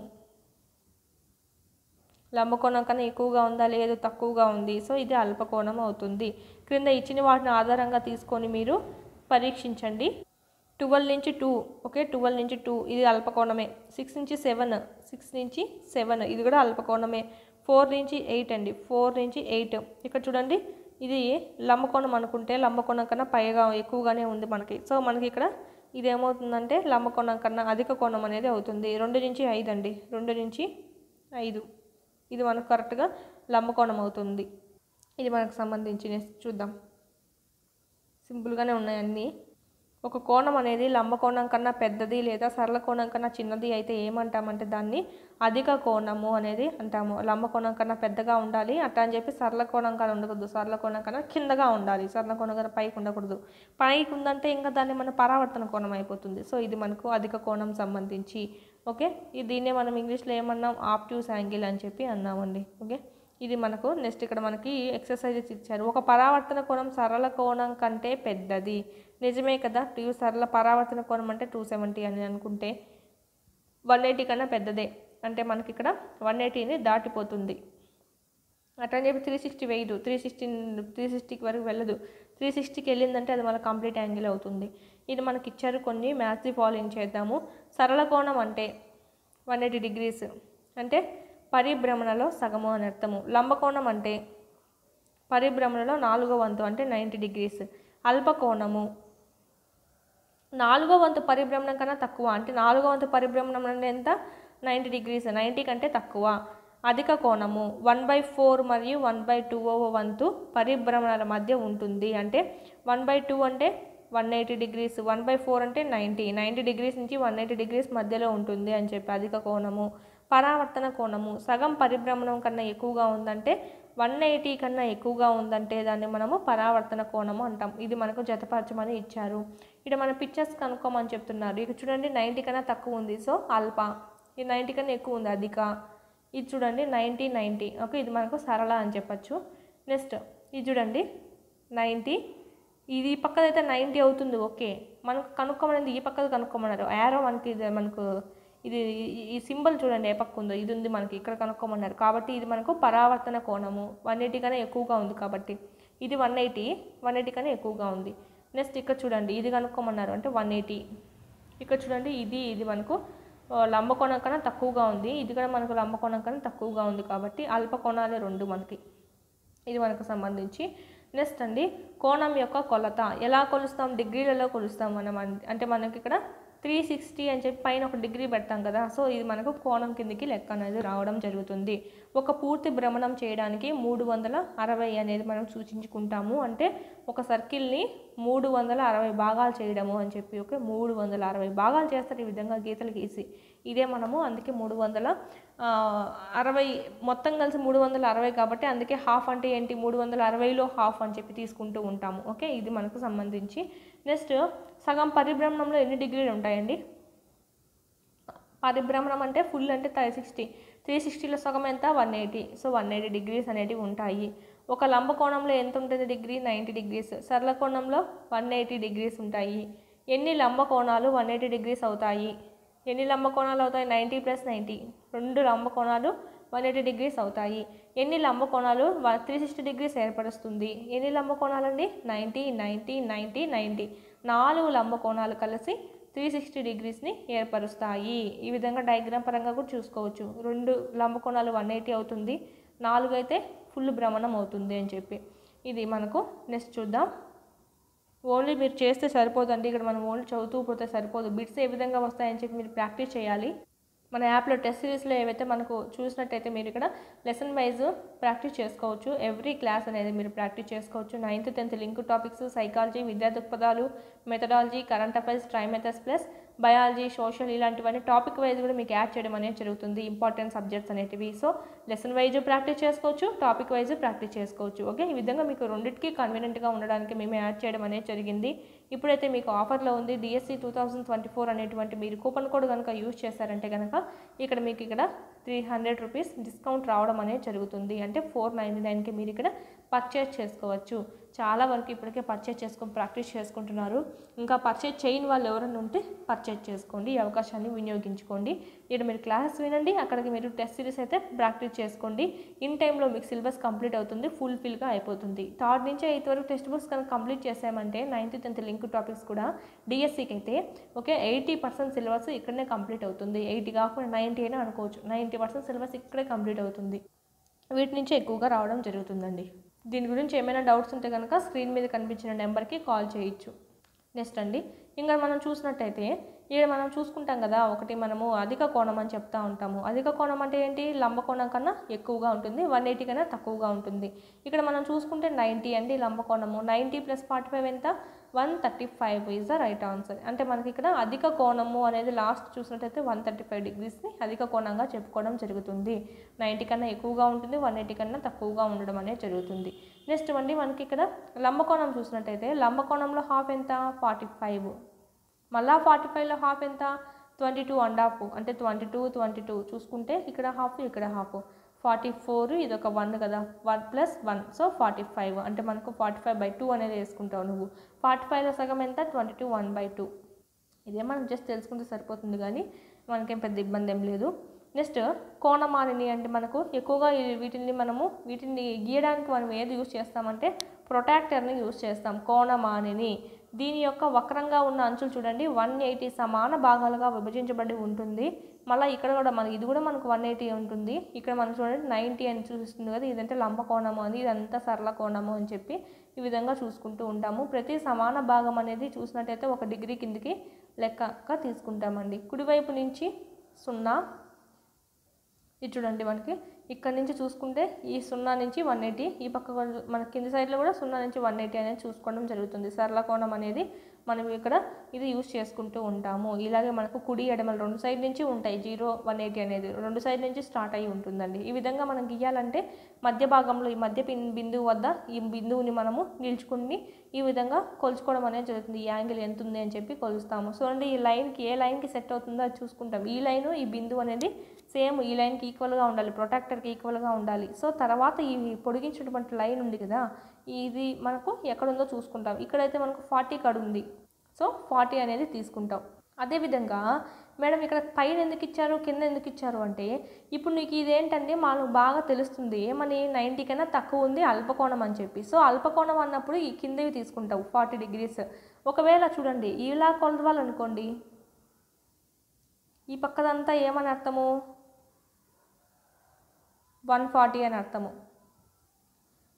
లంబకోణం కన్నా ఎక్కువగా ఉందా, లేదు తక్కువగా ఉంది, సో ఇది అల్పకోణం అవుతుంది. క్రింద ఇచ్చిన వాటిని ఆధారంగా తీసుకొని మీరు పరీక్షించండి. 12 నుంచి 2, ఓకే, 12 నుంచి 2 ఇది అల్పకోణమే. 6 నుంచి 7, 6 నుంచి 7 ఇది కూడా అల్పకోణమే. 4 నుంచి 8 అండి, 4 నుంచి 8 ఇక్కడ చూడండి ఇది లంబకోణం అనుకుంటే లంబకోణం కన్నా పైగా ఎక్కువగానే ఉంది మనకి. సో మనకి ఇక్కడ ఇది ఏమవుతుందంటే లంబకోణం కన్నా అధిక కోణం అనేది అవుతుంది. 2 నుంచి 5 అండి, 2 నుంచి 5 ఇది మనకు కరెక్ట్గా లంబకోణం అవుతుంది. ఇది మనకు సంబంధించి చూద్దాం. సింపుల్గానే ఉన్నాయి అన్నీ. ఒక కోణం అనేది లంబకోణం కన్నా పెద్దది లేదా సరళ కోణం కన్నా చిన్నది అయితే ఏమంటామంటే దాన్ని అధిక కోణము అనేది అంటాము. లంబకోణం కన్నా పెద్దగా ఉండాలి అట్లా అని చెప్పి సరళ కోణం కన్నా ఉండకూడదు, సరళ కోణం కన్నా కిందగా ఉండాలి, సరళ కోణం కన్నా పైకి ఉండకూడదు. పైకి ఉందంటే ఇంకా దాన్ని మన పరావర్తన కోణం అయిపోతుంది. సో ఇది మనకు అధిక కోణం సంబంధించి. ఓకే, దీన్నే మనం ఇంగ్లీష్లో ఏమన్నాం, ఆబ్ట్యూస్ యాంగిల్ అని చెప్పి అన్నామండి. ఓకే, ఇది మనకు నెక్స్ట్ ఇక్కడ మనకి ఎక్సర్సైజెస్ ఇచ్చారు. ఒక పరావర్తన కోణం సరళ కోణం కంటే పెద్దది. నిజమే కదా, సరళ పరావర్తన కోణం అంటే 270 అని అనుకుంటే 180 కన్నా పెద్దదే, అంటే మనకి ఇక్కడ 180ని దాటిపోతుంది. అట్లా అని చెప్పి 360 వేయదు, 360కి వరకు వెళ్ళదు. 360కి వెళ్ళిందంటే అది మన కంప్లీట్ యాంగిల్ అవుతుంది. ఇది మనకి ఇచ్చారు కొన్ని. మ్యాథ్స్ ది ఫాలోయింగ్ చేద్దాము. సరళ కోణం అంటే 180 డిగ్రీస్ అంటే పరిభ్రమణలో సగము అని అర్థము. లంబకోణం అంటే పరిభ్రమణలో 4వ వంతు అంటే 90 డిగ్రీస్. అల్పకోణము 4వ వంతు పరిభ్రమణం కన్నా తక్కువ, అంటే 4వ వంతు పరిభ్రమణం అంటే ఎంత, 90 డిగ్రీస్, 90 కంటే తక్కువ. అధిక కోణము 1/4 మరియు 1/2వ వంతు పరిభ్రమణాల మధ్య ఉంటుంది. అంటే 1/2 అంటే 180 డిగ్రీస్, 1/4 అంటే 90 డిగ్రీస్ నుంచి 180 డిగ్రీస్ మధ్యలో ఉంటుంది అని చెప్పి అధిక కోణము. పరావర్తన కోణము సగం పరిభ్రమణం కన్నా ఎక్కువగా ఉందంటే 180 కన్నా ఎక్కువగా ఉందంటే దాన్ని మనము పరావర్తన కోణము అంటాం. ఇది మనకు జతపరచమని ఇచ్చారు. ఇక్కడ మన పిక్చర్స్ కనుక్కోమని చెప్తున్నారు. ఇక్కడ చూడండి 90 కన్నా తక్కువ ఉంది, సో అల్ప. ఇది 90 కన్నా ఎక్కువ ఉంది, అధిక. ఇది చూడండి 90. ఓకే, ఇది మనకు సరళ అని చెప్పచ్చు. నెక్స్ట్ ఇది చూడండి 90, ఇది ఈ పక్కదైతే 90 అవుతుంది. ఓకే, మనకు కనుక్కోమనేది ఈ పక్కది కనుక్కోమన్నారు. యారో మనకి మనకు ఇది ఈ సింబల్ చూడండి ఏ పక్క ఉందో, ఇది ఉంది మనకి, ఇక్కడ కనుక్కోమన్నారు. కాబట్టి ఇది మనకు పరావర్తన కోణము 180 కన్నా ఎక్కువగా ఉంది కాబట్టి ఇది 180 కన్నా ఎక్కువగా ఉంది. నెక్స్ట్ ఇక్కడ చూడండి ఇది కనుక్కోమన్నారు అంటే 180. ఇక్కడ చూడండి ఇది మనకు లంబకోణం కన్నా తక్కువగా ఉంది, ఇది కూడా మనకు లంబకోణం కన్నా తక్కువగా ఉంది కాబట్టి అల్పకోణాలే రెండు మనకి. ఇది మనకు సంబంధించి. నెక్స్ట్ అండి కోణం యొక్క కొలత ఎలా కొలుస్తాం, డిగ్రీలలో కొలుస్తాం మనం. అంటే మనకి ఇక్కడ 360 అని చెప్పి పైన ఒక డిగ్రీ పెడతాం కదా, సో ఇది మనకు కోణం కిందికి లెక్క అనేది రావడం జరుగుతుంది. ఒక పూర్తి భ్రమణం చేయడానికి 360 అనేది మనం సూచించుకుంటాము. అంటే ఒక సర్కిల్ని 360 భాగాలు చేయడము అని చెప్పి. ఓకే, 360 భాగాలు చేస్తారు ఈ విధంగా గీతలు గీసి. ఇదే మనము అందుకే 360 మొత్తం కలిసి 360 కాబట్టి అందుకే హాఫ్ అంటే ఏంటి, 360లో హాఫ్ అని చెప్పి తీసుకుంటూ ఉంటాము. ఓకే, ఇది మనకు సంబంధించి. నెక్స్ట్ సగం పరిభ్రమణంలో ఎన్ని డిగ్రీలు ఉంటాయండి, పరిభ్రమణం అంటే ఫుల్ అంటే 360లో సగం ఎంత 180, సో 180 డిగ్రీస్ అనేటివి ఉంటాయి. ఒక లంబకోణంలో ఎంత ఉంటుంది డిగ్రీ, 90 డిగ్రీస్. సరళ కోణంలో 180 డిగ్రీస్ ఉంటాయి. ఎన్ని లంబకోణాలు 180 డిగ్రీస్ అవుతాయి, ఎన్ని లంబకోణాలు అవుతాయి, 90 + 90, 2 లంబకోణాలు 180 డిగ్రీస్ అవుతాయి. ఎన్ని లంబకోణాలు 360 డిగ్రీస్ ఏర్పరుస్తుంది, ఎన్ని లంబకోణాలండి 90, 4 లంబకోణాలు కలిసి 360 డిగ్రీస్ని ఏర్పరుస్తాయి. ఈ విధంగా డయాగ్రామ్ పరంగా కూడా చూసుకోవచ్చు. 2 లంబకోణాలు 180 అవుతుంది, 4 అయితే ఫుల్ భ్రమణం అవుతుంది అని చెప్పి. ఇది మనకు. నెక్స్ట్ చూద్దాం. ఓన్లీ మీరు చేస్తే సరిపోదండి, ఇక్కడ మనం ఓన్లీ చదువుతూ పోతే సరిపోదు. బిట్స్ ఏ విధంగా వస్తాయని చెప్పి మీరు ప్రాక్టీస్ చేయాలి. మన యాప్లో టెస్ట్ సిరీస్లో ఏవైతే మనకు చూసినట్టయితే మీరు ఇక్కడ లెసన్ వైజ్ ప్రాక్టీస్ చేసుకోవచ్చు. ఎవ్రీ క్లాస్ అనేది మీరు ప్రాక్టీస్ చేసుకోవచ్చు. 9th 10th link topics, psychology, విద్యా దృక్పథాలు, methodology, current affairs, try methods plus biology, social ఇలాంటివన్నీ టాపిక్ వైజ్ కూడా మీకు యాడ్ చేయడం అనేది జరుగుతుంది, ఇంపార్టెంట్ సబ్జెక్ట్స్ అనేటివి. సో లెసన్ వైజ్ ప్రాక్టీస్ చేసుకోవచ్చు, టాపిక్ వైజ్ ప్రాక్టీస్ చేసుకోవచ్చు. ఓకే, ఈ విధంగా మీకు రెండింటికి కన్వీనియంట్గా ఉండడానికి మేము యాడ్ చేయడం అనేది జరిగింది. ఇప్పుడైతే మీకు ఆఫర్లో ఉంది డిఎస్సి 2024 అనేటువంటి మీరు కూపన్ కోడ్ కనుక యూజ్ చేశారంటే కనుక ఇక్కడ మీకు ఇక్కడ 300 రూపీస్ డిస్కౌంట్ రావడం అనేది జరుగుతుంది. అంటే 499కి మీరు ఇక్కడ పర్చేజ్ చేసుకోవచ్చు. చాలా వరకు ఇప్పటికే పర్చేజ్ చేసుకొని ప్రాక్టీస్ చేసుకుంటున్నారు. ఇంకా పర్చేజ్ చేయని వాళ్ళు ఎవరైనా ఉంటే పర్చేజ్ చేసుకోండి, ఈ అవకాశాన్ని వినియోగించుకోండి. ఇక్కడ మీరు క్లాసెస్ వినండి, అక్కడికి మీరు టెస్ట్ సిరీస్ అయితే ప్రాక్టీస్ చేసుకోండి. ఇన్ టైంలో మీకు సిలబస్ కంప్లీట్ అవుతుంది, ఫుల్ఫిల్గా అయిపోతుంది. 3rd నుంచి 8th వరకు టెక్స్ట్ బుక్స్ కనుక కంప్లీట్ చేసామంటే 9th 10th లింక్ టాపిక్స్ కూడా డిఎస్సికి అయితే ఓకే 80% సిలబస్ ఇక్కడనే కంప్లీట్ అవుతుంది. 80 కాకుండా 90 అయినా అనుకోవచ్చు. 90% సిలబస్ ఇక్కడే కంప్లీట్ అవుతుంది. వీటి నుంచి ఎక్కువగా రావడం జరుగుతుందండి. దీని గురించి ఏమైనా డౌట్స్ ఉంటే కనుక స్క్రీన్ మీద కనిపించిన నెంబర్కి కాల్ చేయొచ్చు. నెక్స్ట్ అండి, ఇంకా మనం చూసినట్టయితే ఇక్కడ మనం చూసుకుంటాం కదా, ఒకటి మనము అధిక కోణం అని చెప్తా ఉంటాము. అధిక కోణం అంటే ఏంటి? లంబ కోణం కన్నా ఎక్కువగా ఉంటుంది, 180 కన్నా తక్కువగా ఉంటుంది. ఇక్కడ మనం చూసుకుంటే 90 అండి లంబ కోణము. 90 + 45 ఎంత? 135 ఈజ్ ద రైట్ ఆన్సర్. అంటే మనకి ఇక్కడ అధిక కోణము అనేది లాస్ట్ చూసినట్టయితే 135 డిగ్రీస్ని అధిక కోణంగా చెప్పుకోవడం జరుగుతుంది. 90 కన్నా ఎక్కువగా ఉంటుంది, 180 కన్నా తక్కువగా ఉండడం అనేది జరుగుతుంది. నెక్స్ట్ అండి మనకి ఇక్కడ లంబకోణం చూసినట్టయితే లంబకోణంలో హాఫ్ ఎంత? 45. మళ్ళా 45లో హాఫ్ ఎంత? 22.5. అంటే 22 చూసుకుంటే ఇక్కడ హాఫ్ ఇక్కడ హాఫ్ 44, ఇదొక 1 కదా, 1 + 1 సో 45. అంటే మనకు 45/2 అనేది వేసుకుంటావు నువ్వు. 45లో సగం ఎంత? 22, 1/2. ఇదే మనం జస్ట్ తెలుసుకుంటే సరిపోతుంది, కానీ మనకేం పెద్ద ఇబ్బంది ఏం లేదు. నెక్స్ట్ కోణమానిని అంటే మనకు ఎక్కువగా వీటిని గీయడానికి మనం ఏది యూజ్ చేస్తామంటే ప్రొటాక్టర్ని యూజ్ చేస్తాం. కోణమానిని దీని యొక్క వక్రంగా ఉన్న అంచులు చూడండి 180 సమాన భాగాలుగా విభజించబడి ఉంటుంది. మళ్ళీ ఇక్కడ కూడా ఇది కూడా మనకు 180 ఉంటుంది. ఇక్కడ మనం చూడండి 90 అని చూపిస్తుంది కదా, ఇదంటే లంబ కోణము అని, ఇదంతా సరళ కోణము అని చెప్పి ఈ విధంగా చూసుకుంటూ ఉంటాము. ప్రతి సమాన భాగం అనేది చూసినట్టయితే 1 డిగ్రీ కిందికి లెక్కగా తీసుకుంటామండి. కుడివైపు నుంచి 0, ఇది చూడండి మనకి ఇక్కడ నుంచి చూసుకుంటే ఈ 0 నుంచి 180, ఈ పక్క మన కింది సైడ్లో కూడా 0 నుంచి 180 అనేది చూసుకోవడం జరుగుతుంది. సరళ కోణం అనేది మనం ఇక్కడ ఇది యూజ్ చేసుకుంటూ ఉంటాము. ఇలాగే మనకు కుడి ఎడమలు 2 సైడ్ నుంచి ఉంటాయి. 0, 180 అనేది 2 సైడ్ నుంచి స్టార్ట్ అయ్యి ఉంటుందండి. ఈ విధంగా మనం గీయాలంటే మధ్య భాగంలో ఈ మధ్య బిందువు వద్ద ఈ బిందువుని మనము నిల్చుకుని ఈ విధంగా కొలుచుకోవడం అనేది జరుగుతుంది. ఈ యాంగిల్ ఎంత ఉంది అని చెప్పి కొలుస్తాము. సో అండి ఈ లైన్కి ఏ లైన్కి సెట్ అవుతుందో అది చూసుకుంటాం. ఈ లైను ఈ బిందువు అనేది సేమ్ ఈ లైన్కి ఈక్వల్గా ఉండాలి, ప్రొటాక్టర్కి ఈక్వల్గా ఉండాలి. సో తర్వాత ఈ పొడిగించినటువంటి లైన్ ఉంది కదా, ఇది మనకు ఎక్కడుందో చూసుకుంటాం. ఇక్కడైతే మనకు 40 కాడ ఉంది, సో 40 అనేది తీసుకుంటాం. అదేవిధంగా మేడం ఇక్కడ పైన ఎందుకు ఇచ్చారు, కింద ఎందుకు ఇచ్చారు అంటే ఇప్పుడు నీకు ఇదేంటంటే మనకు బాగా తెలుస్తుంది ఏమని 90 కన్నా తక్కువ ఉంది అల్పకోణం అని చెప్పి. సో అల్పకోణం అన్నప్పుడు ఈ కిందవి తీసుకుంటావు 40 డిగ్రీస్. ఒకవేళ చూడండి ఇలా కొలవాలనుకోండి, ఈ పక్కదంతా ఏమని అర్థము? 140 అని అర్థము.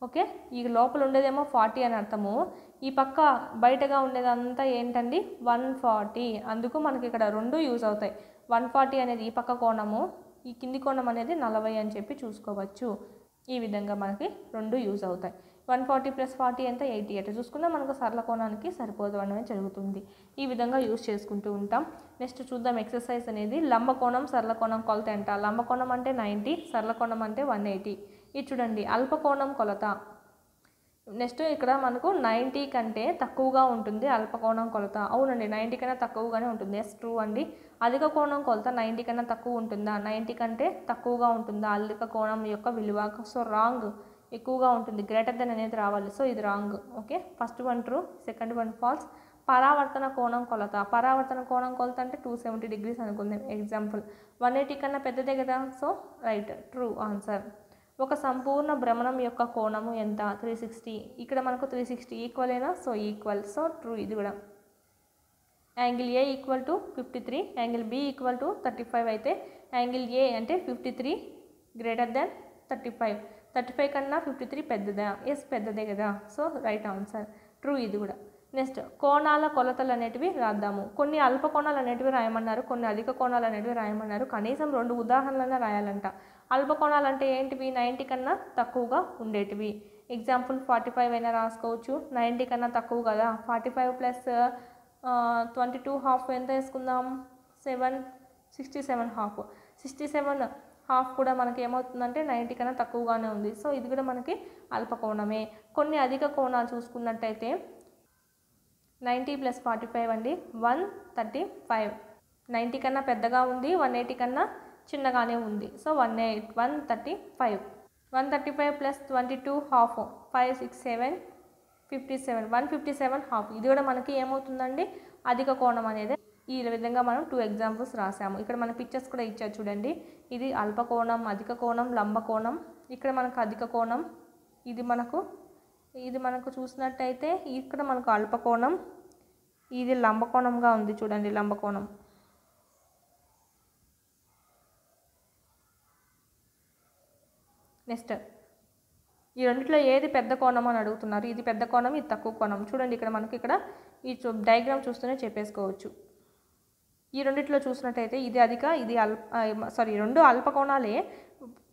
ఓకే, ఈ లోపల ఉండేదేమో 40 అని అర్థము, ఈ పక్క బయటగా ఉండేదంతా ఏంటండి 140. అందుకు మనకి ఇక్కడ 2 యూజ్ అవుతాయి. 140 అనేది ఈ పక్క కోణము, ఈ కింది కోణం అనేది 40 అని చెప్పి చూసుకోవచ్చు. ఈ విధంగా మనకి 2 యూజ్ అవుతాయి. 140 + 40 ఎంత? 80. అట్లా చూసుకున్నా మనకు సరళ కోణానికి సరిపోదు అనేది జరుగుతుంది. ఈ విధంగా యూజ్ చేసుకుంటూ ఉంటాం. నెక్స్ట్ చూద్దాం ఎక్సర్సైజ్ అనేది. లంబకోణం సరళ కోణం కొలత ఎంత? లంబకోణం అంటే 90, సరళ కోణం అంటే 180. ఇది చూడండి అల్పకోణం కొలత. నెక్స్ట్ ఇక్కడ మనకు 90 కంటే తక్కువగా ఉంటుంది అల్పకోణం కొలత. అవునండి 90 కన్నా తక్కువగానే ఉంటుంది. ఎస్ ట్రూ అండి. అధిక కోణం కొలత 90 కన్నా తక్కువ ఉంటుందా? 90 కంటే తక్కువగా ఉంటుందా అధిక కోణం యొక్క విలువ? సో రాంగ్, ఎక్కువగా ఉంటుంది, గ్రేటర్ దెన్ అనేది రావాలి. సో ఇది wrong. Okay, first one true, second one false. పరావర్తన కోణం కొలత. పరావర్తన కోణం కొలత అంటే 270 డిగ్రీస్ అనుకుందాం ఎగ్జాంపుల్. 180 కన్నా పెద్దదే కదా, సో రైట్, ట్రూ ఆన్సర్. ఒక సంపూర్ణ భ్రమణం యొక్క కోణము ఎంత? 360. ఇక్కడ మనకు 360 ఈక్వలేనా? సో ఈక్వల్, సో ట్రూ ఇది కూడా. Angle A equal to 53, angle B equal to 35 అయితే యాంగిల్ ఏ అంటే 53 గ్రేటర్ దెన్ 35. 35 కన్నా 53 పెద్దదా? ఎస్ పెద్దదే కదా, సో రైట్ ఆన్సర్, ట్రూ ఇది కూడా. నెక్స్ట్ కోణాల కొలతలు అనేటివి రాద్దాము. కొన్ని అల్ప కోణాలు అనేటివి రాయమన్నారు, కొన్ని అధిక కోణాలు అనేటివి రాయమన్నారు. కనీసం 2 ఉదాహరణలైనా రాయాలంట. అల్ప కోణాలు అంటే ఏంటివి? 90 కన్నా తక్కువగా ఉండేటివి. ఎగ్జాంపుల్ 45 అయినా రాసుకోవచ్చు. 90 కన్నా తక్కువ కదా, 45 + 22 హాఫ్ ఎంత వేసుకుందాం 67 హాఫ్ 67 హాఫ్ కూడా మనకి ఏమవుతుందంటే 90 కన్నా తక్కువగానే ఉంది. సో ఇది కూడా మనకి అల్పకోణమే. కొన్ని అధిక కోణాలు చూసుకున్నట్టయితే 90 + 45 అండి 135. 90 కన్నా పెద్దగా ఉంది, 180 కన్నా చిన్నగానే ఉంది. So 135 + 22 half 5 6 7 57 157 half. ఇది కూడా మనకి ఏమవుతుందండి అధిక కోణం అనేది. ఈ విధంగా మనం 2 ఎగ్జాంపుల్స్ రాసాము. ఇక్కడ మన పిక్చర్స్ కూడా ఇచ్చారు చూడండి. ఇది అల్పకోణం, అధిక కోణం, లంబకోణం. ఇక్కడ మనకు అధిక కోణం, ఇది మనకు చూసినట్టయితే ఇక్కడ మనకు అల్పకోణం, ఇది లంబకోణంగా ఉంది చూడండి, లంబకోణం. నెక్స్ట్ ఈ రెండిట్లో ఏది పెద్ద కోణం అని అడుగుతున్నారు. ఇది పెద్ద కోణం, ఇది తక్కువ కోణం. చూడండి ఇక్కడ మనకి ఇక్కడ ఈ డయాగ్రామ్ చూస్తూనే చెప్పేసుకోవచ్చు. ఈ రెండిట్లో చూసినట్టయితే ఇది అధిక, ఇది రెండు అల్పకోణాలే.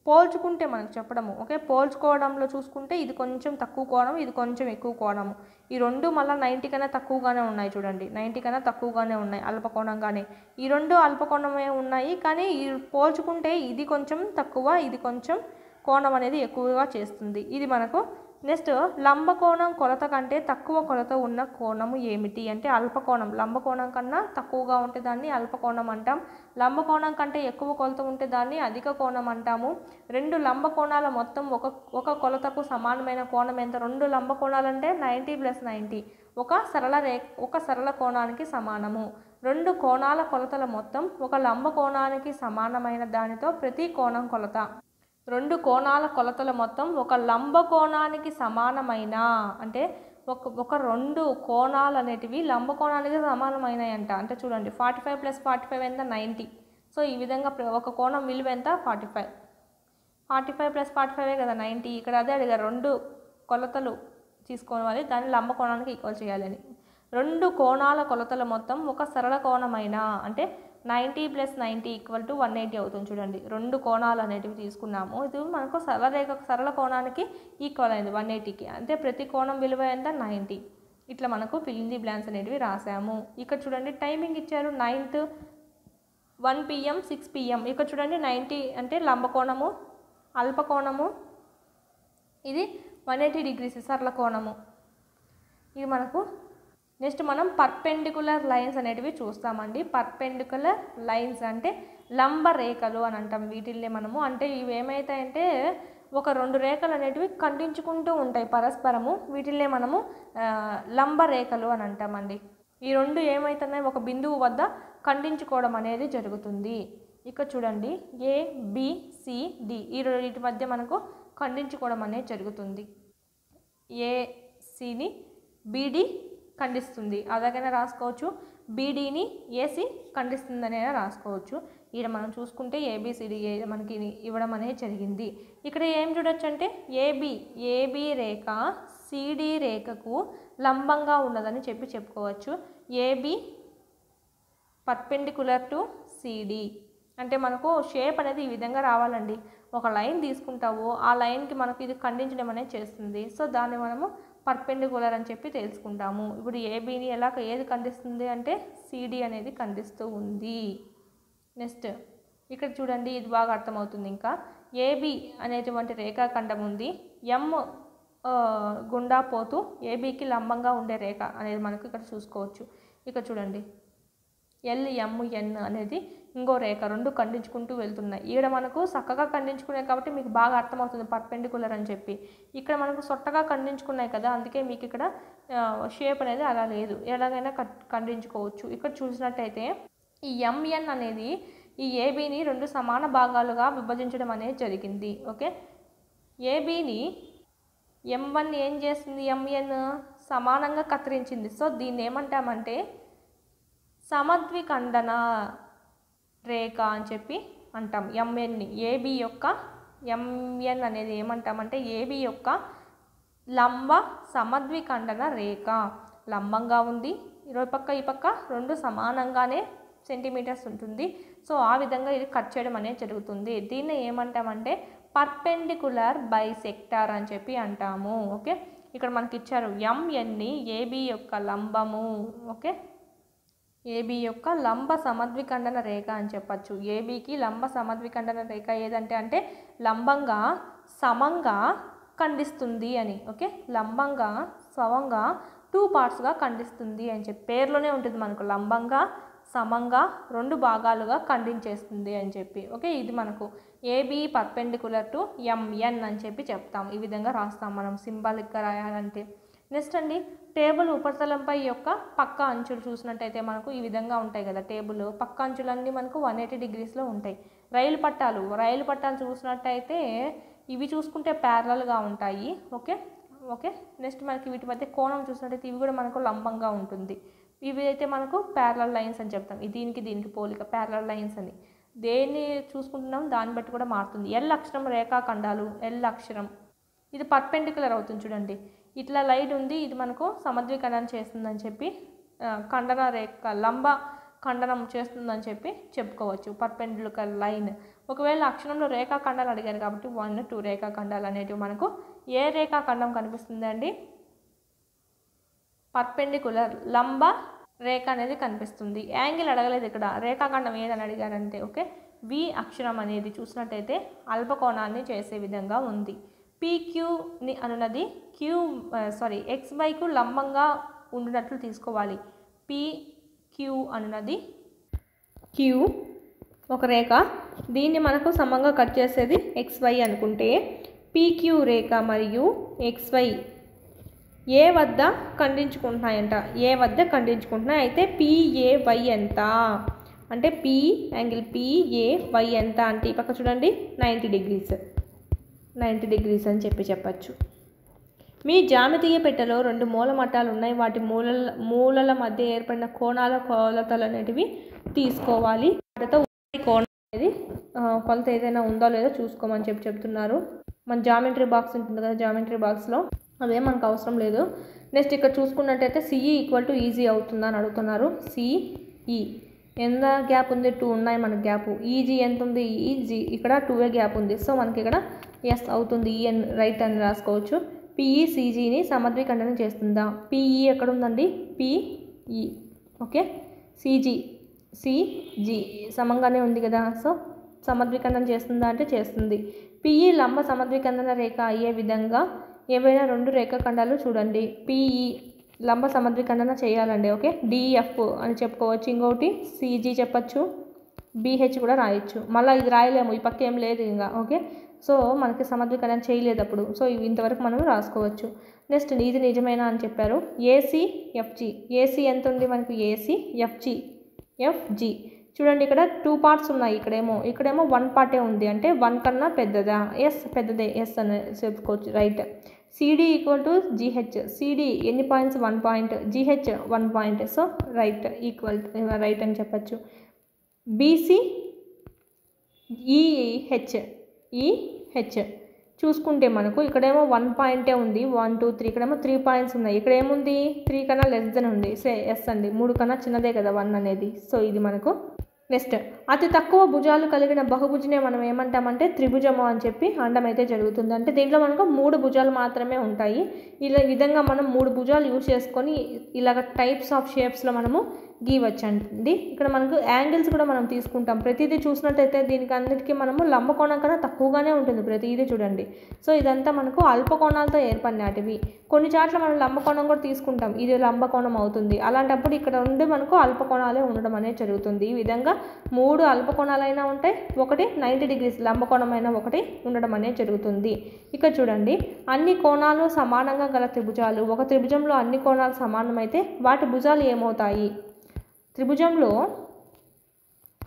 పోల్చుకుంటే మనకు చెప్పడము ఓకే, పోల్చుకోవడంలో చూసుకుంటే ఇది కొంచెం తక్కువ కోణం, ఇది కొంచెం ఎక్కువ కోణము. ఈ రెండు మళ్ళీ 90 కన్నా తక్కువగానే ఉన్నాయి చూడండి, 90 కన్నా తక్కువగానే ఉన్నాయి అల్పకోణంగానే. ఈ రెండు అల్పకోణమే ఉన్నాయి, కానీ ఈ పోల్చుకుంటే ఇది కొంచెం తక్కువ, ఇది కొంచెం కోణం అనేది ఎక్కువగా చేస్తుంది. ఇది మనకు. నెక్స్ట్ లంబకోణం కొలత కంటే తక్కువ కొలత ఉన్న కోణము ఏమిటి అంటే అల్పకోణం. లంబకోణం కన్నా తక్కువగా ఉంటే దాన్ని అల్పకోణం అంటాం. లంబకోణం కంటే ఎక్కువ కొలత ఉంటే దాన్ని అధిక కోణం అంటాము. రెండు లంబకోణాల మొత్తం ఒక కొలతకు సమానమైన కోణం ఎంత? రెండు లంబకోణాలంటే 90 + 90 ఒక సరళ కోణానికి సమానము. రెండు కోణాల కొలతల మొత్తం ఒక లంబకోణానికి సమానమైన దానితో ప్రతి కోణం కొలత. రెండు కోణాల కొలతల మొత్తం ఒక లంబకోణానికి సమానమైన అంటే ఒక రెండు కోణాలు అనేటివి లంబకోణానికి సమానమైనవి అంట. అంటే చూడండి 45 + 45 ఎంత? 90. సో ఈ విధంగా ఒక కోణం విలువ ఎంత? 45. 45 + 45 కదా 90. ఇక్కడ అదే అడిగారు, రెండు కొలతలు తీసుకోవాలి, దాన్ని లంబకోణానికి ఈక్వల్ చేయాలని. రెండు కోణాల కొలతల మొత్తం ఒక సరళ కోణమైన అంటే 90 + 90 = 180 అవుతుంది. చూడండి రెండు కోణాలు అనేటివి తీసుకున్నాము. ఇది మనకు సరళ కోణానికి ఈక్వల్ అయింది 180కి. అంటే ప్రతి కోణం విలువ ఎంత? 90. ఇట్లా మనకు ఫిల్ ఇన్ ది బ్లాంక్స్ అనేటివి రాసాము. ఇక్కడ చూడండి టైమింగ్ ఇచ్చారు 9th 1 PM 6 PM. ఇక్కడ చూడండి 90 అంటే లంబకోణము, అల్పకోణము, ఇది 180 degrees సరళ కోణము. ఇది మనకు. నెక్స్ట్ మనం పర్పెండిక్యులర్ లైన్స్ అనేటివి చూస్తామండి. పర్పెండిక్యులర్ లైన్స్ అంటే లంబ రేఖలు అని అంటాం వీటిల్ని మనము. అంటే ఇవి ఏమవుతాయంటే ఒక రెండు రేఖలు అనేటివి ఖండించుకుంటూ ఉంటాయి పరస్పరము. వీటిల్నే మనము లంబ రేఖలు అని అంటామండి. ఈ రెండు ఏమవుతున్నాయి ఒక బిందువు వద్ద ఖండించుకోవడం అనేది జరుగుతుంది. ఇక్కడ చూడండి ABCD ఈ వీటి మధ్య మనకు ఖండించుకోవడం అనేది జరుగుతుంది. ACని BD ఖండిస్తుంది, అలాగైనా రాసుకోవచ్చు. BDని AC ఖండిస్తుంది అనేది రాసుకోవచ్చు. ఇక్కడ మనం చూసుకుంటే ABCD మనకి ఇవ్వడం అనేది జరిగింది. ఇక్కడ ఏం చూడొచ్చు అంటే AB రేఖ CD రేఖకు లంబంగా ఉన్నదని చెప్పుకోవచ్చు. AB పర్పెండిక్యులర్ టు CD అంటే మనకు షేప్ అనేది ఈ విధంగా రావాలండి. ఒక లైన్ తీసుకుంటావు, ఆ లైన్కి మనకు ఇది ఖండించడం అనేది చేస్తుంది. సో దాన్ని మనము పర్పెండిక్యులర్ అని చెప్పి తెలుసుకుంటాము. ఇప్పుడు ఏబీని ఏది ఖండిస్తుంది అంటే CD అనేది ఖండిస్తూ ఉంది. నెక్స్ట్ ఇక్కడ చూడండి, ఇది బాగా అర్థమవుతుంది. ఇంకా AB అనేటువంటి రేఖాఖండం ఉంది. M గుండా పోతూ ఏబీకి లంబంగా ఉండే రేఖ అనేది మనకు ఇక్కడ చూసుకోవచ్చు. ఇక్కడ చూడండి LMN అనేది ఇంకో రేఖ, రెండు ఖండించుకుంటూ వెళ్తున్నాయి. ఈడ మనకు చక్కగా ఖండించుకున్నాయి కాబట్టి మీకు బాగా అర్థమవుతుంది పర్పెండిక్యులర్ అని చెప్పి. ఇక్కడ మనకు సొట్టగా ఖండించుకున్నాయి కదా, అందుకే మీకు ఇక్కడ షేప్ అనేది అలా లేదు, ఎలాగైనా ఖండించుకోవచ్చు. ఇక్కడ చూసినట్టయితే ఈ MN అనేది ఈ ఏబీని రెండు సమాన భాగాలుగా విభజించడం అనేది జరిగింది. ఓకే, ఏబీని M1 ఏం చేస్తుంది, MN సమానంగా కత్తిరించింది. సో దీన్ని ఏమంటామంటే సమద్విఖండన రేఖ అని చెప్పి అంటాం. MNని ఏబీ యొక్క MN అనేది ఏమంటామంటే ఏబీ యొక్క లంబ సమద్విఖండన రేఖ. లంబంగా ఉంది, ఈ పక్క రెండు సమానంగానే సెంటీమీటర్స్ ఉంటుంది. సో ఆ విధంగా ఇది కట్ చేయడం అనేది జరుగుతుంది. దీన్ని ఏమంటామంటే పర్పెండిక్యులర్ బైసెక్టార్ అని చెప్పి అంటాము. ఓకే, ఇక్కడ మనకి ఇచ్చారు MNని ఏబీ యొక్క లంబము. ఓకే, ఏబీ యొక్క లంబ సమద్విఖండన రేఖ అని చెప్పచ్చు. ఏబీకి లంబ సమద్విఖండన రేఖ ఏదంటే అంటే లంబంగా సమంగా ఖండిస్తుంది అని. ఓకే, లంబంగా సమంగా 2 పార్ట్స్గా ఖండిస్తుంది అని చెప్పి పేర్లోనే ఉంటుంది మనకు, లంబంగా సమంగా 2 భాగాలుగా ఖండించేస్తుంది అని చెప్పి. ఓకే, ఇది మనకు ఏబీ పర్పెండిక్యులర్ టు ఎంఎన్ అని చెప్పి చెప్తాం. ఈ విధంగా రాస్తాం మనం సింబాలిక్గా రాయాలంటే. నెక్స్ట్ అండి, టేబుల్ ఉపరితలంపై యొక్క పక్క అంచులు చూసినట్టయితే మనకు ఈ విధంగా ఉంటాయి కదా. టేబుల్ పక్క అంచులన్నీ మనకు 180 డిగ్రీస్లో ఉంటాయి. రైలు పట్టాలు చూసినట్టయితే ఇవి చూసుకుంటే ప్యారలల్గా ఉంటాయి. ఓకే ఓకే నెక్స్ట్ మనకి వీటి మధ్య కోణం చూసినట్టయితే ఇవి కూడా మనకు లంబంగా ఉంటుంది. ఇవి అయితే మనకు ప్యారలల్ లైన్స్ అని చెప్తాం. దీనికి పోలిక ప్యారలల్ లైన్స్ అని. దేన్ని చూసుకుంటున్నాం దాన్ని బట్టి కూడా మారుతుంది. ఎల్ అక్షరం రేఖాఖండాలు, ఎల్ అక్షరం ఇది పర్పెండిక్యులర్ అవుతుంది చూడండి. ఇట్లా లైన్ ఉంది, ఇది మనకు సమద్విఖండనం చేస్తుందని చెప్పి ఖండన రేఖ లంబ ఖండనం చేస్తుందని చెప్పి చెప్పుకోవచ్చు. Perpendicular line. ఒకవేళ అక్షరంలో రేఖాఖండాలు అడిగారు కాబట్టి 1, 2 రేఖాఖండాలు అనేటివి మనకు ఏ రేఖాఖండం కనిపిస్తుంది అండి? పర్పెండిక్యులర్ లంబ రేఖ అనేది కనిపిస్తుంది. యాంగిల్ అడగలేదు ఇక్కడ, రేఖాఖండం ఏదని అడిగారంటే ఓకే వి అక్షరం అనేది చూసినట్టయితే అల్పకోణాన్ని చేసే విధంగా ఉంది. పీక్యూని అనున్నది XYకు లంబంగా ఉండినట్లు తీసుకోవాలి. పీక్యూ అనున్నది క్యూ ఒక రేఖ, దీన్ని మనకు సమంగా కట్ చేసేది XY అనుకుంటే పీక్యూ రేఖ మరియు XY ఏ వద్ద ఖండించుకుంటున్నాయంట. అయితే PAY ఎంత అంటే యాంగిల్ PAY ఎంత అంటే ఈ పక్క చూడండి 90 డిగ్రీస్ అని చెప్పచ్చు. మీ జ్యామితీయ పెట్టెలో 2 మూలమట్టాలు ఉన్నాయి. వాటి మూలల మధ్య ఏర్పడిన కోణాల కొలతలు అనేటివి తీసుకోవాలి. కోణం అనేది కొలత ఏదైనా ఉందో లేదో చూసుకోమని చెప్తున్నారు. మన జామెట్రీ బాక్స్ ఉంటుంది కదా, జామెట్రీ బాక్స్లో అదేం మనకు అవసరం లేదు. నెక్స్ట్ ఇక్కడ చూసుకున్నట్టయితే CE = ఈజీ అవుతుందా అని అడుగుతున్నారు. CE ఎంత గ్యాప్ ఉంది? 2 ఉన్నాయి మనకు గ్యాప్. ఈజీ ఎంత ఉంది? ఈజీ ఇక్కడ 2 గ్యాప్ ఉంది. సో మనకి ఇక్కడ ఎస్ అవుతుంది, ఈ అని రైట్ అని రాసుకోవచ్చు. PE CGని సమద్విఖండనం చేస్తుందా? PE ఎక్కడ ఉందండి? PE ఓకే, CG సమంగానే ఉంది కదా, సో సమద్విఖండనం చేస్తుందా అంటే చేస్తుంది. PE లంబ సమద్విఖండన రేఖ అయ్యే విధంగా ఏవైనా 2 రేఖాఖండాలు చూడండి. PE లంబ సమద్విఖండన చేయాలండి. ఓకే, DF అని చెప్పుకోవచ్చు. ఇంకొకటి CG చెప్పచ్చు, BH కూడా రాయొచ్చు. మళ్ళీ ఇది రాయలేము, ఈ పక్క ఏం లేదు ఇంకా. ఓకే, సో మనకి సమద్విఖండన చేయలేదు అప్పుడు. సో ఇంతవరకు మనం రాసుకోవచ్చు. నెక్స్ట్ ఇది నిజమేనా అని చెప్పారు. ACFG ఎంత ఉంది మనకు? ACFG చూడండి, ఇక్కడ 2 పార్ట్స్ ఉన్నాయి. ఇక్కడేమో 1 పార్టే ఉంది, అంటే 1 కన్నా పెద్దదా? ఎస్ పెద్దదే, ఎస్ అని చెప్పుకోవచ్చు, రైట్. CD = GH. CD ఎన్ని points? 1 point. GH 1 point. So right right అని చెప్పచ్చు. BC EH చూసుకుంటే మనకు ఇక్కడేమో 1 పాయింటే ఉంది, 1 2 3. ఇక్కడేమో 3 పాయింట్స్ ఉన్నాయి. ఇక్కడ ఏముంది? 3 కన్నా లెస్ దెన్ ఉంది, ఎస్ అండి. 3 కన్నా చిన్నదే కదా 1 అనేది. సో ఇది మనకు. నెక్స్ట్ అతి తక్కువ భుజాలు కలిగిన బహుభుజినే మనం ఏమంటామంటే త్రిభుజము అని చెప్పి అనడం అయితే జరుగుతుంది. అంటే దీంట్లో మనకు 3 భుజాలు మాత్రమే ఉంటాయి. ఈ విధంగా మనం 3 భుజాలు యూజ్ చేసుకొని ఇలాగ టైప్స్ ఆఫ్ షేప్స్లో మనము గీవచ్చండి. ఇక్కడ మనకు యాంగిల్స్ కూడా మనం తీసుకుంటాం. ప్రతిదీ చూసినట్టయితే దీనికి అన్నిటికీ మనము లంబకోణం కన్నా తక్కువగానే ఉంటుంది ప్రతిదీ చూడండి. సో ఇదంతా మనకు అల్పకోణాలతో ఏర్పడినటివి. కొన్ని చోట్ల మనం లంబకోణం కూడా తీసుకుంటాం, ఇది లంబకోణం అవుతుంది. అలాంటప్పుడు ఇక్కడ ఉండి మనకు అల్పకోణాలే ఉండడం అనేది జరుగుతుంది. ఈ విధంగా 3 అల్పకోణాలైనా ఉంటాయి, ఒకటి 90 డిగ్రీస్ లంబకోణమైన ఒకటి ఉండడం అనేది జరుగుతుంది. ఇక్కడ చూడండి, అన్ని కోణాలు సమానంగా గల త్రిభుజాలు. ఒక త్రిభుజంలో అన్ని కోణాలు సమానమైతే వాటి భుజాలు ఏమవుతాయి? త్రిభుజంలో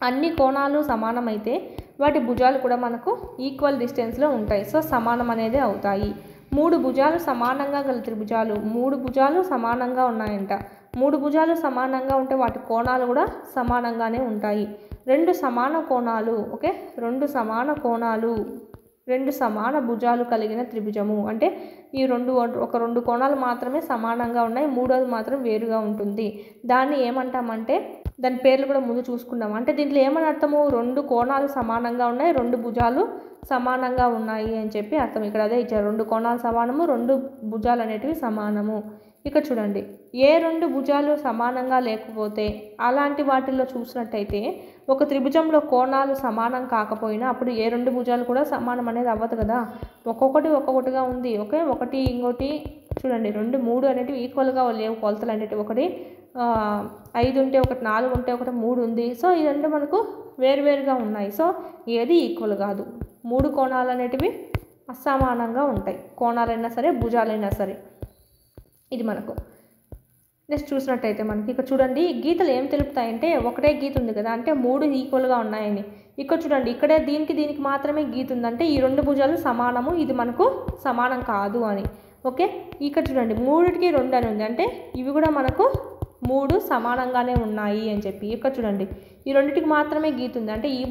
అన్ని కోణాలు సమానమైతే వాటి భుజాలు కూడా మనకు ఈక్వల్ డిస్టెన్స్లో ఉంటాయి. సో సమానం అనేది అవుతాయి. 3 భుజాలు సమానంగా గల త్రిభుజాలు. 3 భుజాలు సమానంగా ఉన్నాయంట. 3 భుజాలు సమానంగా ఉంటే వాటి కోణాలు కూడా సమానంగానే ఉంటాయి. 2 సమాన కోణాలు. ఓకే, 2 సమాన భుజాలు కలిగిన త్రిభుజము అంటే ఈ 2 కోణాలు మాత్రమే సమానంగా ఉన్నాయి, మూడోది మాత్రం వేరుగా ఉంటుంది. దాన్ని ఏమంటామంటే దాని పేర్లు కూడా ముందు చూసుకున్నాం. అంటే దీంట్లో ఏమని అర్థము? 2 కోణాలు సమానంగా ఉన్నాయి, 2 భుజాలు సమానంగా ఉన్నాయి అని చెప్పి అర్థం. ఇక్కడ అదే ఇచ్చారు, 2 కోణాలు సమానము, 2 భుజాలు అనేటివి సమానము. ఇక్కడ చూడండి, ఏ రెండు భుజాలు సమానంగా లేకపోతే అలాంటి వాటిల్లో చూసినట్టయితే ఒక త్రిభుజంలో కోణాలు సమానం కాకపోయినా అప్పుడు ఏ రెండు భుజాలు కూడా సమానం అనేది అవ్వదు కదా. ఒక్కొక్కటిగా ఉంది. ఓకే, ఒకటి ఇంకోటి చూడండి, 2 3 అనేటివి ఈక్వల్గా లేవు కొలతలు అనేటివి. ఒకటి 5 ఉంటే ఒకటి 4 ఉంటే ఒకటి 3 ఉంది. సో ఈ రెండు మనకు వేరువేరుగా ఉన్నాయి. సో ఏది ఈక్వల్ కాదు. 3 కోణాలు అనేటివి అసమానంగా ఉంటాయి, కోణాలైనా సరే భుజాలైనా సరే. ఇది మనకు నెక్స్ట్ చూసినట్టయితే మనకి ఇక్కడ చూడండి, గీతలు ఏం తెలుపుతాయంటే ఒకటే గీత ఉంది కదా, అంటే 3 ఈక్వల్గా ఉన్నాయని. ఇక్కడ చూడండి, ఇక్కడే దీనికి మాత్రమే గీత ఉందంటే ఈ రెండు భుజాలు సమానము, ఇది మనకు సమానం కాదు అని. ఓకే, ఇక్కడ చూడండి 3కి 2 అని ఉంది, అంటే ఇవి కూడా మనకు 3 సమానంగానే ఉన్నాయి అని చెప్పి. ఇక్కడ చూడండి, ఈ రెండిటికి మాత్రమే గీత ఉంది, అంటే ఈ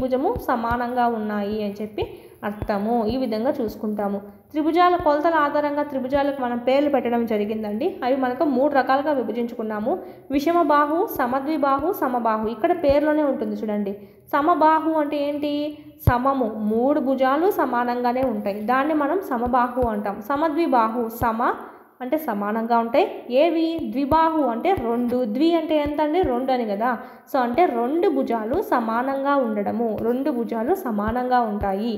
భుజము సమానంగా ఉన్నాయి అని చెప్పి అర్థము. ఈ విధంగా చూసుకుంటాము. త్రిభుజాల కొలతల ఆధారంగా త్రిభుజాలకు మనం పేర్లు పెట్టడం జరిగిందండి. అవి మనకు 3 రకాలుగా విభజించుకున్నాము. విషమబాహు, సమద్విబాహు, సమబాహు. ఇక్కడ పేర్లోనే ఉంటుంది చూడండి. సమబాహు అంటే ఏంటి? సమము, 3 భుజాలు సమానంగానే ఉంటాయి, దాన్ని మనం సమబాహు అంటాం. సమద్విబాహు, అంటే సమానంగా ఉంటాయి. ఏవి? ద్విబాహు అంటే 2. ద్వి అంటే ఎంత అండి? 2 అని కదా. సో అంటే 2 భుజాలు సమానంగా ఉండడము, 2 భుజాలు సమానంగా ఉంటాయి.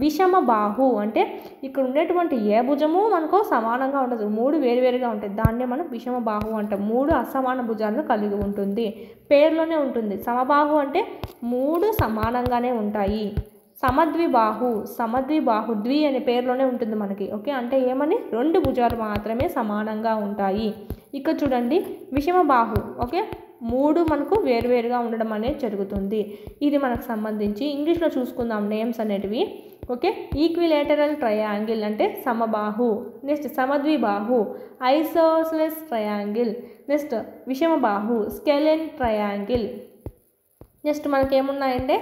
విషమ బాహు అంటే ఇక్కడ ఉండేటువంటి ఏ భుజము మనకు సమానంగా ఉండదు, 3 వేరువేరుగా ఉంటాయి, దాన్నే మనం విషమ బాహు అంటాం. 3 అసమాన భుజాలను కలిగి ఉంటుంది, పేర్లోనే ఉంటుంది. సమబాహు అంటే 3 సమానంగానే ఉంటాయి. సమద్విబాహు, ద్వి అనే పేరులోనే ఉంటుంది మనకి. ఓకే, అంటే ఏమని? 2 భుజాలు మాత్రమే సమానంగా ఉంటాయి. ఇక్కడ చూడండి, విషమబాహు. ఓకే, 3 మనకు వేరువేరుగా ఉండడం అనేది జరుగుతుంది. ఇది మనకు సంబంధించి ఇంగ్లీష్లో చూసుకుందాం నేమ్స్ అనేటివి. ఓకే, ఈక్విలేటరల్ ట్రయాంగిల్ అంటే సమబాహు. నెక్స్ట్ సమద్విబాహు, ఐసోస్లెస్ ట్రయాంగిల్. నెక్స్ట్ విషమబాహు, స్కెలెన్ ట్రయాంగిల్. నెక్స్ట్ మనకి ఏమున్నాయంటే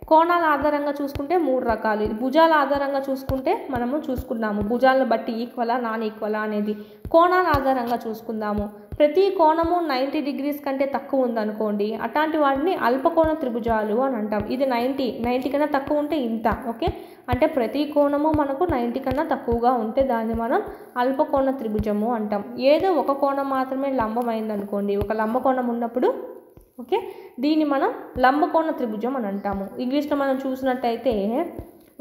కోణాల ఆధారంగా చూసుకుంటే 3 రకాలు. ఇది భుజాల ఆధారంగా చూసుకుంటే మనము చూసుకున్నాము, భుజాలను బట్టి ఈక్వలా నాన్ ఈక్వలా అనేది. కోణాల ఆధారంగా చూసుకుందాము. ప్రతి కోణము 90 డిగ్రీస్ కంటే తక్కువ ఉందనుకోండి, అట్లాంటి వాటిని అల్పకోణ త్రిభుజాలు అని అంటాం. ఇది 90 కన్నా తక్కువ ఉంటే ఇంత. ఓకే, అంటే ప్రతి కోణము మనకు 90 కన్నా తక్కువగా ఉంటే దాన్ని మనం అల్పకోణ త్రిభుజము అంటాం. ఏదో ఒక కోణం మాత్రమే లంబమైంది అనుకోండి, ఒక లంబకోణం ఉన్నప్పుడు ఓకే, దీన్ని మనం లంబకోణ త్రిభుజం అని అంటాము. ఇంగ్లీష్లో మనం చూసినట్టయితే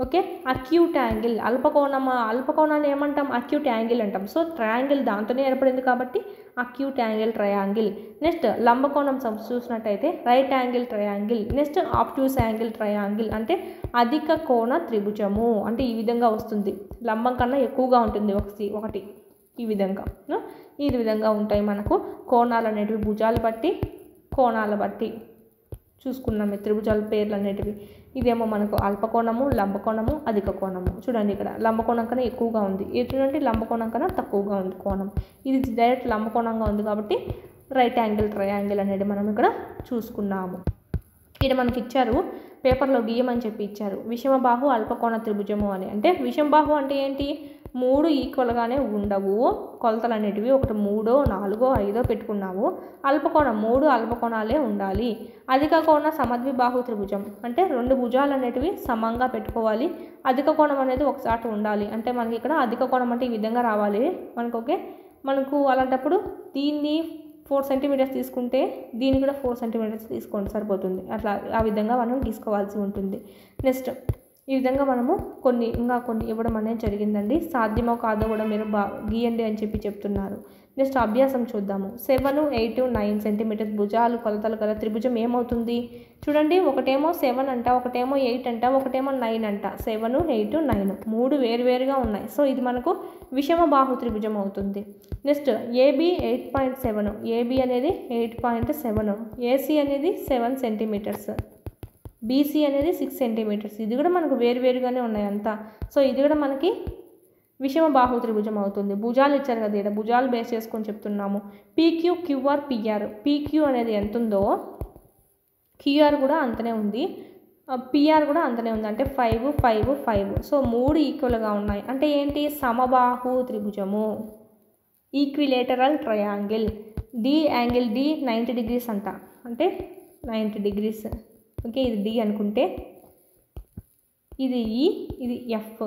ఓకే, అక్యూట్ యాంగిల్. అల్పకోణాన్ని ఏమంటాం? అక్యూట్ యాంగిల్ అంటాం. సో ట్రయాంగిల్ దాంతోనే ఏర్పడింది కాబట్టి అక్యూట్ యాంగిల్ ట్రయాంగిల్. నెక్స్ట్ లంబకోణం చూసినట్టయితే right angle triangle. Next obtuse angle triangle అంటే అధిక కోణ త్రిభుజము. అంటే ఈ విధంగా వస్తుంది, లంబం కన్నా ఎక్కువగా ఉంటుంది ఒకటి. ఈ విధంగా ఉంటాయి మనకు కోణాలు అనేటివి. భుజాలు బట్టి కోణాల బట్టి చూసుకున్నాం త్రిభుజాల పేర్లు అనేటివి. ఇదేమో మనకు అల్పకోణము, లంబకోణము, అధిక కోణము. చూడండి, ఇక్కడ లంబకోణం కన్నా ఎక్కువగా ఉంది, చూడండి లంబకోణం కన్నా తక్కువగా ఉంది కోణం. ఇది డైరెక్ట్ లంబకోణంగా ఉంది కాబట్టి రైట్ యాంగిల్ ట్రయాంగిల్ అనేది మనం ఇక్కడ చూసుకున్నాము. ఇక్కడ మనకి ఇచ్చారు, పేపర్లో గీయమని చెప్పి ఇచ్చారు, విషమబాహు అల్పకోణ త్రిభుజము అని. అంటే విషమబాహు అంటే ఏంటి? 3 ఈక్వల్గానే ఉండవు కొలతలు అనేటివి, ఒకటి 3, 4, 5 పెట్టుకున్నాము. అల్పకోణం 3 అల్పకోణాలే ఉండాలి. అధిక కోణ సమద్విబాహు త్రిభుజం అంటే 2 భుజాలు అనేటివి సమంగా పెట్టుకోవాలి. అధిక కోణం అనేది ఒకసారి ఉండాలి. అంటే మనకి ఇక్కడ అధిక కోణం అంటే ఈ విధంగా రావాలి మనకు. ఓకే, మనకు అలాంటప్పుడు దీన్ని 4 సెంటీమీటర్స్ తీసుకుంటే దీన్ని కూడా 4 సెంటీమీటర్స్ తీసుకోండి సరిపోతుంది. అట్లా ఆ విధంగా మనం గీసుకోవాల్సి ఉంటుంది. నెక్స్ట్ ఈ విధంగా మనము ఇంకా కొన్ని ఇవ్వడం అనేది జరిగిందండి. సాధ్యమో కాదో కూడా మీరు గీయండి అని చెప్పి చెప్తున్నారు. నెక్స్ట్ అభ్యాసం చూద్దాము. 7, 8, 9 సెంటీమీటర్స్ భుజాలు కొలతలు గల త్రిభుజం ఏమవుతుంది? చూడండి, ఒకటేమో 7 అంట, ఒకటేమో 8 అంట, ఒకటేమో 9 అంట. 7, 8, 9 3 వేరువేరుగా ఉన్నాయి. సో ఇది మనకు విషమబాహు త్రిభుజం అవుతుంది. నెక్స్ట్ ఏబి 8.7, ఏబి అనేది 8.7, ఏసీ అనేది 7 సెంటీమీటర్స్, బీసీ అనేది 6 సెంటీమీటర్స్. ఇది కూడా మనకు వేరువేరుగానే ఉన్నాయి అంతా. సో ఇది కూడా మనకి విషమబాహు త్రిభుజం అవుతుంది. భుజాలు ఇచ్చారు కదా, ఇక్కడ భుజాలు బేస్ చేసుకొని చెప్తున్నాము. PQ, QR, PR. పీక్యూ అనేది ఎంత ఉందో క్యూఆర్ కూడా అంతనే ఉంది, పిఆర్ కూడా అంతనే ఉంది. అంటే 5, 5, 5. సో 3 ఈక్వల్గా ఉన్నాయి. అంటే ఏంటి? సమబాహు త్రిభుజము, equilateral triangle. D angle D 90 degrees అంట, అంటే 90 డిగ్రీస్. ఓకే, ఇది డి అనుకుంటే ఇది ఈ, ఇది ఎఫ్.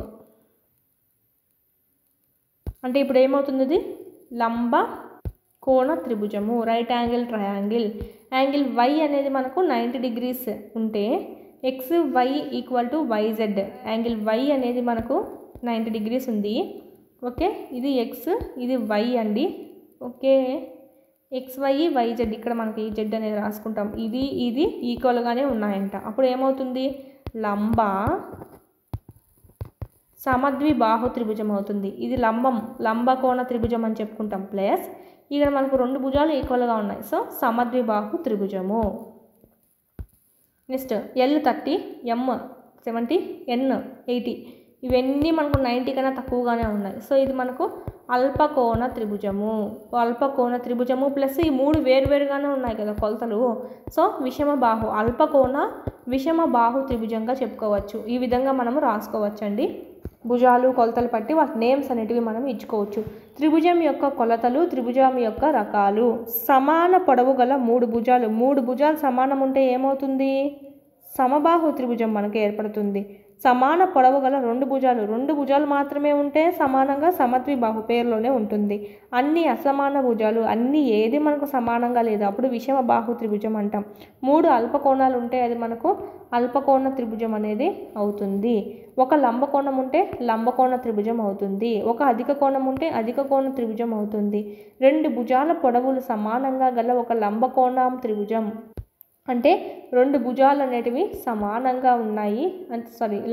అంటే ఇప్పుడు ఏమవుతుంది? ఇది లంబ కోణ త్రిభుజము, right angle triangle. Angle y అనేది మనకు 90 డిగ్రీస్ ఉంటే X Y equal to YZ. Angle y అనేది మనకు 90 డిగ్రీస్ ఉంది. ఓకే, ఇది ఎక్స్, ఇది y అండి. ఓకే, ఎక్స్ వై వైజెడ్, ఇక్కడ మనకి ఈ జెడ్ అనేది రాసుకుంటాం. ఇది ఇది ఈక్వల్గానే ఉన్నాయంట. అప్పుడు ఏమవుతుంది, లంబ సమద్విబాహు త్రిభుజం అవుతుంది. ఇది లంబ కోణ త్రిభుజం అని చెప్పుకుంటాం. ప్లస్ ఇక్కడ మనకు రెండు భుజాలు ఈక్వల్గా ఉన్నాయి, సో సమద్విబాహు త్రిభుజము. నెక్స్ట్ L 30, M 70, N 80, ఇవన్నీ మనకు 90 కన్నా తక్కువగానే ఉన్నాయి. సో ఇది మనకు అల్పకోణ త్రిభుజము. అల్పకోణ త్రిభుజము ప్లస్ ఈ మూడు వేరువేరుగానే ఉన్నాయి కదా కొలతలు. సో విషమబాహు, అల్పకోణ విషమబాహు త్రిభుజంగా చెప్పుకోవచ్చు. ఈ విధంగా మనము రాసుకోవచ్చండి. భుజాలు కొలతలు పట్టి వాటి నేమ్స్ అనేటివి మనం ఇచ్చుకోవచ్చు. త్రిభుజం యొక్క కొలతలు, త్రిభుజం యొక్క రకాలు. సమాన పొడవు గల మూడు భుజాలు సమానం ఉంటే ఏమవుతుంది, సమబాహు త్రిభుజం మనకు ఏర్పడుతుంది. సమాన పొడవు గల రెండు భుజాలు మాత్రమే ఉంటే సమానంగా సమద్విబాహు పేరులోనే ఉంటుంది. అన్ని అసమాన భుజాలు, అన్ని ఏది మనకు సమానంగా లేదు అప్పుడు విషమబాహు త్రిభుజం అంటాం. మూడు అల్పకోణాలు ఉంటే అది మనకు అల్పకోణ త్రిభుజం అనేది అవుతుంది. ఒక లంబకోణం ఉంటే లంబకోణ త్రిభుజం అవుతుంది. ఒక అధిక కోణం ఉంటే అధిక కోణ త్రిభుజం అవుతుంది. రెండు భుజాల పొడవులు సమానంగా గల ఒక లంబకోణం త్రిభుజం అంటే రెండు భుజాలు అనేటివి సమానంగా ఉన్నాయి.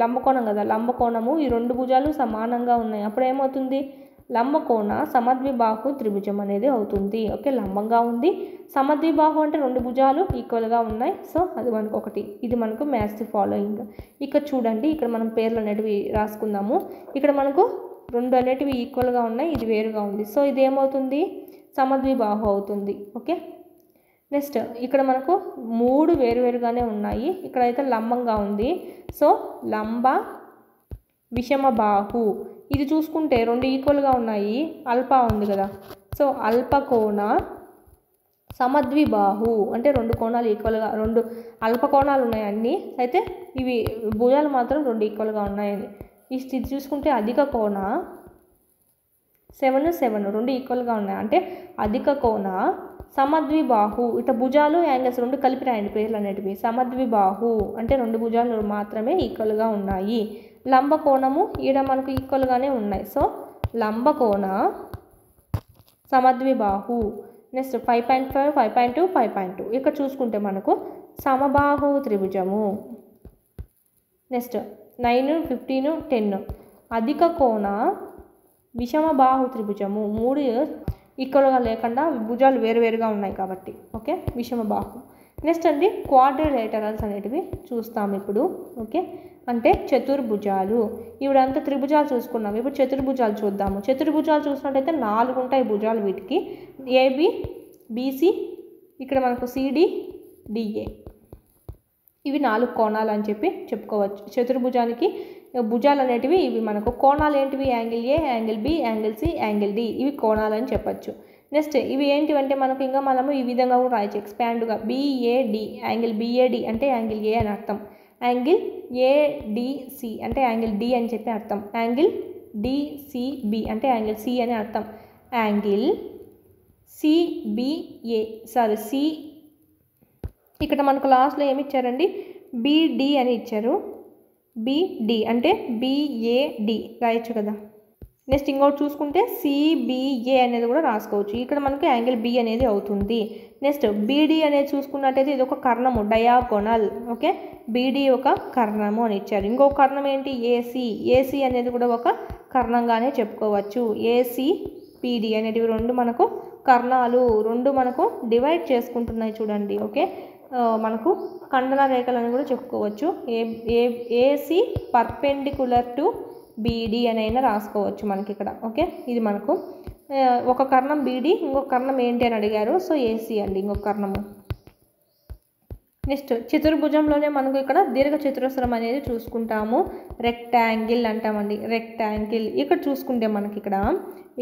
లంబకోణం కదా, లంబకోణము ఈ రెండు భుజాలు సమానంగా ఉన్నాయి. అప్పుడు ఏమవుతుంది, లంబకోణ సమద్విబాహు త్రిభుజం అనేది అవుతుంది. ఓకే, లంబంగా ఉంది. సమద్విబాహు అంటే రెండు భుజాలు ఈక్వల్గా ఉన్నాయి. సో అది మనకు ఒకటి. ఇది మనకు మ్యాచ్ ది ఫాలోయింగ్. ఇక్కడ చూడండి, ఇక్కడ మనం పేర్లు అనేటివి రాసుకుందాము. ఇక్కడ మనకు రెండు అనేటివి ఈక్వల్గా ఉన్నాయి, ఇది వేరుగా ఉంది. సో ఇది ఏమవుతుంది, సమద్విబాహు అవుతుంది. ఓకే, నెక్స్ట్ ఇక్కడ మనకు మూడు వేరువేరుగానే ఉన్నాయి. ఇక్కడైతే లంబంగా ఉంది. సో లంబ విషమబాహు. ఇది చూసుకుంటే రెండు ఈక్వల్గా ఉన్నాయి, అల్ప ఉంది కదా. సో అల్పకోణ సమద్విబాహు అంటే రెండు కోణాలు ఈక్వల్గా, రెండు అల్పకోణాలు ఉన్నాయి అన్నీ. అయితే ఇవి భుజాలు మాత్రం రెండు ఈక్వల్గా ఉన్నాయని. ఇది చూసుకుంటే అధిక కోణ 7 రెండు ఈక్వల్గా ఉన్నాయి అంటే అధిక కోణ సమద్విబాహు. ఇట భుజాలు యాంగిల్స్ రెండు కలిపి రాయండి పేర్లు అనేటివి. సమద్విబాహు అంటే రెండు భుజాలు మాత్రమే ఈక్వల్గా ఉన్నాయి. లంబకోణము ఈడ మనకు ఈక్వల్గానే ఉన్నాయి. సో లంబకోణ సమద్విబాహు. నెక్స్ట్ 5.5, 5.2, 5.2. ఇక్కడ చూసుకుంటే మనకు సమబాహు త్రిభుజము. నెక్స్ట్ 9, 15, 10 అధిక కోణ విషమబాహు త్రిభుజము. మూడు ఈక్వల్గా లేకుండా భుజాలు వేరువేరుగా ఉన్నాయి కాబట్టి ఓకే, విషమబాహు. నెక్స్ట్ అండి క్వాడ్రిలేటరల్స్ అనేటివి చూస్తాం ఇప్పుడు. ఓకే, అంటే చతుర్భుజాలు. ఇవిడంతా త్రిభుజాలు చూసుకున్నాం, ఇప్పుడు చతుర్భుజాలు చూద్దాము. చతుర్భుజాలు చూసినట్టయితే 4 ఉంటాయి భుజాలు వీటికి. ఏబి, బీసీ, ఇక్కడ మనకు సిడి, డిఏ. ఇవి 4 కోణాలు అని చెప్పి చెప్పుకోవచ్చు. చతుర్భుజానికి భుజాలు అనేటివి ఇవి మనకు కోణాలు ఏంటివి, angle A, angle B, angle C, angle D, ఇవి కోణాలు అని చెప్పచ్చు. నెక్స్ట్ ఇవి ఏంటివంటే మనకు ఇంకా మనము ఈ విధంగా కూడా రాయచ్చు ఎక్స్పాండ్గా. బిఏడి, యాంగిల్ బిఏడి అంటే యాంగిల్ ఏ అని అర్థం. యాంగిల్ ఏడిసి అంటే యాంగిల్ డి అని చెప్పి అర్థం. యాంగిల్ డిసిబి అంటే యాంగిల్ సి అని అర్థం. యాంగిల్ సిబిఏ సి, ఇక్కడ మనకు లాస్ట్లో ఏమి ఇచ్చారండి, బిడి అని ఇచ్చారు. బిడి అంటే బిఏడి రాయొచ్చు కదా. నెక్స్ట్ ఇంకోటి చూసుకుంటే సిబిఏ అనేది కూడా రాసుకోవచ్చు. ఇక్కడ మనకు యాంగిల్ బి అనేది అవుతుంది. నెక్స్ట్ బీడి అనేది చూసుకున్నట్టయితే ఇది ఒక కర్ణము, డయాగోనల్. ఓకే, బీడి ఒక కర్ణము అని ఇచ్చారు. ఇంకొక కర్ణం ఏంటి, ఏసీ. ఏసీ అనేది కూడా ఒక కర్ణంగానే చెప్పుకోవచ్చు. ఏసీ పీడి అనేటివి రెండు మనకు కర్ణాలు, రెండు మనకు డివైడ్ చేసుకుంటున్నాయి చూడండి. ఓకే, మనకు ఖండన రేఖలు అని కూడా చెప్పుకోవచ్చు. ఏసీ పర్పెండిక్యులర్ టు బీడి అని అయినా రాసుకోవచ్చు మనకి ఇక్కడ. ఓకే, ఇది మనకు ఒక కర్ణం బీడి, ఇంకొక కర్ణం ఏంటి అని అడిగారు. సో ఏసీ అండి ఇంకొక కర్ణము. నెక్స్ట్ చతుర్భుజంలోనే మనకు ఇక్కడ దీర్ఘ చతురస్రం అనేది చూసుకుంటాము. రెక్టాంగిల్ అంటామండి, రెక్టాంగిల్. ఇక్కడ చూసుకుంటే మనకి ఇక్కడ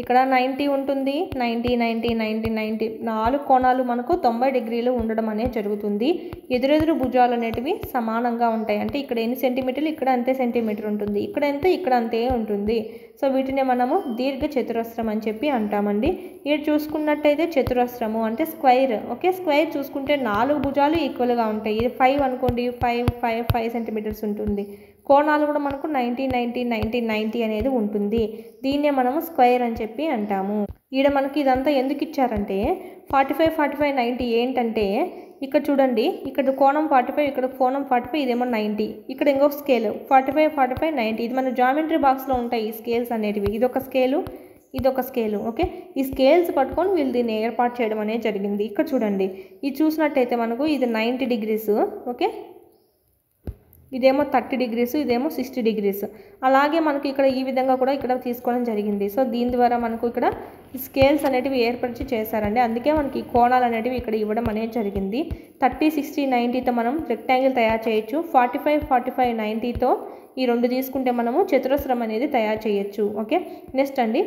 ఇక్కడ 90 ఉంటుంది, 90 90 90 90 4 కోణాలు మనకు 90 డిగ్రీలు ఉండడం అనేది జరుగుతుంది. ఎదురెదురు భుజాలు అనేటివి సమానంగా ఉంటాయి. అంటే ఇక్కడ ఎన్ని సెంటీమీటర్లు, ఇక్కడ అంతే సెంటీమీటర్ ఉంటుంది, ఇక్కడ ఎంత, ఇక్కడ అంతే ఉంటుంది. సో వీటిని మనము దీర్ఘ చతురస్రం అని చెప్పి అంటామండి. ఇక్కడ చూసుకున్నట్టయితే చతురస్రము అంటే స్క్వైర్. ఓకే, స్క్వైర్ చూసుకుంటే 4 భుజాలు ఈక్వల్గా ఉంటాయి. ఇది 5 అనుకోండి, 5 సెంటీమీటర్స్ ఉంటుంది. కోణాలు కూడా మనకు 90 90 90 90 అనేది ఉంటుంది. దీన్నే మనము స్క్వేర్ అని చెప్పి అంటాము. ఈడ మనకి ఇదంతా ఎందుకు ఇచ్చారంటే 45 45 90 ఏంటంటే ఇక్కడ చూడండి, ఇక్కడ కోణం 45, ఇక్కడ కోణం 45, ఇదేమో 90, ఇక్కడ ఇంకొక స్కేల్ 45 45 90. ఇది మన జామెట్రీ బాక్స్లో ఉంటాయి ఈ స్కేల్స్ అనేటివి. ఇదొక స్కేలు, ఇదొక స్కేలు. ఓకే, ఈ స్కేల్స్ పట్టుకొని వీళ్ళు దీన్ని ఏర్పాటు చేయడం అనేది జరిగింది. ఇక్కడ చూడండి, ఇది చూసినట్టయితే మనకు ఇది 90 డిగ్రీస్. ఓకే, ఇదేమో 30 డిగ్రీస్, ఇదేమో 60 డిగ్రీస్. అలాగే మనకు ఇక్కడ ఈ విధంగా కూడా ఇక్కడ తీసుకోవడం జరిగింది. సో దీని ద్వారా మనకు ఇక్కడ స్కేల్స్ అనేటివి ఏర్పరిచి చేశారండి. అందుకే మనకి కోణాలు అనేటివి ఇక్కడ ఇవ్వడం అనేది జరిగింది. 30 60 90తో మనం రెక్టాంగిల్ తయారు చేయొచ్చు. 45 45 90తో ఈ రెండు తీసుకుంటే మనము చతురస్రం అనేది తయారు చేయొచ్చు. ఓకే, నెక్స్ట్ అండి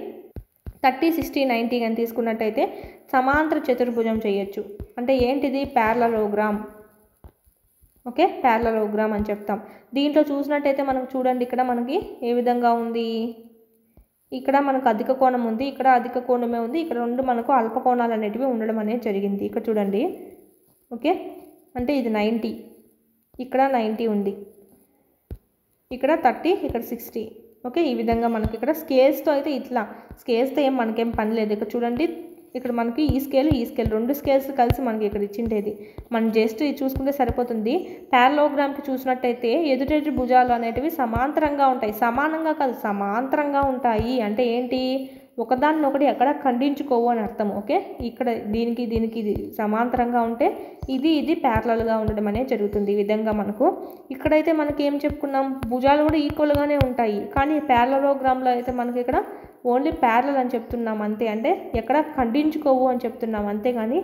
30 60 90 అని తీసుకున్నట్టయితే సమాంతర చతుర్భుజం చేయొచ్చు. అంటే ఏంటిది, ప్యారలలోగ్రామ్. ఓకే, ప్యారలలోగ్రామ్ అని చెప్తాం. దీంట్లో చూసినట్టయితే మనకు చూడండి, ఇక్కడ మనకి ఏ విధంగా ఉంది, ఇక్కడ మనకు అధిక కోణం ఉంది, ఇక్కడ అధిక కోణమే ఉంది, ఇక్కడ రెండు మనకు అల్ప కోణాలు అనేటివి ఉండడం అనేది జరిగింది. ఇక్కడ చూడండి, ఓకే, అంటే ఇది 90, ఇక్కడ 90 ఉంది, ఇక్కడ 30, ఇక్కడ 60. ఓకే, ఈ విధంగా మనకి ఇక్కడ స్కేల్స్తో అయితే ఇట్లా, స్కేల్స్తో మనకేం పని లేదు. ఇక్కడ చూడండి, ఇక్కడ మనకి ఈ స్కేల్ రెండు స్కేల్స్ కలిసి మనకి ఇక్కడ ఇచ్చిండేది. మనం జస్ట్ ఇది చూసుకుంటే సరిపోతుంది. ప్యారలోగ్రామ్కి చూసినట్టయితే ఎదురెదురు భుజాలు అనేటివి సమాంతరంగా ఉంటాయి. సమానంగా కాదు, సమాంతరంగా ఉంటాయి. అంటే ఏంటి, ఒకదాన్ని ఒకటి ఎక్కడ ఖండించుకోవు అని అర్థం. ఓకే, ఇక్కడ దీనికి ఇది సమాంతరంగా ఉంటే ఇది ప్యారలల్గా ఉండడం అనేది జరుగుతుంది. ఈ విధంగా మనకు ఇక్కడైతే మనకి ఏం చెప్పుకున్నాం, భుజాలు కూడా ఈక్వల్గానే ఉంటాయి. కానీ ప్యారలలోగ్రామ్లో అయితే మనకి ఇక్కడ ఓన్లీ ప్యారలల్ అని చెప్తున్నాం అంతే. అంటే ఎక్కడ ఖండించుకోవు అని చెప్తున్నాం అంతేగాని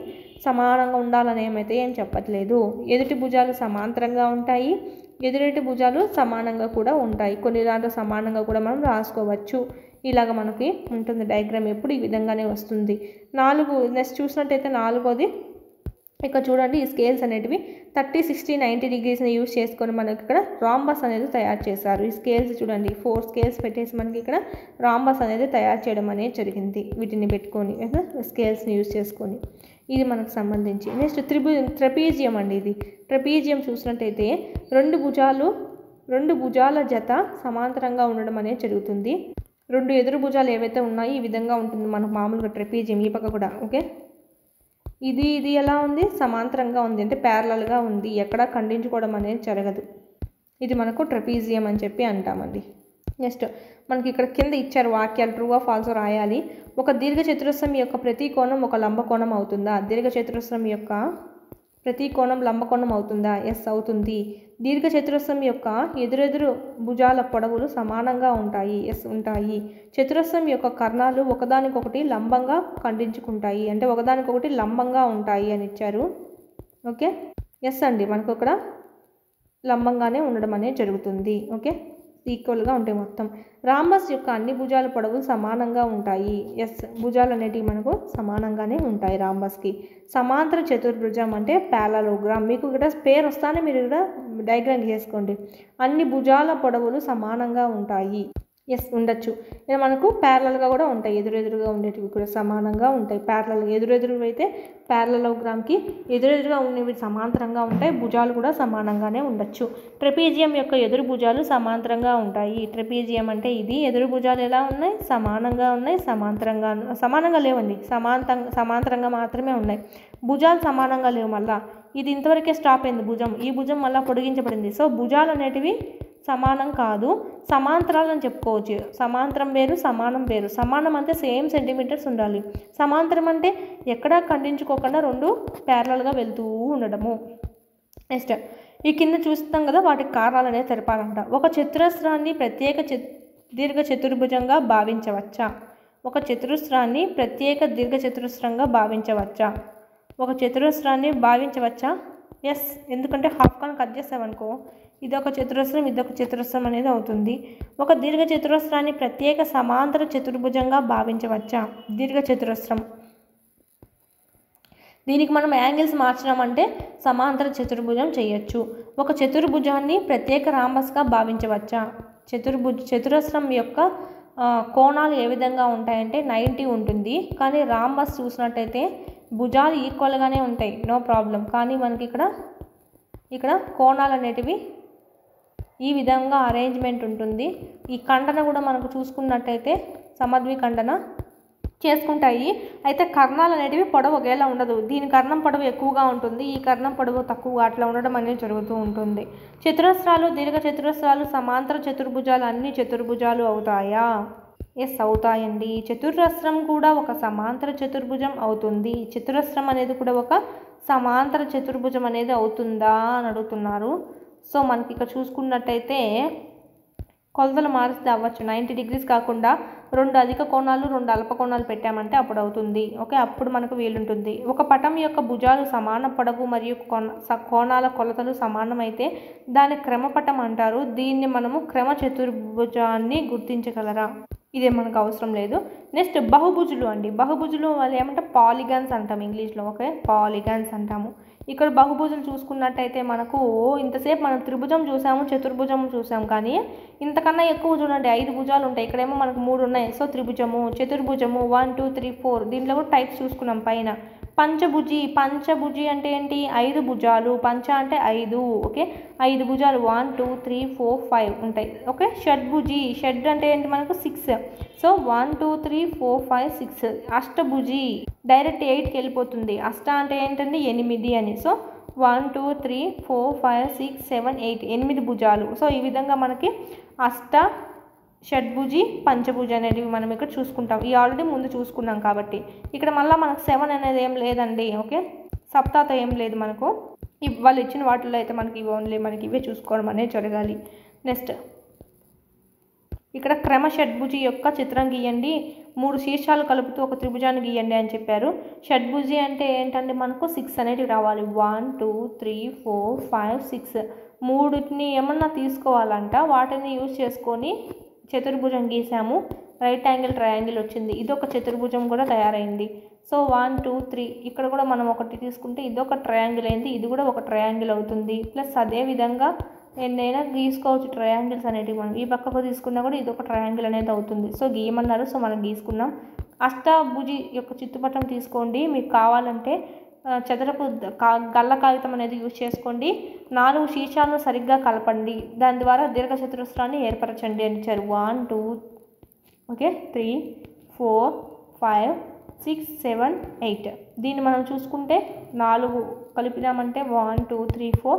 సమానంగా ఉండాలని ఏమైతే ఏం చెప్పట్లేదు. ఎదుటి భుజాలు సమాంతరంగా ఉంటాయి, ఎదురెటి భుజాలు సమానంగా కూడా ఉంటాయి. కొన్ని దాంట్లో సమానంగా కూడా మనం రాసుకోవచ్చు. ఇలాగ మనకి ఉంటుంది డయాగ్రామ్. ఎప్పుడు ఈ విధంగానే వస్తుంది. 4 నెక్స్ట్ చూసినట్టయితే 4వది ఇక్కడ చూడండి, ఈ స్కేల్స్ అనేటివి 30 60 90 డిగ్రీస్ని యూజ్ చేసుకొని మనకి ఇక్కడ రాంబస్ అనేది తయారు చేశారు. ఈ స్కేల్స్ చూడండి, 4 స్కేల్స్ పెట్టేసి మనకి ఇక్కడ రాంబస్ అనేది తయారు చేయడం అనేది జరిగింది. వీటిని పెట్టుకొని స్కేల్స్ని యూజ్ చేసుకొని ఇది మనకు సంబంధించి. నెక్స్ట్ ట్రెపీజియం అండి. ఇది ట్రెపీజియం చూసినట్టయితే రెండు భుజాల జత సమాంతరంగా ఉండడం అనేది జరుగుతుంది. రెండు ఎదురు భుజాలు ఏవైతే ఉన్నాయో ఈ విధంగా ఉంటుంది మనకు మామూలుగా ట్రెపీజియం. ఈ పక్క కూడా ఓకే, ఇది ఎలా ఉంది, సమాంతరంగా ఉంది, అంటే ప్యారలల్గా ఉంది, ఎక్కడా ఖండించుకోవడం అనేది జరగదు. ఇది మనకు ట్రెపీజియం అని చెప్పి అంటామండి. నెక్స్ట్ మనకి ఇక్కడ కింద ఇచ్చారు వాక్యాలు, ట్రూ ఆర్ ఫాల్స్ రాయాలి. ఒక దీర్ఘ చతురస్రం యొక్క ప్రతి కోణం ఒక లంబకోణం అవుతుందా? దీర్ఘ చతురస్రం యొక్క ప్రతి కోణం లంబకోణం అవుతుందా? ఎస్ అవుతుంది. దీర్ఘ చతురస్రం యొక్క ఎదురెదురు భుజాల పొడవులు సమానంగా ఉంటాయి. ఎస్ ఉంటాయి. చతురస్రం యొక్క కర్ణాలు ఒకదానికొకటి లంబంగా ఖండించుకుంటాయి, అంటే ఒకదానికొకటి లంబంగా ఉంటాయి అని ఇచ్చారు. ఓకే, ఎస్ అండి, మనకు ఇక్కడ లంబంగానే ఉండడం అనేది జరుగుతుంది. ఓకే, ఈక్వల్గా ఉంటాయి మొత్తం. రాంబస్ యొక్క అన్ని భుజాల పొడవులు సమానంగా ఉంటాయి. ఎస్, భుజాలు అనేటివి మనకు సమానంగానే ఉంటాయి రాంబస్కి. సమాంతర చతుర్భుజం అంటే ప్యారలలోగ్రామ్. మీకు ఇక్కడ పేరు వస్తానే మీరు ఇక్కడ డయాగ్రామ్ చేసుకోండి. అన్ని భుజాల పొడవులు సమానంగా ఉంటాయి. ఎస్ ఉండొచ్చు. ఇలా మనకు ప్యారలల్గా కూడా ఉంటాయి, ఎదురెదురుగా ఉండేటివి కూడా సమానంగా ఉంటాయి. ప్యారలల్గా ఎదురెదురు అయితే ప్యారలలోగ్రామ్కి ఎదురెదురుగా ఉండేవి సమాంతరంగా ఉంటాయి, భుజాలు కూడా సమానంగానే ఉండొచ్చు. ట్రెపీజియం యొక్క ఎదురు భుజాలు సమాంతరంగా ఉంటాయి. ట్రెపీజియం అంటే ఇది. ఎదురు భుజాలు ఎలా ఉన్నాయి, సమానంగా ఉన్నాయి, సమానంగా లేవండి, సమాంతరంగా మాత్రమే ఉన్నాయి. భుజాలు సమానంగా లేవు. మళ్ళీ ఇది ఇంతవరకే స్టాప్ అయింది భుజం, ఈ భుజం మళ్ళీ పొడిగించబడింది. సో భుజాలు అనేటివి సమానం కాదు, సమాంతరాలని చెప్పుకోవచ్చు. సమాంతరం వేరు, సమానం వేరు. సమానం అంటే సేమ్ సెంటీమీటర్స్ ఉండాలి, సమాంతరం అంటే ఎక్కడా ఖండించుకోకుండా రెండు ప్యారలల్గా వెళ్తూ ఉండడము. నెక్స్ట్ ఈ కింద చూస్తాం కదా, వాటికి కారణాలు అనేది తెలపాలంట. ఒక చతురస్రాన్ని ప్రత్యేక దీర్ఘ చతుర్భుజంగా భావించవచ్చా? ఒక చతురస్రాన్ని ప్రత్యేక దీర్ఘ చతురస్రంగా భావించవచ్చా? ఒక చతురస్రాన్ని భావించవచ్చా? ఎస్, ఎందుకంటే హాఫ్ కాన్ కట్ చేసామనుకో ఇదొక చతురస్రం, ఇదొక చతురస్రం అనేది అవుతుంది. ఒక దీర్ఘ చతురస్రాన్ని ప్రత్యేక సమాంతర చతుర్భుజంగా భావించవచ్చా? దీర్ఘ చతురస్రం, దీనికి మనం యాంగిల్స్ మార్చినామంటే సమాంతర చతుర్భుజం చేయొచ్చు. ఒక చతుర్భుజాన్ని ప్రత్యేక రాంబస్గా భావించవచ్చా? చతురస్రం యొక్క కోణాలు ఏ విధంగా ఉంటాయంటే 90 ఉంటుంది. కానీ రాంబస్ చూసినట్టయితే భుజాలు ఈక్వల్గానే ఉంటాయి, నో ప్రాబ్లం. కానీ మనకి ఇక్కడ కోణాలు అనేటివి ఈ విధంగా అరేంజ్మెంట్ ఉంటుంది. ఈ ఖండన కూడా మనకు చూసుకున్నట్టయితే సమద్విఖండన చేసుకుంటాయి. అయితే కర్ణాలు అనేటివి పొడవు ఒకేలా ఉండదు. దీని కర్ణం పొడవు ఎక్కువగా ఉంటుంది, ఈ కర్ణం పొడవు తక్కువగా అట్లా ఉండడం అనేది జరుగుతూ ఉంటుంది. చతురస్రాలు, దీర్ఘ చతురస్రాలు, సమాంతర చతుర్భుజాలు అన్ని చతుర్భుజాలు అవుతాయా? ఎస్, అవుతాయండి. చతురస్రం కూడా ఒక సమాంతర చతుర్భుజం అవుతుంది. చతురస్రం అనేది కూడా ఒక సమాంతర చతుర్భుజం అనేది అవుతుందా అని అడుగుతున్నారు. సో మనకి ఇక్కడ చూసుకున్నట్టయితే కొలతలు మారిస్తే అవ్వచ్చు. 90 డిగ్రీస్ కాకుండా 2 అధిక కోణాలు 2 అల్ప కోణాలు పెట్టామంటే అప్పుడు అవుతుంది. ఓకే, అప్పుడు మనకు వీలుంటుంది. ఒక పటం యొక్క భుజాలు సమాన పొడవు మరియు కోణాల కొలతలు సమానమైతే దాన్ని క్రమపటం అంటారు. దీన్ని మనము క్రమ చతుర్భుజాన్ని గుర్తించగలరా? ఇదే మనకు అవసరం లేదు. నెక్స్ట్ బహుభుజులు అండి. బహుభుజులు వాళ్ళు ఏమంటే పాలిగాన్స్ అంటాం ఇంగ్లీష్లో. ఓకే, పాలిగాన్స్ అంటాము. ఇక్కడ బహుభుజులు చూసుకున్నట్టయితే మనకు ఇంతసేపు మనం త్రిభుజం చూసాము, చతుర్భుజం చూసాము, కానీ ఇంతకన్నా ఎక్కువ చూడండి 5 భుజాలు ఉంటాయి. ఇక్కడేమో మనకు 3 ఉన్నాయి. సో త్రిభుజము, చతుర్భుజము 1 2 3 4 దీంట్లో కూడా టైప్స్ చూసుకున్నాం పైన. పంచభుజి అంటే ఏంటి? 5 భుజాలు. పంచ అంటే 5. ఓకే, 5 భుజాలు 1 2 3 4 5 ఉంటాయి. ఓకే, షడ్భుజి, షడ్ అంటే ఏంటి మనకు 6. సో 1 2 3 4 5 6. అష్టభుజి డైరెక్ట్ 8కి వెళ్ళిపోతుంది. అష్ట అంటే ఏంటండి? 8 అని. సో 1 2 3 4 5 6 7 8 8 భుజాలు. సో ఈ విధంగా మనకి అష్ట, షడ్భుజి, పంచభుజి అనేటివి మనం ఇక్కడ చూసుకుంటాం. ఈ ఆల్రెడీ ముందు చూసుకున్నాం కాబట్టి ఇక్కడ మళ్ళీ మనకు 7 అనేది ఏం లేదండి. ఓకే, సప్తాత ఏం లేదు మనకు. వాళ్ళు ఇచ్చిన వాటిల్లో అయితే మనకి ఓన్లీ మనకి ఇవే చూసుకోవడం అనేది జరగాలి. నెక్స్ట్ ఇక్కడ క్రమ షడ్భుజి యొక్క చిత్రం గీయండి. 3 శీర్షాలు కలుపుతూ ఒక త్రిభుజాన్ని గీయండి అని చెప్పారు. షడ్భుజి అంటే ఏంటంటే మనకు 6 అనేటివి రావాలి. 1 2 3 4 5 6 3ని ఏమన్నా తీసుకోవాలంట. వాటిని యూజ్ చేసుకొని చతుర్భుజం గీసాము. రైట్ యాంగిల్ ట్రయాంగిల్ వచ్చింది. ఇదొక చతుర్భుజం కూడా తయారైంది. సో 1 2 3 ఇక్కడ కూడా మనం ఒకటి తీసుకుంటే ఇదొక ట్రయాంగిల్ అయింది, ఇది కూడా ఒక ట్రయాంగిల్ అవుతుంది. ప్లస్ అదే విధంగా ఎన్నైనా గీసుకోవచ్చు ట్రయాంగిల్స్ అనేటివి. మనం ఈ పక్కకు తీసుకున్నా కూడా ఇదొక ట్రయాంగిల్ అనేది అవుతుంది. సో గీయమన్నారు, సో మనం గీసుకున్నాం. అష్టభుజి యొక్క చిత్తుపటం తీసుకోండి. మీకు కావాలంటే చదరపు గల్ల కాగితం అనేది యూజ్ చేసుకోండి. 4 శీర్షాలను సరిగ్గా కలపండి, దాని ద్వారా దీర్ఘ చతురస్రాన్ని ఏర్పరచండి అని ఇచ్చారు. 1 2 ఓకే 3 4 5 6 7 8. దీన్ని మనం చూసుకుంటే 4 కలిపినామంటే 1 2 3 4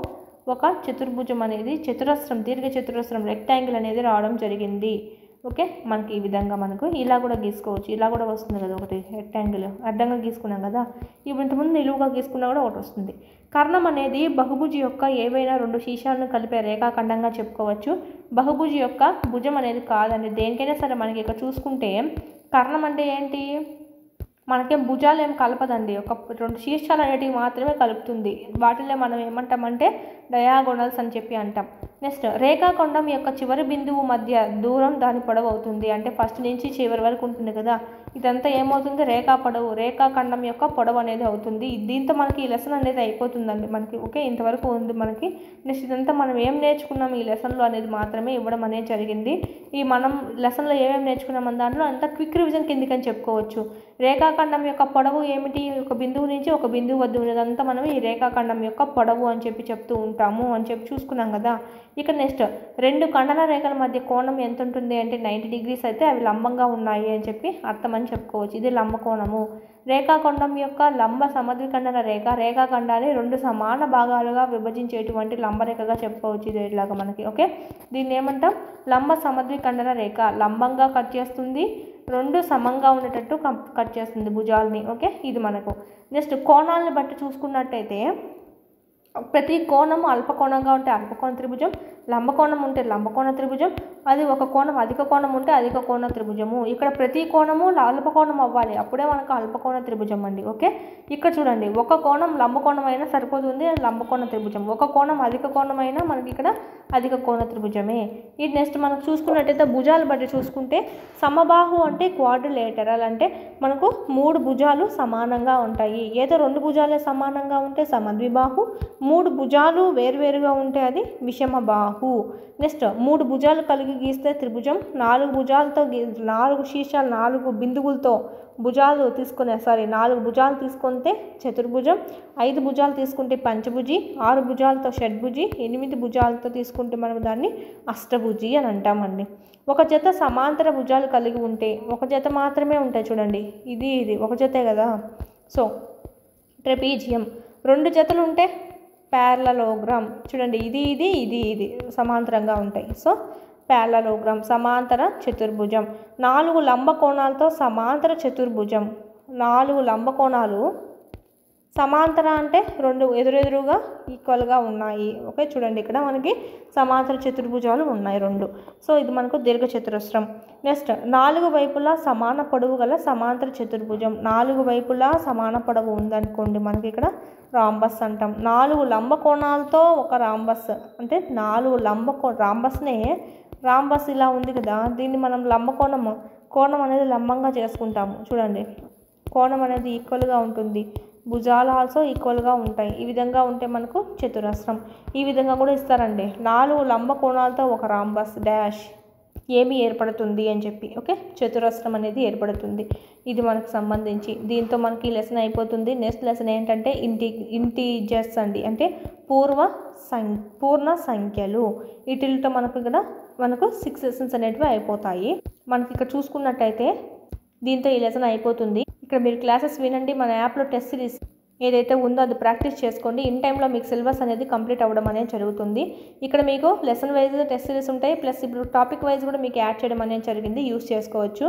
ఒక చతుర్భుజం అనేది చతురస్రం, దీర్ఘ చతురస్రం రెక్టాంగిల్ అనేది రావడం జరిగింది. ఓకే, మనకి ఈ విధంగా మనకు ఇలా కూడా గీసుకోవచ్చు. ఇలా కూడా వస్తుంది కదా ఒకటి రెక్టాంగిల్, అడ్డంగా గీసుకున్నాం కదా. ఇప్పుడు ఇంతకుముందు నిలువుగా గీసుకున్నా కూడా ఒకటి వస్తుంది. కర్ణం అనేది బహుభుజి యొక్క ఏవైనా 2 శీర్షాలను కలిపే రేఖాఖండంగా చెప్పుకోవచ్చు. బహుభుజి యొక్క భుజం అనేది కాదండి. దేనికైనా సరే మనకి ఇక్కడ చూసుకుంటే కర్ణం అంటే ఏంటి? మనకేం భుజాలు ఏం కలపదండి, ఒక 2 శీర్షాలు అనేటివి మాత్రమే కలుపుతుంది. వాటిలో మనం ఏమంటామంటే డయాగోనల్స్ అని చెప్పి అంటాం. నెక్స్ట్ రేఖాఖండం యొక్క చివరి బిందువు మధ్య దూరం దాని పొడవు అవుతుంది. అంటే ఫస్ట్ నుంచి చివరి వరకు ఉంటుంది కదా, ఇదంతా ఏమవుతుంది? రేఖాఖండం యొక్క పొడవు అనేది అవుతుంది. దీంతో మనకి ఈ లెసన్ అనేది అయిపోతుందండి మనకి. ఓకే, ఇంతవరకు ఉంది మనకి. నెక్స్ట్ ఇదంతా మనం ఏం నేర్చుకున్నాం ఈ లెసన్లో అనేది మాత్రమే ఇవ్వడం అనేది జరిగింది. ఈ మనం లెసన్లో ఏమేమి నేర్చుకున్నామని దాంట్లో అంతా క్విక్ రివిజన్ కిందికని చెప్పుకోవచ్చు. రేఖాఖండం యొక్క పొడవు ఏమిటి? ఒక బిందువు నుంచి ఒక బిందువు వద్ద ఉన్నదంతా మనం ఈ రేఖాఖండం యొక్క పొడవు అని చెప్పి చెప్తూ ఉంటాము అని చెప్పి చూసుకున్నాం కదా. ఇక నెక్స్ట్ 2 ఖండన రేఖల మధ్య కోణం ఎంత ఉంటుంది అంటే 90 డిగ్రీస్ అయితే అవి లంబంగా ఉన్నాయి అని చెప్పి అర్థం అని చెప్పుకోవచ్చు. ఇది లంబ కోణము. రేఖాఖండం యొక్క లంబ సమద్విఖండన రేఖ రేఖాఖండాన్ని 2 సమాన భాగాలుగా విభజించేటువంటి లంబరేఖగా చెప్పుకోవచ్చు. ఇది ఇలాగా మనకి. ఓకే, దీన్ని ఏమంటాం? లంబ సమద్విఖండన రేఖ. లంబంగా కట్ చేస్తుంది, 2 సమంగా ఉండేటట్టు కట్ చేస్తుంది భుజాలని. ఓకే, ఇది మనకు. నెక్స్ట్ కోణాలను బట్టి చూసుకున్నట్టయితే ప్రతి కోణము అల్పకోణంగా ఉంటే అల్పకోణ త్రిభుజం, లంబకోణం ఉంటే లంబకోణ త్రిభుజం, అది ఒక కోణం అధిక కోణం ఉంటే అధిక కోణ త్రిభుజము. ఇక్కడ ప్రతి కోణము అల్పకోణం అవ్వాలి, అప్పుడే మనకు అల్పకోణ త్రిభుజం అండి. ఓకే, ఇక్కడ చూడండి, ఒక కోణం లంబకోణం అయినా సరిపోతుంది, లంబకోణ త్రిభుజం. ఒక కోణం అధిక కోణం అయినా మనకి ఇక్కడ అధిక కోణ త్రిభుజమే. ఇది నెక్స్ట్ మనం చూసుకున్నట్టయితే భుజాలు బట్టి చూసుకుంటే సమబాహు అంటే క్వాడ్రిలేటరల్, అంటే మనకు 3 భుజాలు సమానంగా ఉంటాయి. ఏదో 2 భుజాలే సమానంగా ఉంటే సమద్విబాహు, 3 భుజాలు వేరువేరుగా ఉంటే అది విషమబాహు. నెక్స్ట్ 3 భుజాలు కలిగి గీస్తే త్రిభుజం, 4 భుజాలతో 4 శీర్షాలు 4 బిందువులతో భుజాలు తీసుకునే 4 భుజాలు తీసుకుంటే చతుర్భుజం, 5 భుజాలు తీసుకుంటే పంచభుజి, 6 భుజాలతో షడ్భుజి, 8 భుజాలతో తీసుకుంటే మనం దాన్ని అష్టభుజి అని అంటామండి. ఒక జత సమాంతర భుజాలు కలిగి ఉంటే, ఒక జత మాత్రమే ఉంటాయి చూడండి, ఇది ఒక జతే కదా. So trapezium. 2 జతలు ఉంటే ప్యారలలోగ్రామ్, చూడండి ఇది సమాంతరంగా ఉంటాయి. సో ప్యారలలోగ్రామ్, సమాంతర చతుర్భుజం. 4 లంబ కోణాలతో సమాంతర చతుర్భుజం. 4 లంబ కోణాలు సమాంతర అంటే 2 ఎదురెదురుగా ఈక్వల్గా ఉన్నాయి. ఓకే, చూడండి ఇక్కడ మనకి సమాంతర చతుర్భుజాలు ఉన్నాయి 2. సో ఇది మనకు దీర్ఘ చతురస్రం. నెక్స్ట్ 4 వైపులా సమాన పొడవు గల సమాంతర చతుర్భుజం. 4 వైపులా సమాన పొడవు ఉందనుకోండి, మనకి ఇక్కడ రాంబస్ అంటాం. 4 లంబ కోణాలతో ఒక రాంబస్, అంటే 4 రాంబస్నే రాంబస్ ఇలా ఉంది కదా, దీన్ని మనం కోణం అనేది లంబంగా చేసుకుంటాము. చూడండి, కోణం అనేది ఈక్వల్గా ఉంటుంది, భుజాలు ఆల్సో ఈక్వల్గా ఉంటాయి. ఈ విధంగా ఉంటే మనకు చతురస్రం. ఈ విధంగా కూడా ఇస్తారండి, 4 లంబ కోణాలతో ఒక రాంబస్ డాష్ ఏమి ఏర్పడుతుంది అని చెప్పి. ఓకే, చతురస్రం అనేది ఏర్పడుతుంది. ఇది మనకు సంబంధించి, దీంతో మనకి లెసన్ అయిపోతుంది. నెక్స్ట్ లెసన్ ఏంటంటే ఇంటీజర్స్ అండి, అంటే పూర్ణ సంఖ్యలు. వీటితో మనకు 6 లెసన్స్ అనేటివి అయిపోతాయి. మనకి ఇక్కడ చూసుకున్నట్టయితే దీంతో ఈ లెసన్ అయిపోతుంది. ఇక్కడ మీరు క్లాసెస్ వినండి, మన యాప్లో టెస్ట్ సిరీస్ ఏదైతే ఉందో అది ప్రాక్టీస్ చేసుకోండి. ఇన్ టైంలో మీకు సిలబస్ అనేది కంప్లీట్ అవ్వడం అనేది జరుగుతుంది. ఇక్కడ మీకు లెసన్ వైజ్ టెస్ట్ సిరీస్ ఉంటాయి, ప్లస్ ఇప్పుడు టాపిక్ వైజ్ కూడా మీకు యాడ్ చేయడం అనేది జరిగింది. యూస్ చేసుకోవచ్చు,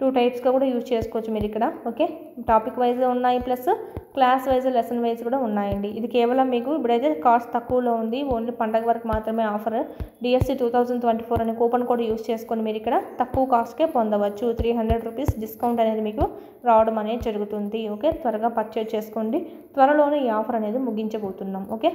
2 టైప్స్గా కూడా యూస్ చేసుకోవచ్చు మీరు ఇక్కడ. ఓకే, టాపిక్ వైజ్ ఉన్నాయి, plus class wise lesson wise కూడా ఉన్నాయండి. ఇది కేవలం మీకు ఇప్పుడైతే కాస్ట్ తక్కువలో ఉంది, ఓన్లీ పండగ వరకు మాత్రమే ఆఫర్. DSC 2024 అనే కూపన్ కోడ్ యూస్ చేసుకొని మీరు ఇక్కడ తక్కువ కాస్ట్కే పొందవచ్చు. 300 రూపీస్ డిస్కౌంట్ అనేది మీకు రావడం అనేది జరుగుతుంది. ఓకే, త్వరగా పర్చేజ్ చేసుకోండి. త్వరలోనే ఈ ఆఫర్ అనేది ముగించబోతున్నాం. ఓకే.